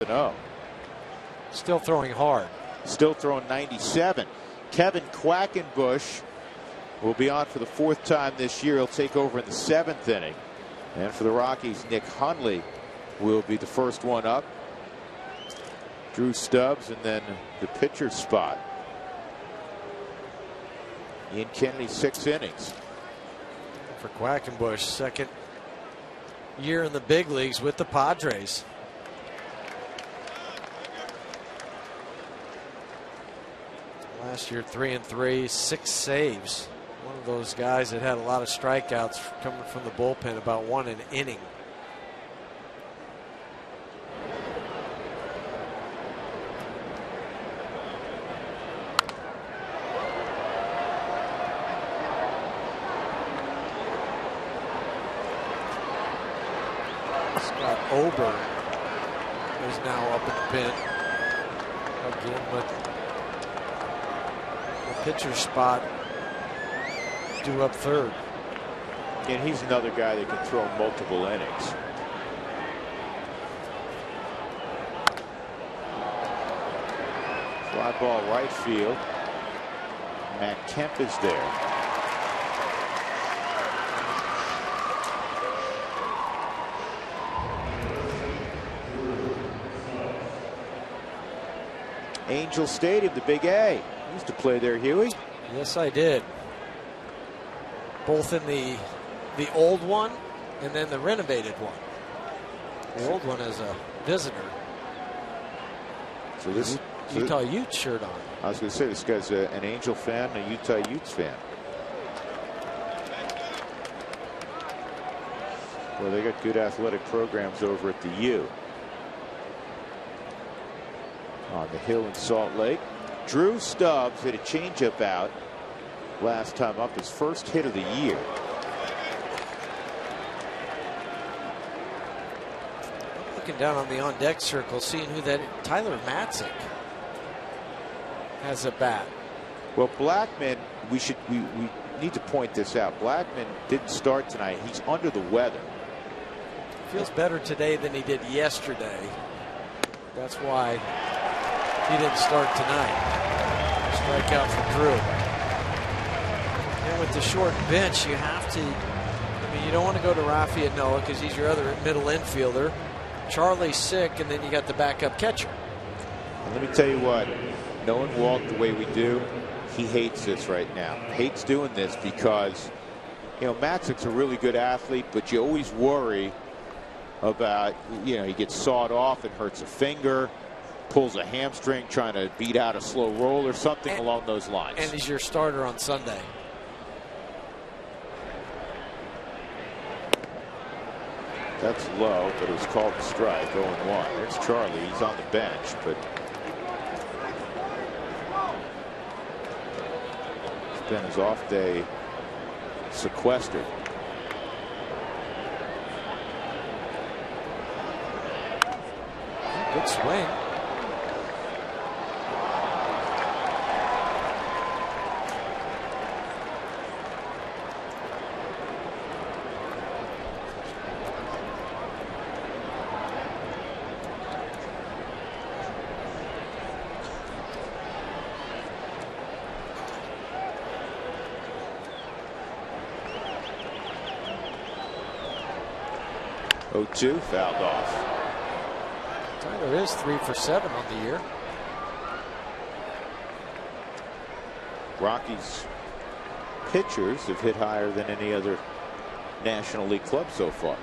7-0. Still throwing hard. Still throwing 97. Kevin Quackenbush will be on for the 4th time this year. He'll take over in the 7th inning. And for the Rockies, Nick Hundley will be the first one up. Drew Stubbs, and then the pitcher spot. Ian Kennedy, 6 innings. For Quackenbush, 2nd year in the big leagues with the Padres. Last year, 3-3, 6 saves. One of those guys that had a lot of strikeouts coming from the bullpen, about 1 an inning. Scott Ober is now up in the pen again, but the pitcher spot due up 3rd. And he's another guy that can throw multiple innings. Fly ball right field. Matt Kemp is there. Angel Stadium, the Big A. You used to play there, Huey. Yes, I did. Both in the old one and then the renovated one. The old one as a visitor. So this Utah Utes shirt on. I was going to say, this guy's an Angel fan and a Utah Utes fan. Well, they got good athletic programs over at the U. On the hill in Salt Lake. Drew Stubbs hit a changeup out last time up, his first hit of the year. Looking down on the on deck circle, seeing who that Tyler Matzik has a bat. Well, Blackman, we need to point this out. Blackman didn't start tonight. He's under the weather. Feels better today than he did yesterday. That's why he didn't start tonight. Strikeout for Drew. And with the short bench, you have to, I mean, you don't want to go to Rafi and Noah because he's your other middle infielder. Charlie's sick, and then you got the backup catcher. And let me tell you what, knowing Walt the way we do, he hates this right now. Hates doing this because, you know, Matzik's a really good athlete, but you always worry about, you know, he gets sawed off and hurts a finger, pulls a hamstring trying to beat out a slow roll or something along those lines. And he's your starter on Sunday. That's low, but it was called a strike. 0-1. There's Charlie. He's on the bench, but it's been his off day sequestered. Good swing. Two fouled off. Tyler is 3 for 7 on the year. Rockies pitchers have hit higher than any other National League club so far.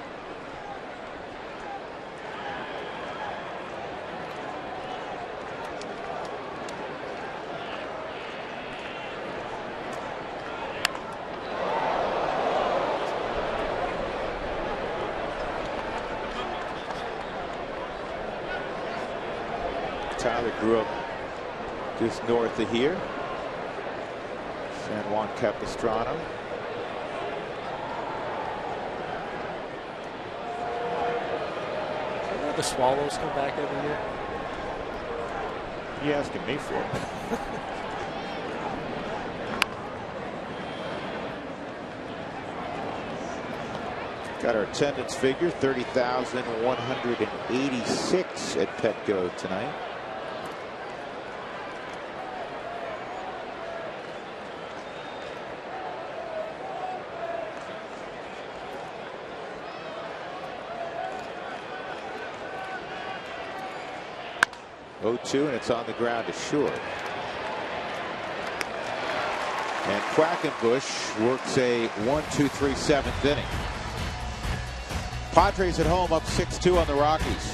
Tyler grew up just north of here, San Juan Capistrano. You know the Swallows come back every year? You asking me for it? Got our attendance figure, 30,186 at Petco tonight. (0-2) and it's on the ground to short. And Quackenbush works a 1-2-3 seventh inning. Padres at home up 6-2 on the Rockies.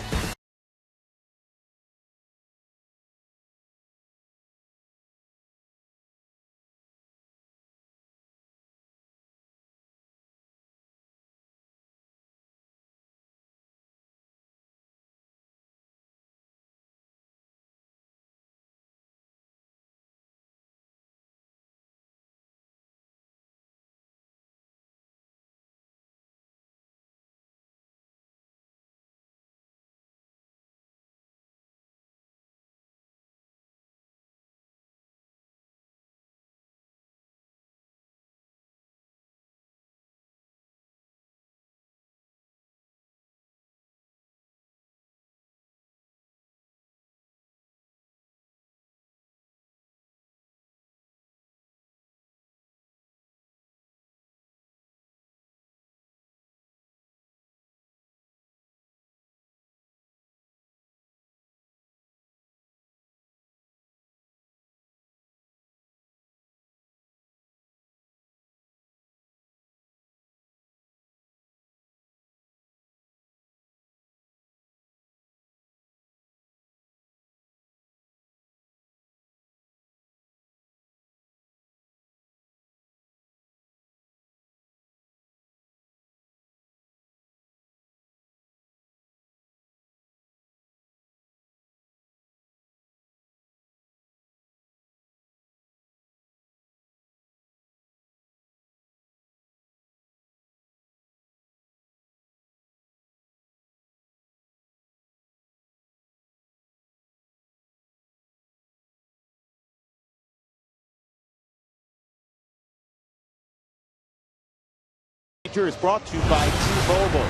Is brought to you by T-Mobile.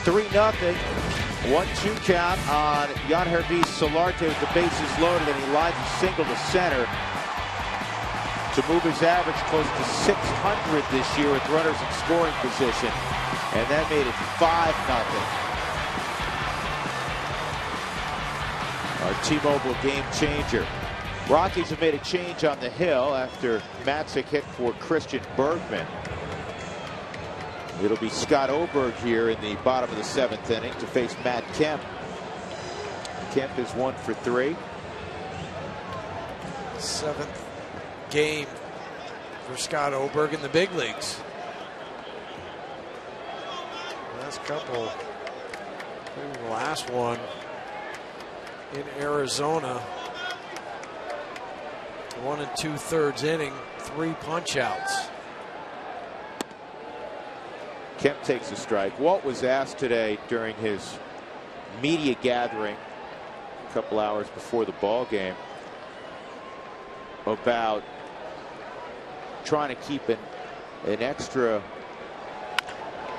3-0. 1-2 count on Yangervis Solarte with the bases loaded, and he lines a single to center to move his average close to 600 this year with runners in scoring position, and that made it 5-0. Our T-Mobile game changer. Rockies have made a change on the hill after Matzik hit for Christian Bergman. It'll be Scott Oberg here in the bottom of the seventh inning to face Matt Kemp. Kemp is 1 for 3. Seventh game for Scott Oberg in the big leagues. Last couple, maybe the last one in Arizona. 1 2/3 inning, 3 punch outs. Kemp takes a strike. Walt was asked today during his media gathering a couple hours before the ball game about trying to keep an extra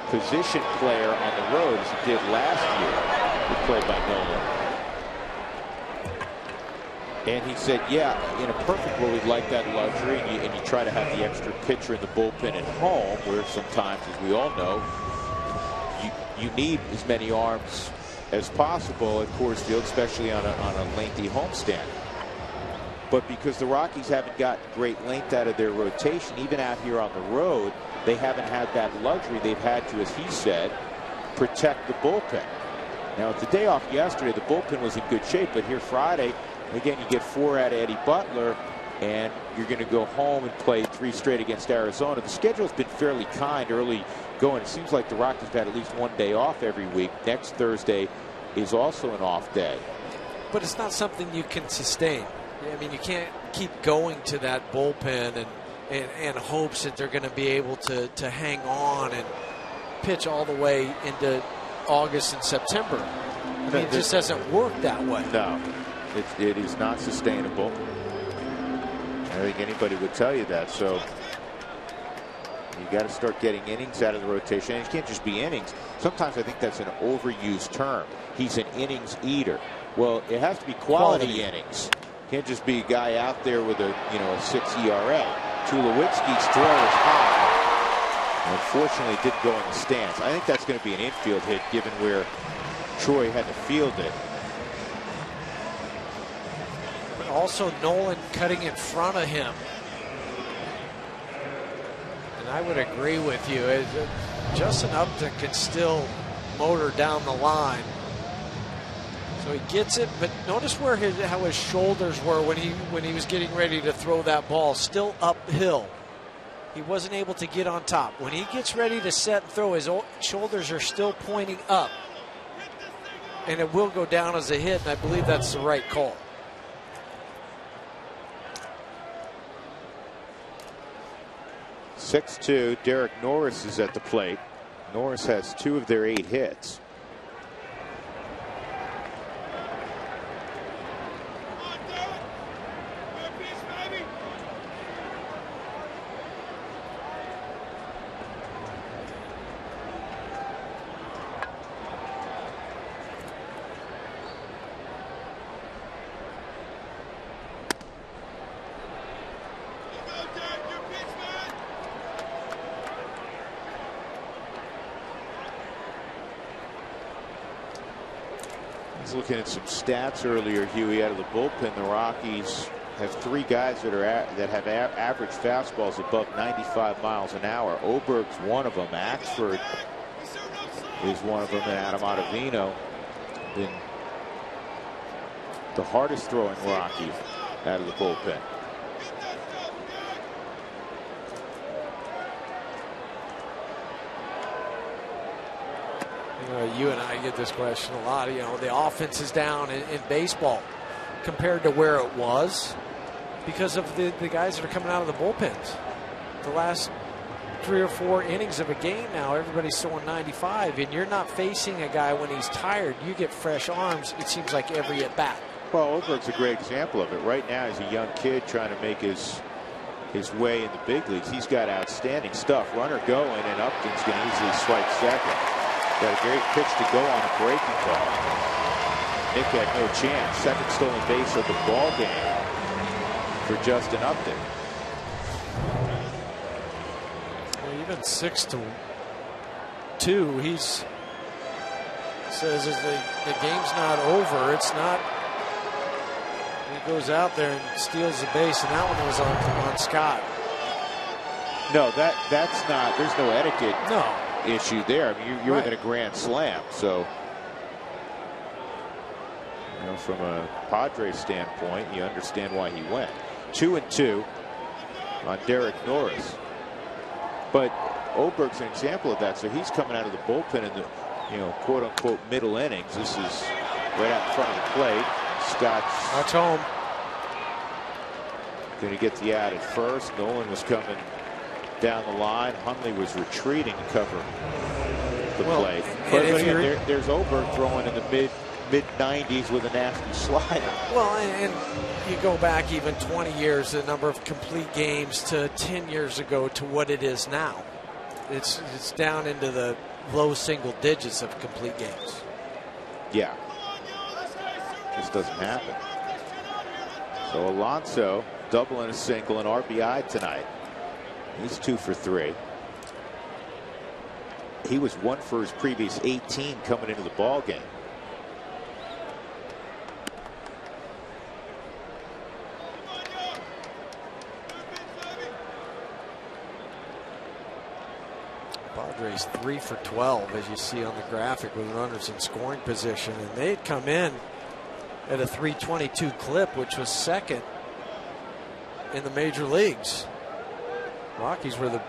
position player on the road as he did last year. He played by Nolan. And he said, yeah, in a perfect world, we'd like that luxury, and you try to have the extra pitcher in the bullpen at home, where sometimes, as we all know, you need as many arms as possible at Coors Field, especially on a lengthy homestand. But because the Rockies haven't gotten great length out of their rotation, even out here on the road, they haven't had that luxury. They've had to, as he said, protect the bullpen. Now, with the day off yesterday, the bullpen was in good shape, but here Friday, again, you get 4 out of Eddie Butler, and you're going to go home and play 3 straight against Arizona. The schedule's been fairly kind early going. It seems like the Rockies have had at least 1 day off every week. Next Thursday is also an off day. But it's not something you can sustain. I mean, you can't keep going to that bullpen and hopes that they're going to be able to hang on and pitch all the way into August and September. I mean, it just doesn't work that way. No. It is not sustainable. I think anybody would tell you that. So You got to start getting innings out of the rotation. And it can't just be innings. Sometimes I think that's an overused term. He's an innings eater. Well, it has to be quality innings. Can't just be a guy out there with a 6 ERA. Tulowitzki's throw is high. Unfortunately, it didn't go in the stands. I think that's going to be an infield hit, given where Troy had to field it. But also Nolan cutting in front of him. And I would agree with you. Justin Upton can still motor down the line. So he gets it, but notice how his shoulders were when he was getting ready to throw that ball, still uphill. He wasn't able to get on top. When he gets ready to set and throw, his shoulders are still pointing up. And it will go down as a hit, and I believe that's the right call. (6-2). Derek Norris is at the plate. Norris has 2 of their 8 hits. Looking at some stats earlier, Huey, out of the bullpen. The Rockies have 3 guys that have average fastballs above 95 miles an hour. Oberg's one of them. Axford is one of them, and Adam Ottavino been the hardest throwing Rocky out of the bullpen. You and I get this question a lot. The offense is down in baseball compared to where it was because of the guys that are coming out of the bullpens. The last 3 or 4 innings of a game now, everybody's throwing 95, and you're not facing a guy when he's tired. You get fresh arms, it seems like, every at bat. Well, Oberg's a great example of it. Right now, he's a young kid trying to make his way in the big leagues. He's got outstanding stuff. Runner going, and Upton's going to easily swipe second. Got a great pitch to go on a breaking ball. Nick had no chance. Second stolen base of the ball game for Justin Upton. Well, even 6-2, he says the game's not over. It's not. He goes out there and steals the base, and that one was on Scott. No, that's not. There's no etiquette. No. Issue there. I mean, you're right. within a grand slam, so from a Padres standpoint, you understand why he went. 2-2 on Derek Norris, but Oberg's an example of that. So he's coming out of the bullpen in the quote unquote middle innings. This is right out in front of the plate. Scott's home. Going to get the out at first. Nolan was coming down the line. Hundley was retreating to cover the plate. But again, there's Oberg throwing in the mid-90s with a nasty slider. Well, and you go back even 20 years, the number of complete games to 10 years ago to what it is now. It's down into the low single digits of complete games. Yeah. Just doesn't happen. So Alonso doubling a single and RBI tonight. He's 2 for 3. He was 1 for his previous 18 coming into the ball game. Padres 3 for 12, as you see on the graphic, with runners in scoring position, and they had come in at a .322 clip, which was second in the major leagues. Rockies were the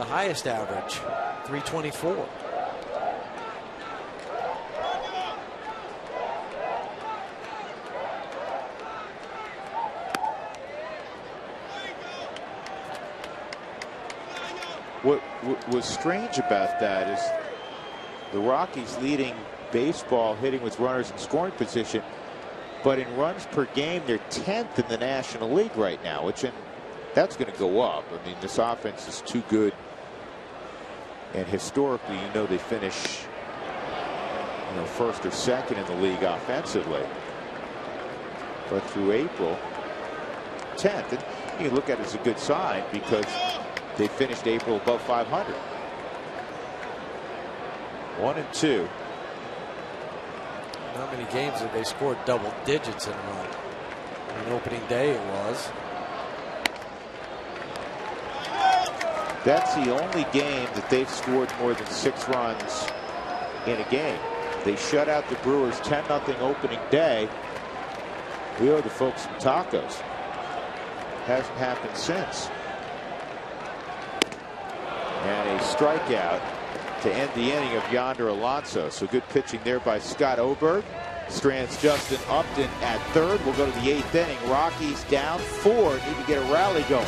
highest average, .324. What was strange about that is the Rockies leading baseball hitting with runners in scoring position, but in runs per game they're 10th in the National League right now, which in That's going to go up. I mean, this offense is too good. And historically, they finish, first or second in the league offensively. But through April 10th, and you look at it as a good sign because they finished April above 500. 1-2. Not many games that they scored double digits in a row. On opening day it was. That's the only game that they've scored more than 6 runs in a game. They shut out the Brewers 10-0 opening day. We owe the folks some tacos. Hasn't happened since. And a strikeout to end the inning of Yonder Alonso. So good pitching there by Scott Oberg. Strands Justin Upton at third. We'll go to the 8th inning. Rockies down 4. Need to get a rally going.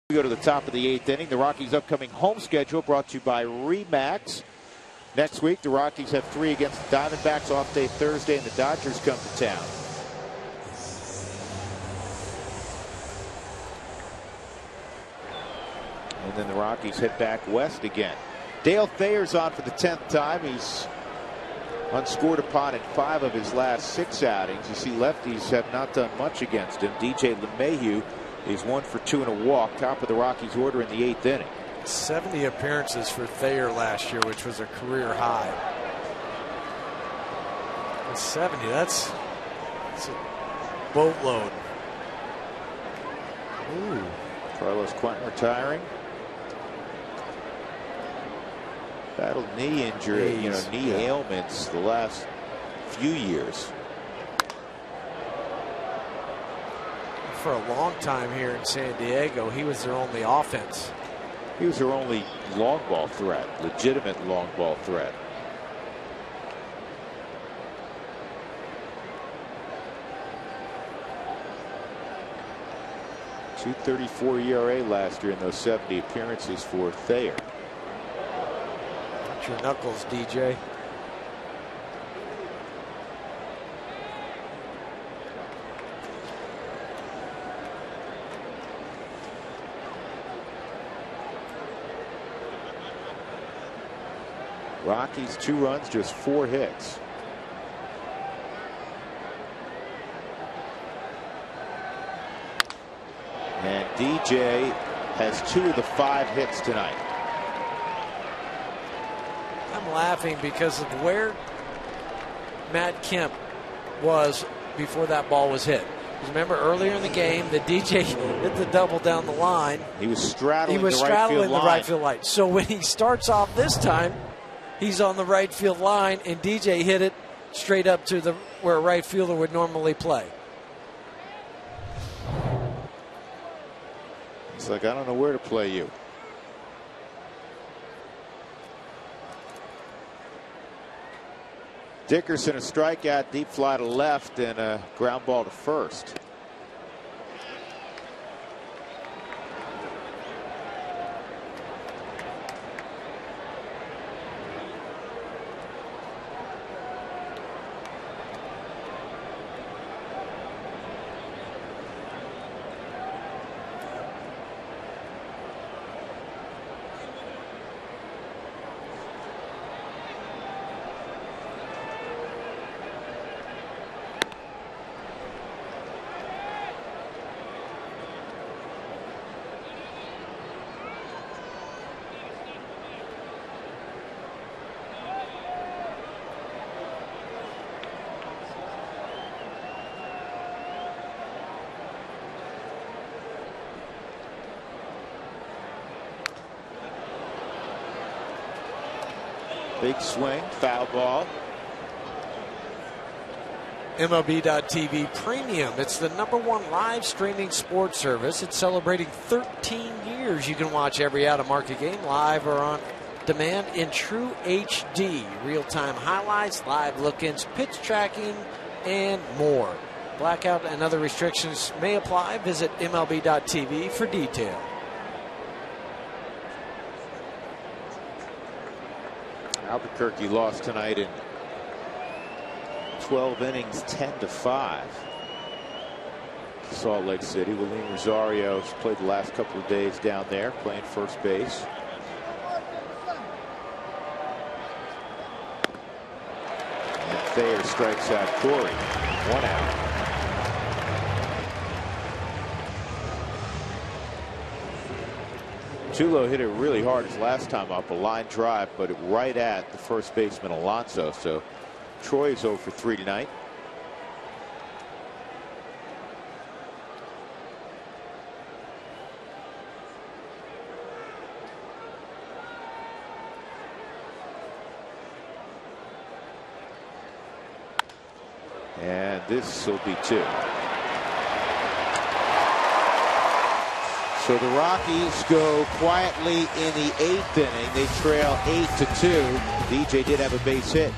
We go to the top of the 8th inning. The Rockies' upcoming home schedule brought to you by Remax. Next week, the Rockies have 3 against the Diamondbacks, off day Thursday, and the Dodgers come to town. And then the Rockies head back west again. Dale Thayer's on for the 10th time. He's unscored upon in 5 of his last 6 outings. You see, lefties have not done much against him. DJ LeMahieu is 1 for 2 and a walk, top of the Rockies order in the 8th inning. 70 appearances for Thayer last year, which was a career high. 70, that's a boatload. Ooh. Carlos Quentin retiring. Battled knee injury, knee ailments the last few years. For a long time here in San Diego, he was their only offense. He was their only long ball threat, legitimate long ball threat. .234 ERA last year in those 70 appearances for Thayer. Watch your knuckles, DJ. Rockies 2 runs, just 4 hits. And DJ has 2 of the 5 hits tonight. I'm laughing because of where Matt Kemp was before that ball was hit. Remember earlier in the game that DJ hit the double down the line. He was straddling, the right field line. So when he starts off this time, he's on the right field line, and DJ hit it straight up to where a right fielder would normally play. It's like, I don't know where to play you. Dickerson a strikeout, deep fly to left, and a ground ball to first. Big swing, foul ball. MLB.TV Premium. It's the #1 live streaming sports service. It's celebrating 13 years. You can watch every out-of-market game live or on demand in true HD. Real-time highlights, live look-ins, pitch tracking, and more. Blackout and other restrictions may apply. Visit MLB.TV for detail. Albuquerque lost tonight in 12 innings, 10-5. Salt Lake City. William Rosario has played the last couple of days down there, playing first base. And Thayer strikes out Corey. 1 out. Tulo hit it really hard his last time up, a line drive, but right at the first baseman Alonso. So Troy is 0 for 3 tonight. And this will be 2. So the Rockies go quietly in the 8th inning. They trail 8-2. DJ did have a base hit.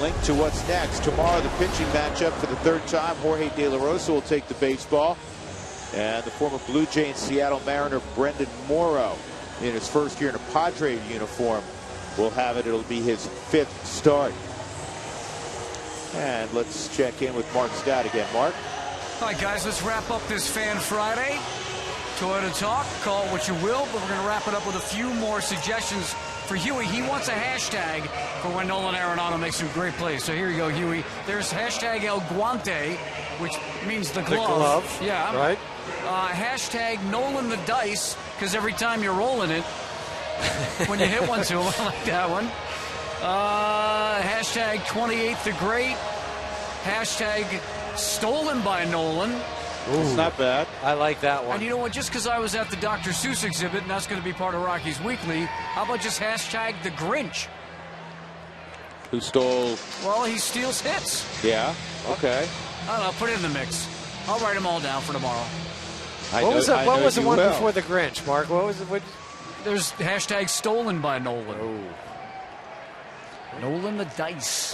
Link to what's next. Tomorrow, the pitching matchup for the 3rd time. Jorge De La Rosa will take the baseball. And the former Blue Jay and Seattle Mariner, Brendan Morrow, in his first year in a Padres uniform, will have it. It'll be his 5th start. And let's check in with Mark Stout again. Mark? All right, guys, let's wrap up this Fan Friday. Toyota Talk, call it what you will, but we're going to wrap it up with a few more suggestions for Huey. He wants a hashtag for when Nolan Arenado makes some great plays. So here you go, Huey. There's hashtag El Guante, which means the glove. The glove, yeah. Right. Hashtag Nolan the Dice, because every time you're rolling it, when you hit one to him, I like that one. Hashtag 28th the Great. Hashtag Stolen by Nolan. Ooh, it's not bad. I like that one. And you know what? Just because I was at the Dr. Seuss exhibit, and that's going to be part of Rockies Weekly, how about just hashtag the Grinch? Who stole? Well, he steals hits. Yeah. Okay. I don't know. Put it in the mix. I'll write them all down for tomorrow. What was the one before the Grinch, Mark? What was it? There's hashtag Stolen by Nolan. Oh. Nolan the Dice.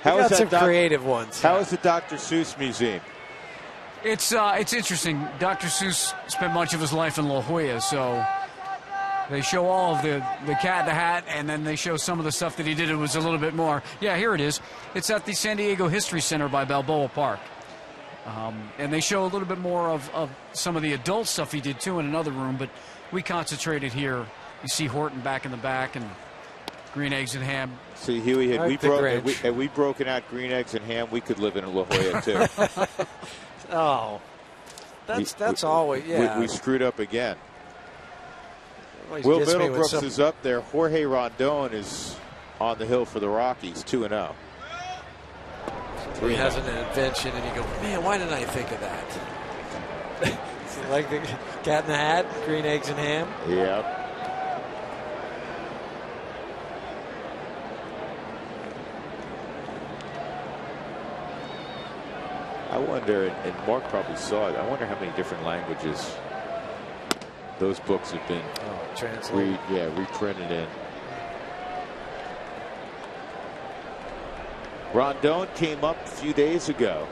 How is that some creative ones? How is the Dr. Seuss Museum? It's interesting. Dr. Seuss spent much of his life in La Jolla, so they show all of the Cat in the Hat, and then they show some of the stuff that he did. It was a little bit more. Yeah, here it is. It's at the San Diego History Center by Balboa Park. And they show a little bit more of some of the adult stuff he did, too, in another room, but we concentrated here. You see Horton back in the back and green eggs and ham. See, Huey, had we broken out green eggs and ham, we could live in La Jolla, too. Oh. That's always, yeah. We screwed up again. Will Middlebrooks is up there. Jorge Rondon is on the hill for the Rockies, 2-0. He has an invention, and you go, man, why didn't I think of that? Like the Cat in the Hat, green eggs and ham? Yep. I wonder, and Mark probably saw it, I wonder how many different languages those books have been reprinted in. Rondon came up a few days ago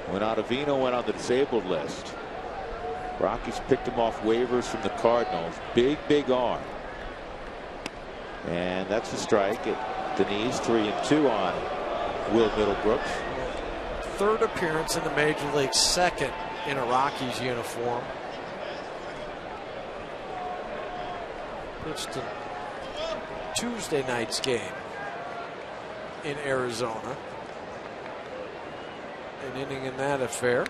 when Ottavino went on the disabled list. Rockies picked him off waivers from the Cardinals. Big arm. And that's a strike at the knees. 3-2 on Will Middlebrooks. Third appearance in the major league, second in a Rockies uniform. Pitched in Tuesday night's game in Arizona. An inning in that affair.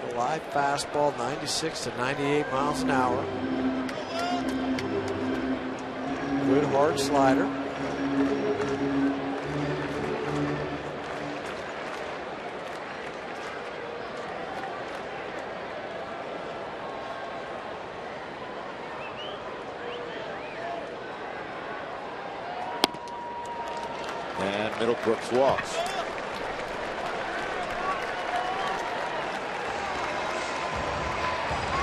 A live fastball, 96 to 98 miles an hour. Good hard slider. And Middlebrooks walks.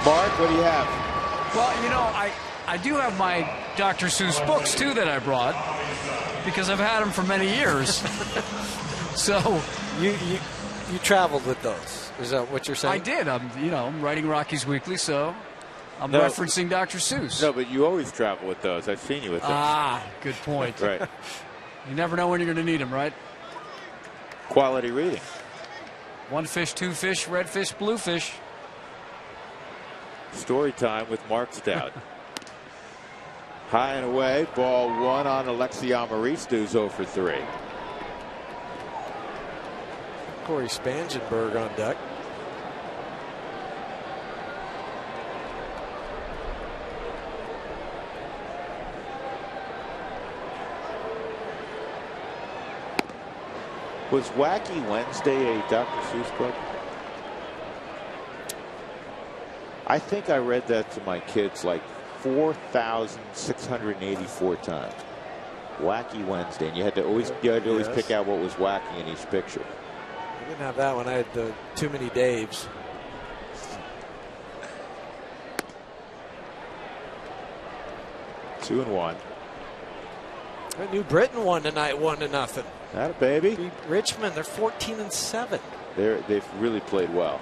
Mark, what do you have? Well, you know, I do have my Dr. Seuss books, too, that I brought, because I've had them for many years. So you traveled with those. Is that what you're saying? I did. I'm writing Rockies Weekly, so I'm referencing Dr. Seuss. No, but you always travel with those. I've seen you with those. Ah, good point. Right. You never know when you're going to need them, right? Quality reading. One fish, two fish, red fish, blue fish. Story time with Mark Stout. High and away, ball one on Alexi Amarista, who's 0 for 3. Corey Spangenberg on deck. Was Wacky Wednesday a Dr. Seuss book? I think I read that to my kids like 4,684 times. Wacky Wednesday, and you had to always pick out what was wacky in each picture. I didn't have that one. I had the Too Many Daves. Two and one. New Britain won tonight, 1-0. That a baby. Beat Richmond. They're 14-7. They've really played well.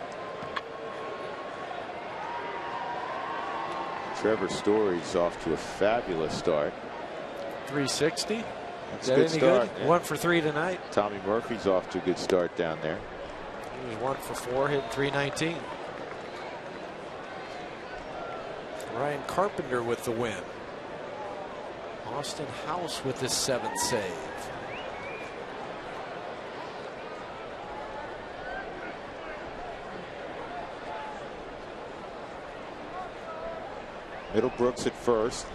Trevor Story's off to a fabulous start. 360. That's Is that a good any start. good? Yeah. 1 for 3 tonight. Tommy Murphy's off to a good start down there. He was 1 for 4, hitting 319. Ryan Carpenter with the win. Austin House with his 7th save. Middlebrooks at first.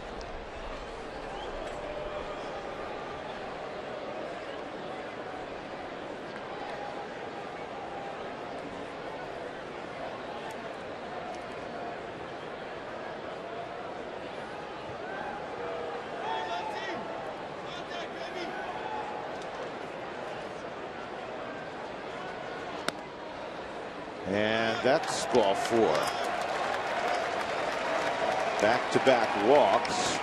And that's ball 4. Back-to-back walks.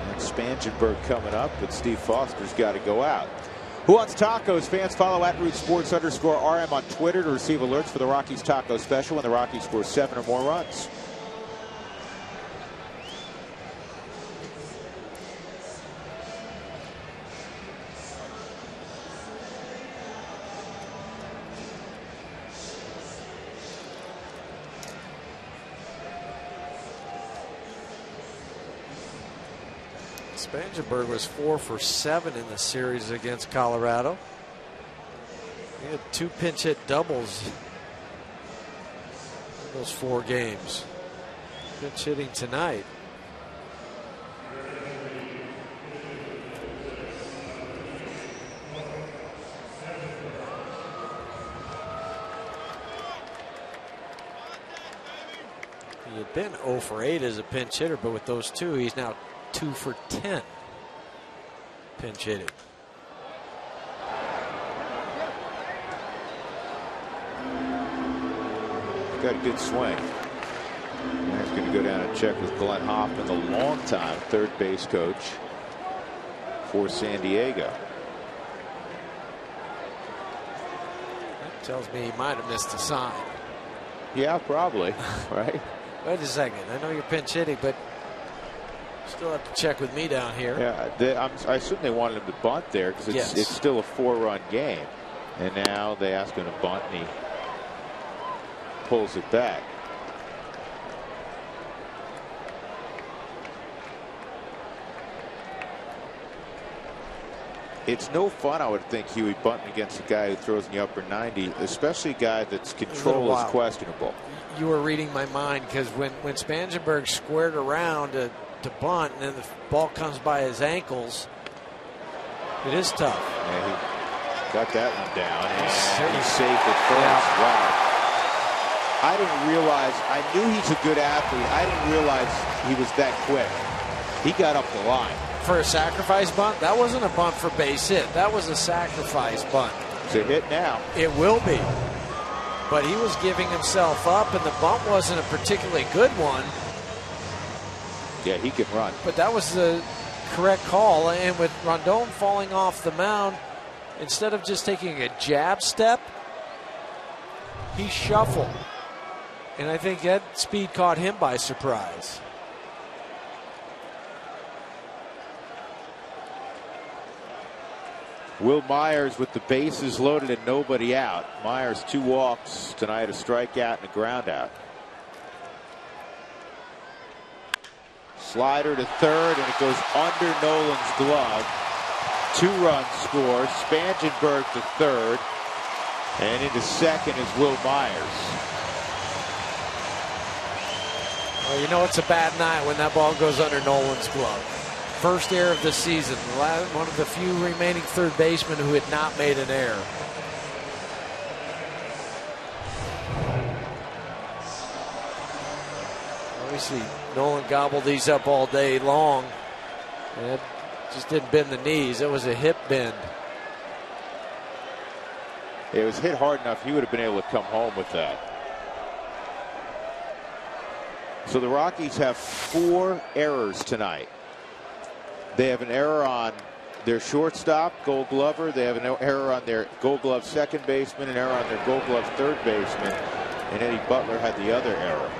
And Spangenberg coming up, but Steve Foster's got to go out. Who Wants Tacos? Fans follow @RootSports_RM on Twitter to receive alerts for the Rockies Taco Special when the Rockies score 7 or more runs. Spangenberg was 4 for 7 in the series against Colorado. He had 2 pinch hit doubles in those 4 games. Pinch hitting tonight. He had been 0 for 8 as a pinch hitter, but with those 2, he's now 2 for 10 pinch hitting. Got a good swing. He's going to go down and check with Glenn Hoffman, the longtime third base coach for San Diego. That tells me he might have missed a sign. Yeah, probably. Right? Wait a second. I know you're pinch hitting, but still have to check with me down here. Yeah, I assume they wanted him to bunt there because it's still a 4-run game. And now they ask him to bunt, and he pulls it back. It's no fun, I would think, Huey, bunting against a guy who throws in the upper 90, especially a guy that's control is questionable. You were reading my mind because when Spangenberg squared around to bunt and then the ball comes by his ankles, it is tough. Yeah, he got that one down, and he's safe at first. Yeah. Wow. I didn't realize, I knew he's a good athlete. I didn't realize he was that quick. He got up the line. For a sacrifice bunt? That wasn't a bunt for base hit. That was a sacrifice bunt. It's a hit now. It will be. But he was giving himself up, and the bunt wasn't a particularly good one. Yeah, he can run. But that was the correct call. And with Rondon falling off the mound, instead of just taking a jab step, he shuffled. And I think that speed caught him by surprise. Will Myers with the bases loaded and nobody out. Myers 2 walks tonight, a strikeout and a ground out. Slider to third, and it goes under Nolan's glove. 2-run score. Spangenberg to third, and into second is Will Myers. Well, you know it's a bad night when that ball goes under Nolan's glove. First error of the season. One of the few remaining third basemen who had not made an error. Obviously, Nolan gobbled these up all day long. And it just didn't bend the knees. It was a hip bend. It was hit hard enough, he would have been able to come home with that. So the Rockies have 4 errors tonight. They have an error on their shortstop, Gold Glover. They have an error on their Gold Glove second baseman, an error on their Gold Glove third baseman, and Eddie Butler had the other error.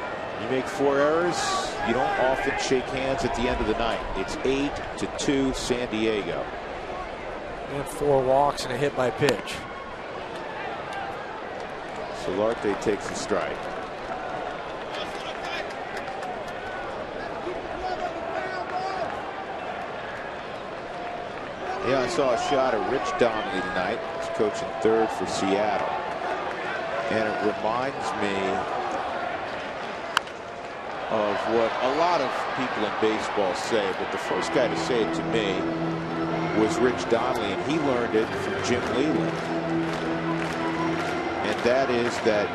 You make 4 errors, you don't often shake hands at the end of the night. It's 8-2 San Diego. And 4 walks and a hit by pitch. Solarte takes a strike. Yeah, I saw a shot of Rich Donnelly tonight. He's coaching third for Seattle. And it reminds me of what a lot of people in baseball say, but the first guy to say it to me was Rich Donnelly, and he learned it from Jim Leland. And that is that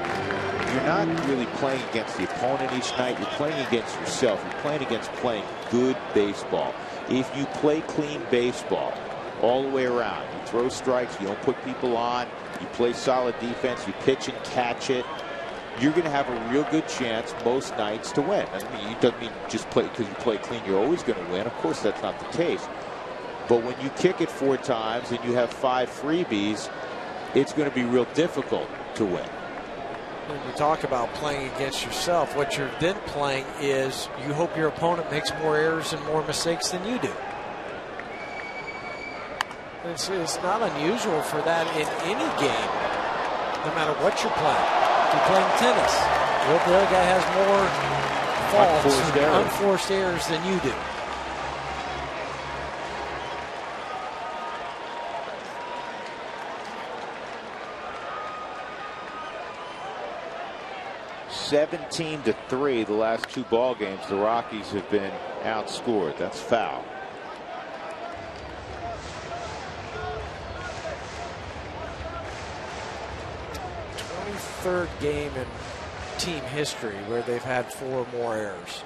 you're not really playing against the opponent each night. You're playing against yourself. You're playing against playing good baseball. If you play clean baseball all the way around, you throw strikes, you don't put people on, you play solid defense, you pitch and catch it, you're going to have a real good chance most nights to win. It doesn't mean just play because you play clean, you're always going to win. Of course, that's not the case. But when you kick it 4 times and you have 5 freebies, it's going to be real difficult to win. When you talk about playing against yourself, what you're then playing is you hope your opponent makes more errors and more mistakes than you do. It's not unusual for that in any game, no matter what you're playing. If you're playing tennis, the other guy has more faults and unforced errors than you do. (17-3) the last 2 ball games. The Rockies have been outscored. That's foul. Third game in team history where they've had 4 more errors.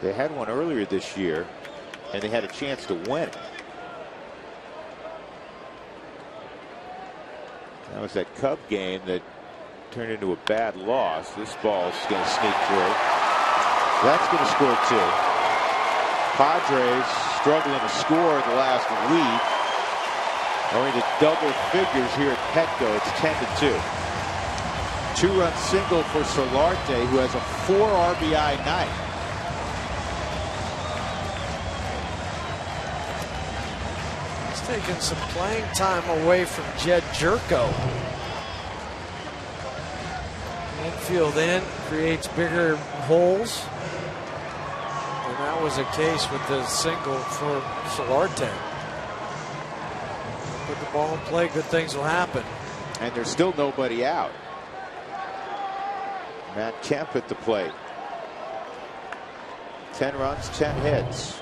They had one earlier this year, and they had a chance to win it. That was that Cub game that turned into a bad loss. This ball is going to sneak through. That's going to score 2. Padres struggling to score the last week are into double figures here at Petco. It's 10-2. 2-run single for Solarte, who has a 4 RBI night. He's taking some playing time away from Jed Jerko. Infield in creates bigger holes, and that was the case with the single for Solarte. Put the ball in play, good things will happen. And there's still nobody out. Matt Kemp at the plate. 10 runs, 10 hits.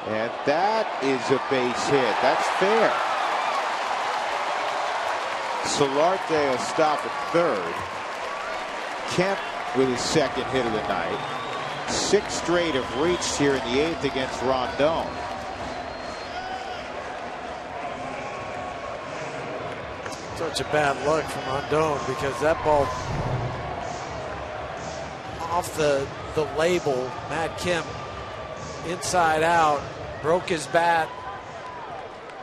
And that is a base hit. That's fair. Solarte will stop at third. Kemp with his 2nd hit of the night. 6 straight have reached here in the 8th against Rondon. Such a bad luck from Rondon because that ball off the label, Matt Kemp inside out, broke his bat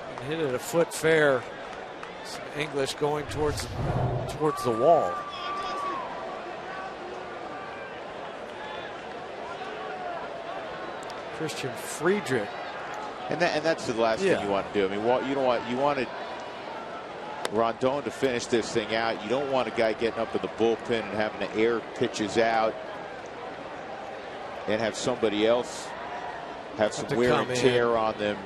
and hit it a foot fair. Some English going towards the wall. Christian Friedrich. And that's the last thing you want to do. I mean, you wanted Rondon to finish this thing out. You don't want a guy getting up in the bullpen and having to air pitches out and have somebody else have some wear and tear on them,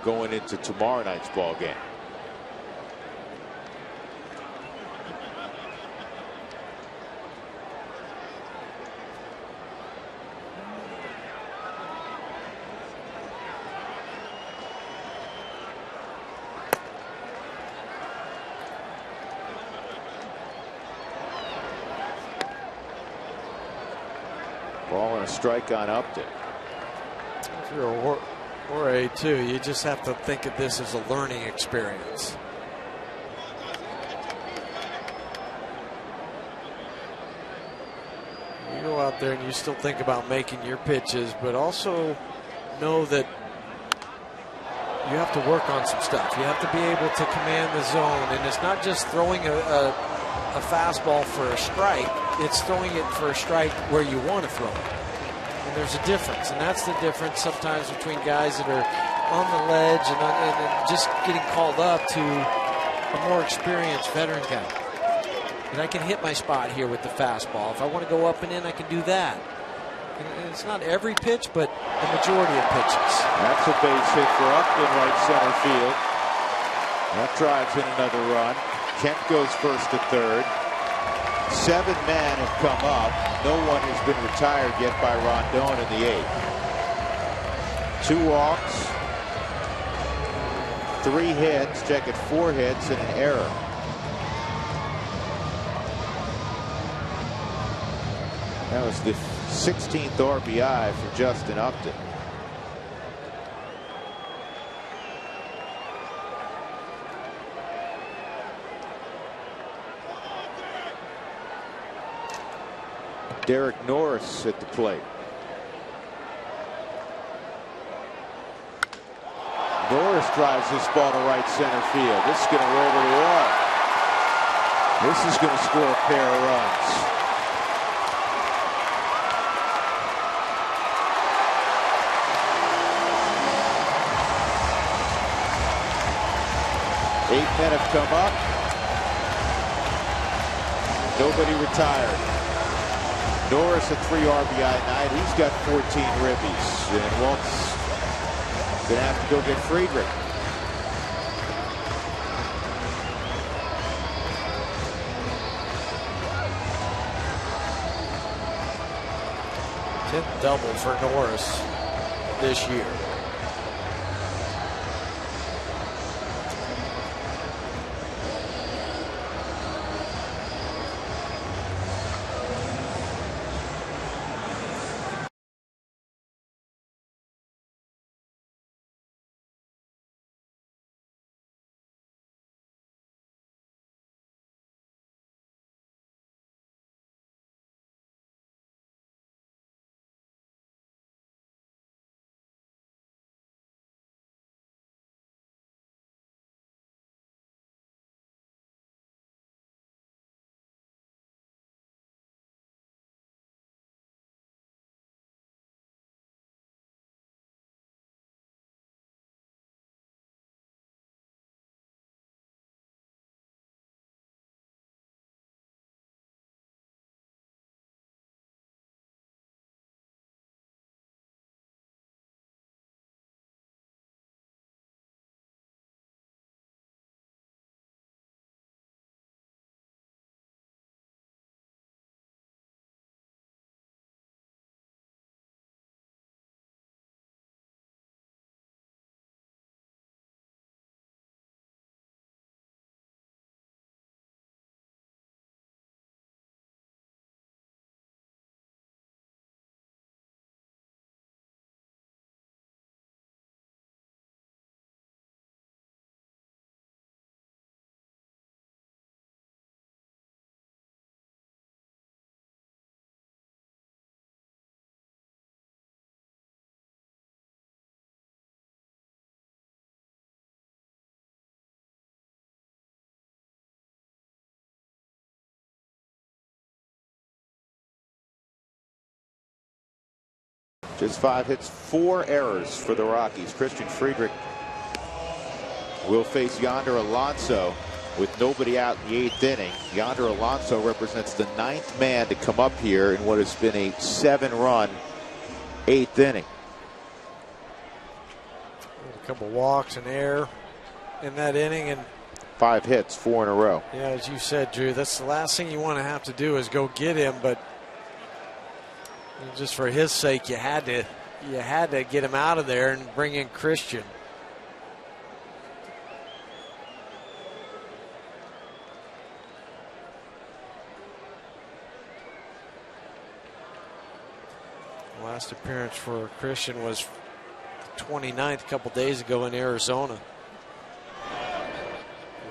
going into tomorrow night's ball game. Ball and a strike on Upton. If you're or a two, you just have to think of this as a learning experience. You go out there and you still think about making your pitches, but also know that you have to work on some stuff. You have to be able to command the zone, and it's not just throwing a fastball for a strike, it's throwing it for a strike where you want to throw it. And there's a difference, and that's the difference sometimes between guys that are on the ledge and just getting called up to a more experienced veteran guy. And I can hit my spot here with the fastball. If I want to go up and in, I can do that. And it's not every pitch, but the majority of pitches. That's a base hit for Upton, right center field. That drives in another run. Kent goes first to third. 7 men have come up. No one has been retired yet by Rondon in the 8th. 2 walks, 3 hits, check it, 4 hits and an error. That was the 16th RBI for Justin Upton. Derek Norris at the plate. Norris drives this ball to right center field. This is going to roll to the wall. This is going to score a pair of runs. Eight men have come up. Nobody retired. Norris a 3 RBI night. He's got 14 ribbies. And Walt's going to have to go get Friedrich. Tenth double for Norris this year. Just 5 hits, 4 errors for the Rockies. Christian Friedrich will face Yonder Alonso with nobody out in the 8th inning. Yonder Alonso represents the 9th man to come up here in what has been a 7-run 8th inning. A couple walks and error in that inning, and 5 hits, 4 in a row. Yeah, as you said, Drew, that's the last thing you want to have to do is go get him, but just for his sake, you had to get him out of there and bring in Christian. Last appearance for Christian was 29th a couple days ago in Arizona.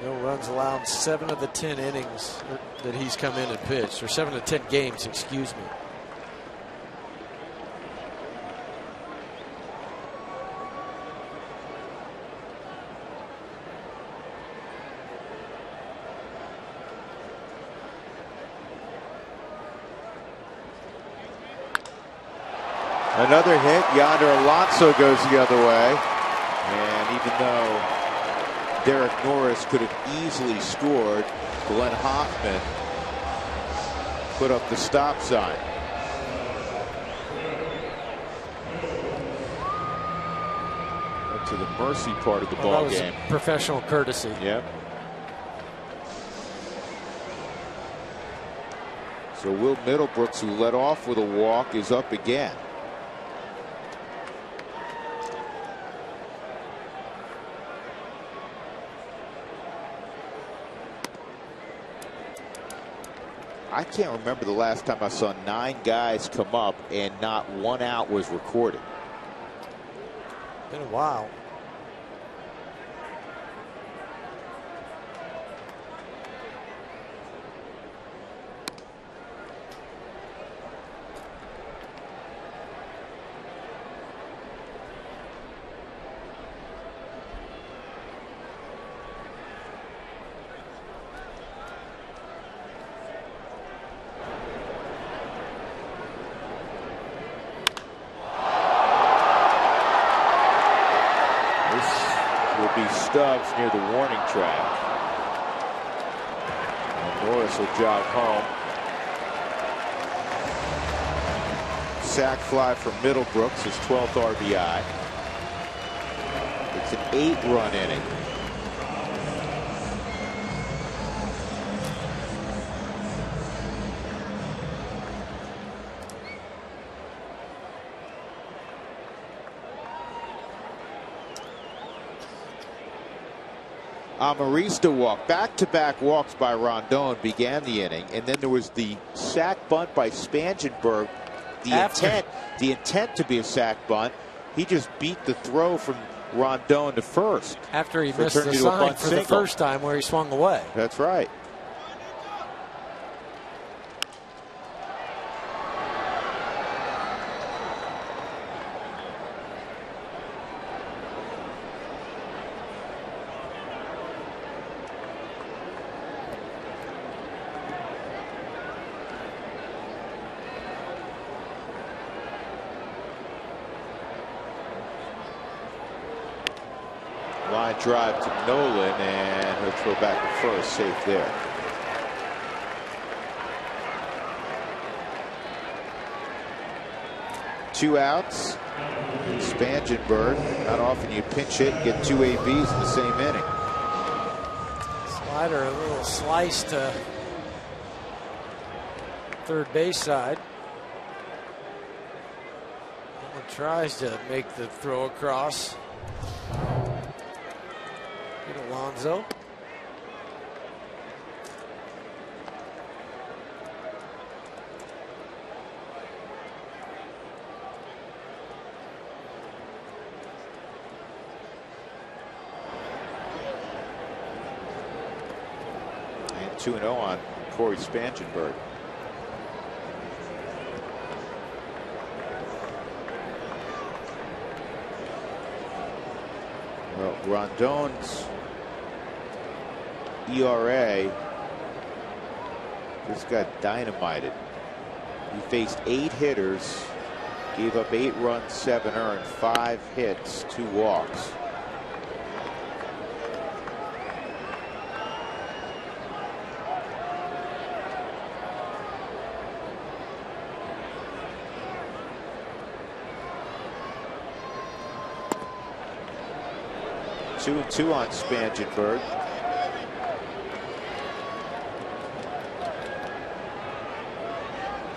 No runs allowed 7 of the 10 innings that he's come in and pitched, or 7 of the 10 games, excuse me. Another hit. Yonder Alonso goes the other way. And even though Derek Norris could have easily scored, Glenn Hoffman put up the stop sign. Up to the mercy part of the ball game. Professional courtesy. Yep. So Will Middlebrooks, who led off with a walk, is up again. I can't remember the last time I saw 9 guys come up and not 1 out was recorded. Been a while. Stubbs near the warning track. And Norris will jog home. Sac fly from Middlebrooks, his 12th RBI. It's an 8-run inning. Amarista walk, back-to-back walks by Rondon began the inning, and then there was the sac bunt by Spangenberg. The intent to be a sac bunt. He just beat the throw from Rondon to first. After he missed the sign for the first time where he swung away. That's right. Line drive to Nolan, and he'll throw back to first, safe there. Two outs. And Spangenberg. Not often you pinch hit and get 2 ABs in the same inning. Slider, a little slice to third base side. Nolan tries to make the throw across. Alonso. And 2-0 on Corey Spangenberg. Well, Rondon's ERA just got dynamited. He faced 8 hitters, gave up 8 runs, 7 earned, 5 hits, 2 walks. Two and 2 on Spangenberg.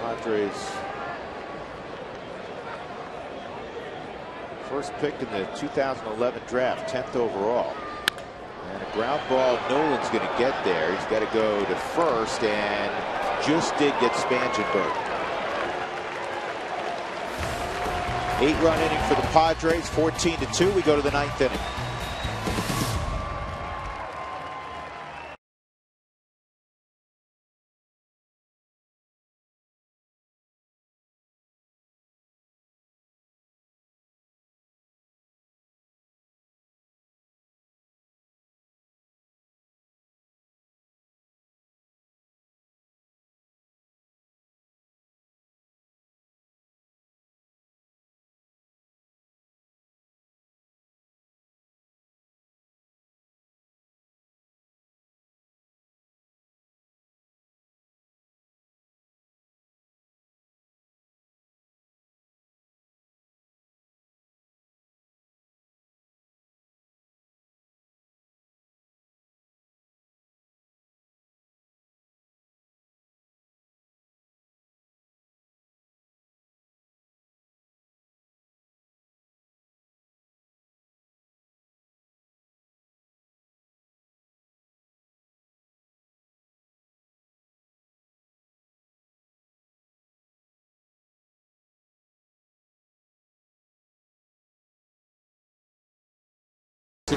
Padres first pick in the 2011 draft, 10th overall. And a ground ball, Nolan's going to get there. He's got to go to first, and just did get Spangenberg. 8-run inning for the Padres, 14-2. We go to the 9th inning.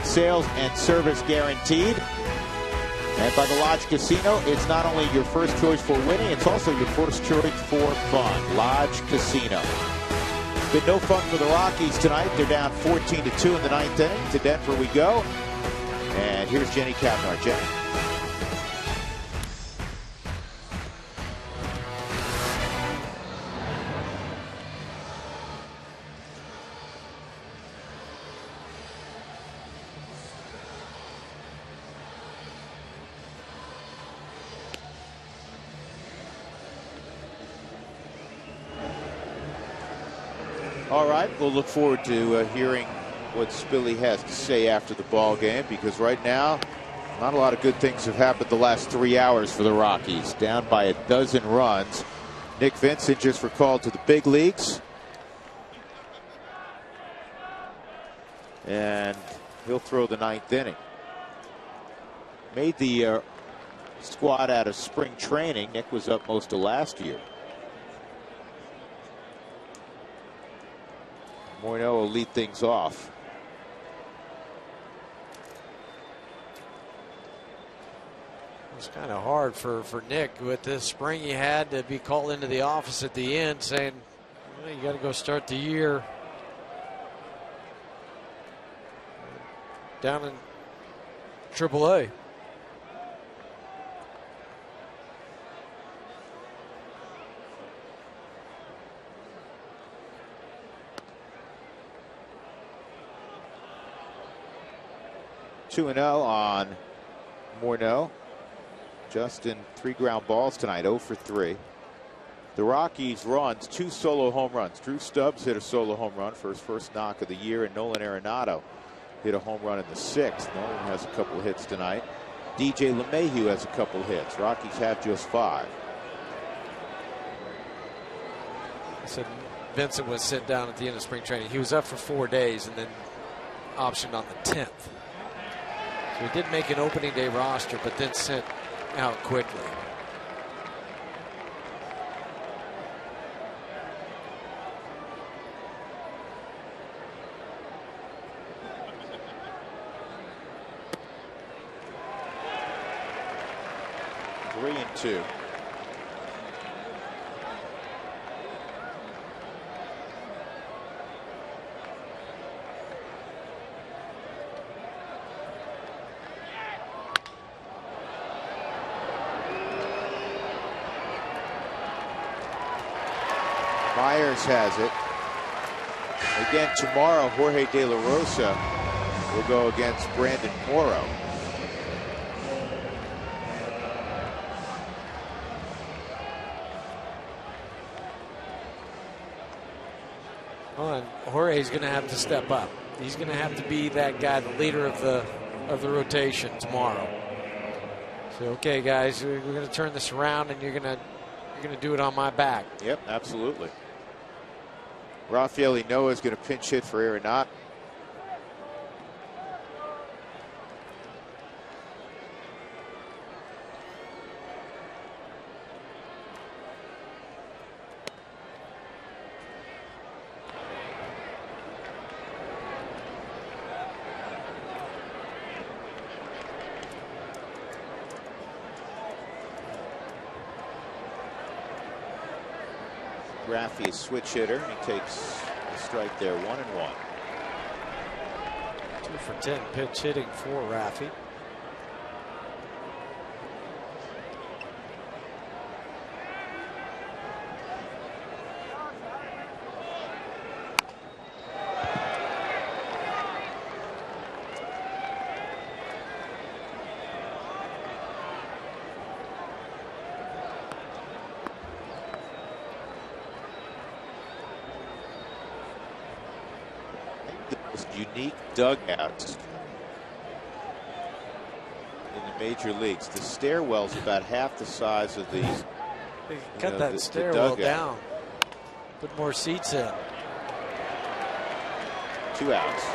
Sales and service guaranteed. And by the Lodge Casino, it's not only your first choice for winning, it's also your first choice for fun. Lodge Casino. Been no fun for the Rockies tonight. They're down 14-2 in the 9th inning. To Denver we go. And here's Jenny Cavnar. Jenny. All right, we'll look forward to hearing what Spilly has to say after the ball game, because right now, not a lot of good things have happened the last 3 hours for the Rockies. Down by a dozen runs. Nick Vincent just recalled to the big leagues. And he'll throw the 9th inning. Made the squad out of spring training. Nick was up most of last year. Morneau will lead things off. It's kind of hard for Nick with this spring. He had to be called into the office at the end saying, well, you got to go start the year down in AAA. Two 2-0 on Morneau. Justin, 3 ground balls tonight, 0 for 3. The Rockies runs 2 solo home runs. Drew Stubbs hit a solo home run for his first knock of the year, and Nolan Arenado hit a home run in the 6th. Nolan has a couple of hits tonight. DJ LeMahieu has a couple hits. Rockies have just 5. I said Vincent was sent down at the end of spring training. He was up for 4 days and then optioned on the 10th. So he did make an opening day roster, but then sent out quickly. Three and 2. Myers has it. Again tomorrow, Jorge De La Rosa will go against Brandon Morrow. Well, Jorge's going to have to step up. He's going to have to be that guy, the leader of the rotation tomorrow. So, okay, guys, we're going to turn this around, and you're going to do it on my back. Yep, absolutely. Rafael Ynoa is going to pinch hit for Arenado. Raffy a switch hitter, and he takes a strike there, 1-1. 2 for 10 pitch hitting for Raffy. Unique dugouts in the major leagues. The stairwell's about half the size of these. Cut that stairwell down. Put more seats in. 2 outs.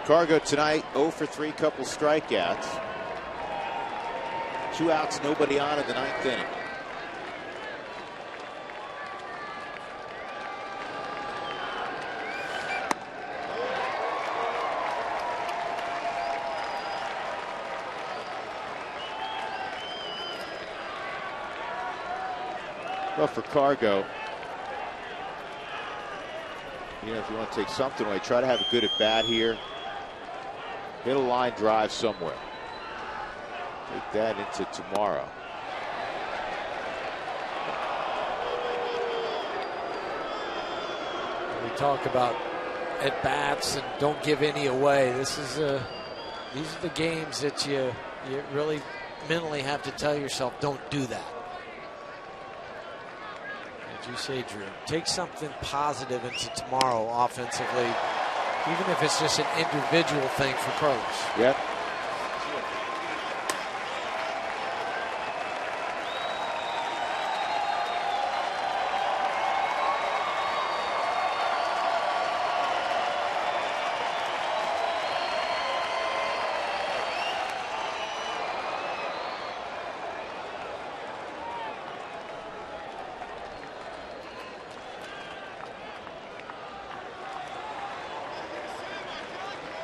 Cargo tonight, 0 for 3, couple strikeouts. 2 outs, nobody on in the 9th inning. Well, for Cargo, you know, if you want to take something away, try to have a good at bat here. Hit a line drive somewhere. Take that into tomorrow. We talk about at bats and don't give any away. This is these are the games that you really mentally have to tell yourself, don't do that. As you say, Drew, take something positive into tomorrow offensively. Even if it's just an individual thing for Carlos. Yep.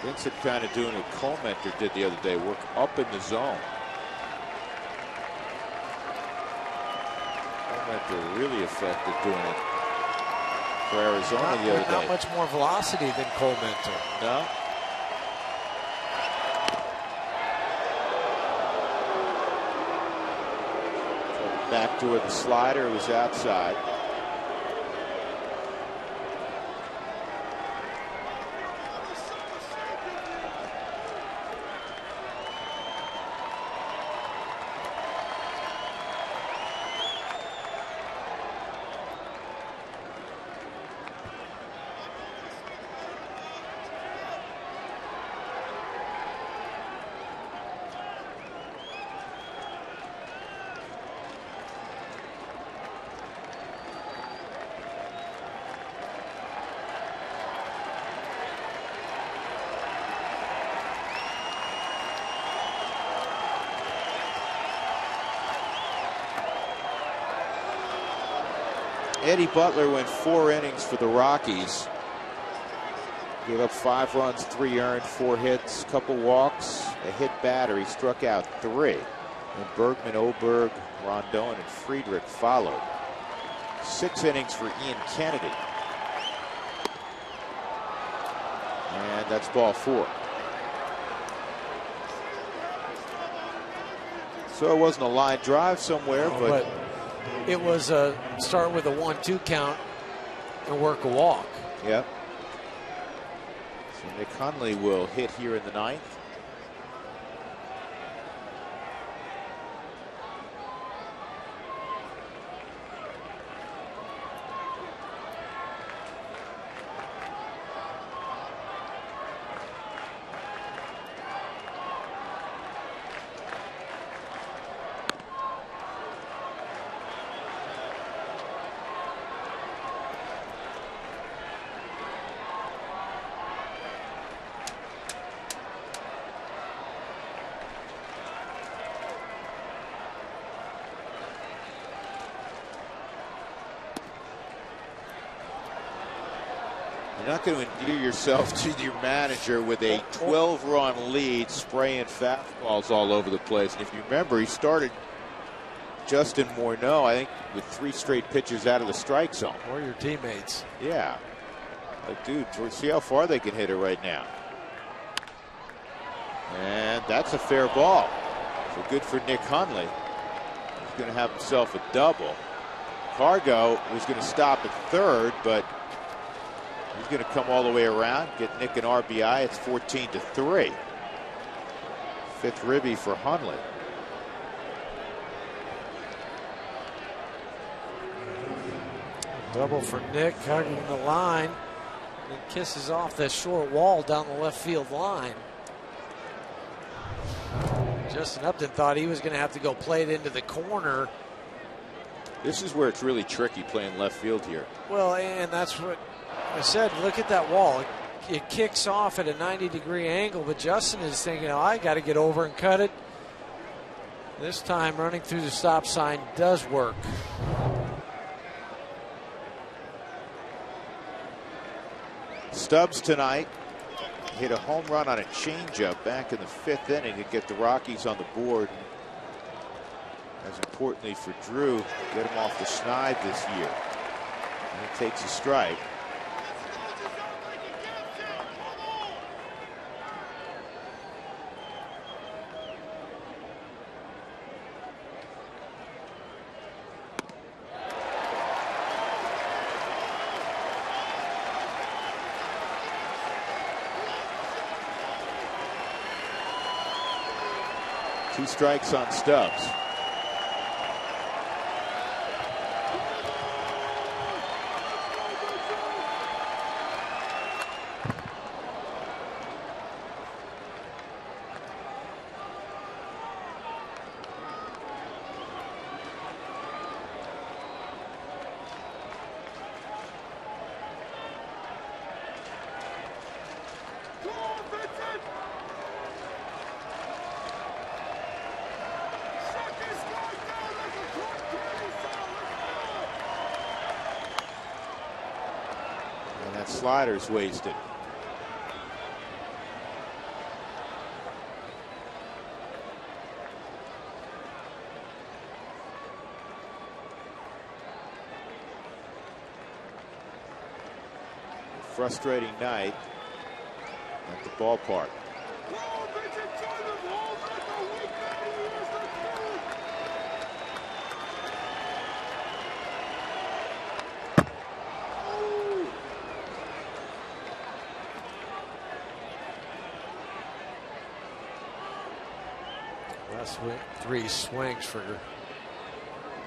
Vincent kind of doing what Colmenter did the other day, work up in the zone. Colmenter really effective doing it for Arizona the other day. Not much more velocity than Colmenter. No. Back to the slider was outside. Eddie Butler went 4 innings for the Rockies. Gave up 5 runs, 3 earned, 4 hits, couple walks, a hit batter. He struck out 3. And Bergman, Oberg, Rondon, and Friedrich followed. 6 innings for Ian Kennedy. And that's ball 4. So it wasn't a line drive somewhere, but it was a start with a 1-2 count and work a walk. Yep. So Nick Hundley will hit here in the 9th. not going to endear yourself to your manager with a 12-run lead, spraying fastballs all over the place. And if you remember, he started Justin Morneau, I think, with 3 straight pitches out of the strike zone. Or your teammates. Yeah. Like, dude, see how far they can hit it right now. And that's a fair ball. So good for Nick Hundley. He's going to have himself a double. Cargo was going to stop at third, but he's going to come all the way around, get Nick an RBI. It's 14-3. 5th ribby for Hundley. Double for Nick, hugging the line, and kisses off that short wall down the left field line. Justin Upton thought he was going to have to go play it into the corner. This is where it's really tricky playing left field here. Well, and that's what I said. Look at that wall. It kicks off at a 90-degree angle, but Justin is thinking, oh, I got to get over and cut it. This time running through the stop sign does work. Stubbs tonight hit a home run on a changeup back in the 5th inning to get the Rockies on the board. As importantly for Drew, get him off the schneid this year. And he takes a strike. Two strikes on Stubbs. Slider's wasted. A frustrating night at the ballpark. Last 3 swings for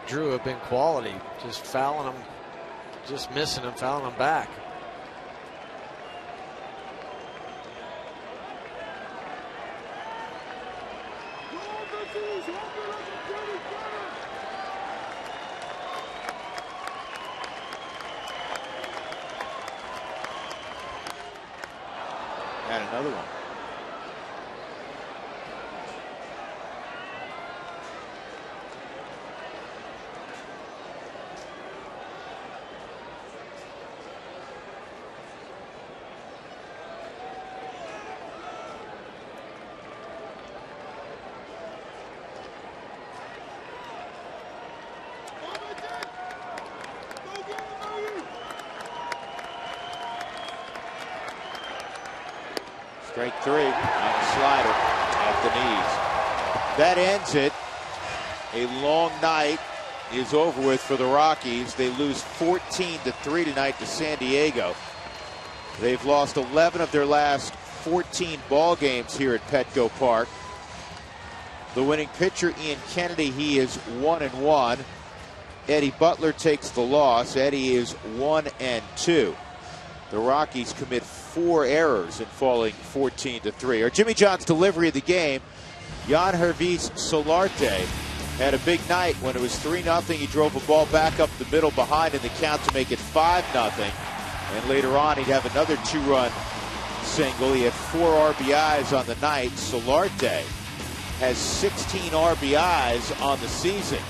Drew have been quality. Just fouling them, just missing them, fouling them back. And another one. Strike 3 on a slider at the knees. That ends it. A long night is over with for the Rockies. They lose 14-3 tonight to San Diego. They've lost 11 of their last 14 ball games here at Petco Park. The winning pitcher, Ian Kennedy, he is 1-1. Eddie Butler takes the loss. Eddie is 1-2. The Rockies commit 4 errors in falling 14-3. Or Jimmy John's delivery of the game, Yangervis Solarte had a big night when it was 3-0. He drove a ball back up the middle behind in the count to make it 5-0. And later on, he'd have another 2-run single. He had 4 RBIs on the night. Solarte has 16 RBIs on the season.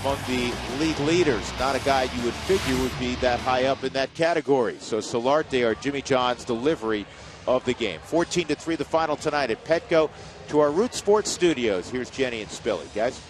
among the league leaders. Not a guy you would figure would be that high up in that category. So Solarte, or Jimmy John's delivery of the game. 14-3 the final tonight at Petco. To our Root Sports studios, here's Jenny and Spilly. Guys.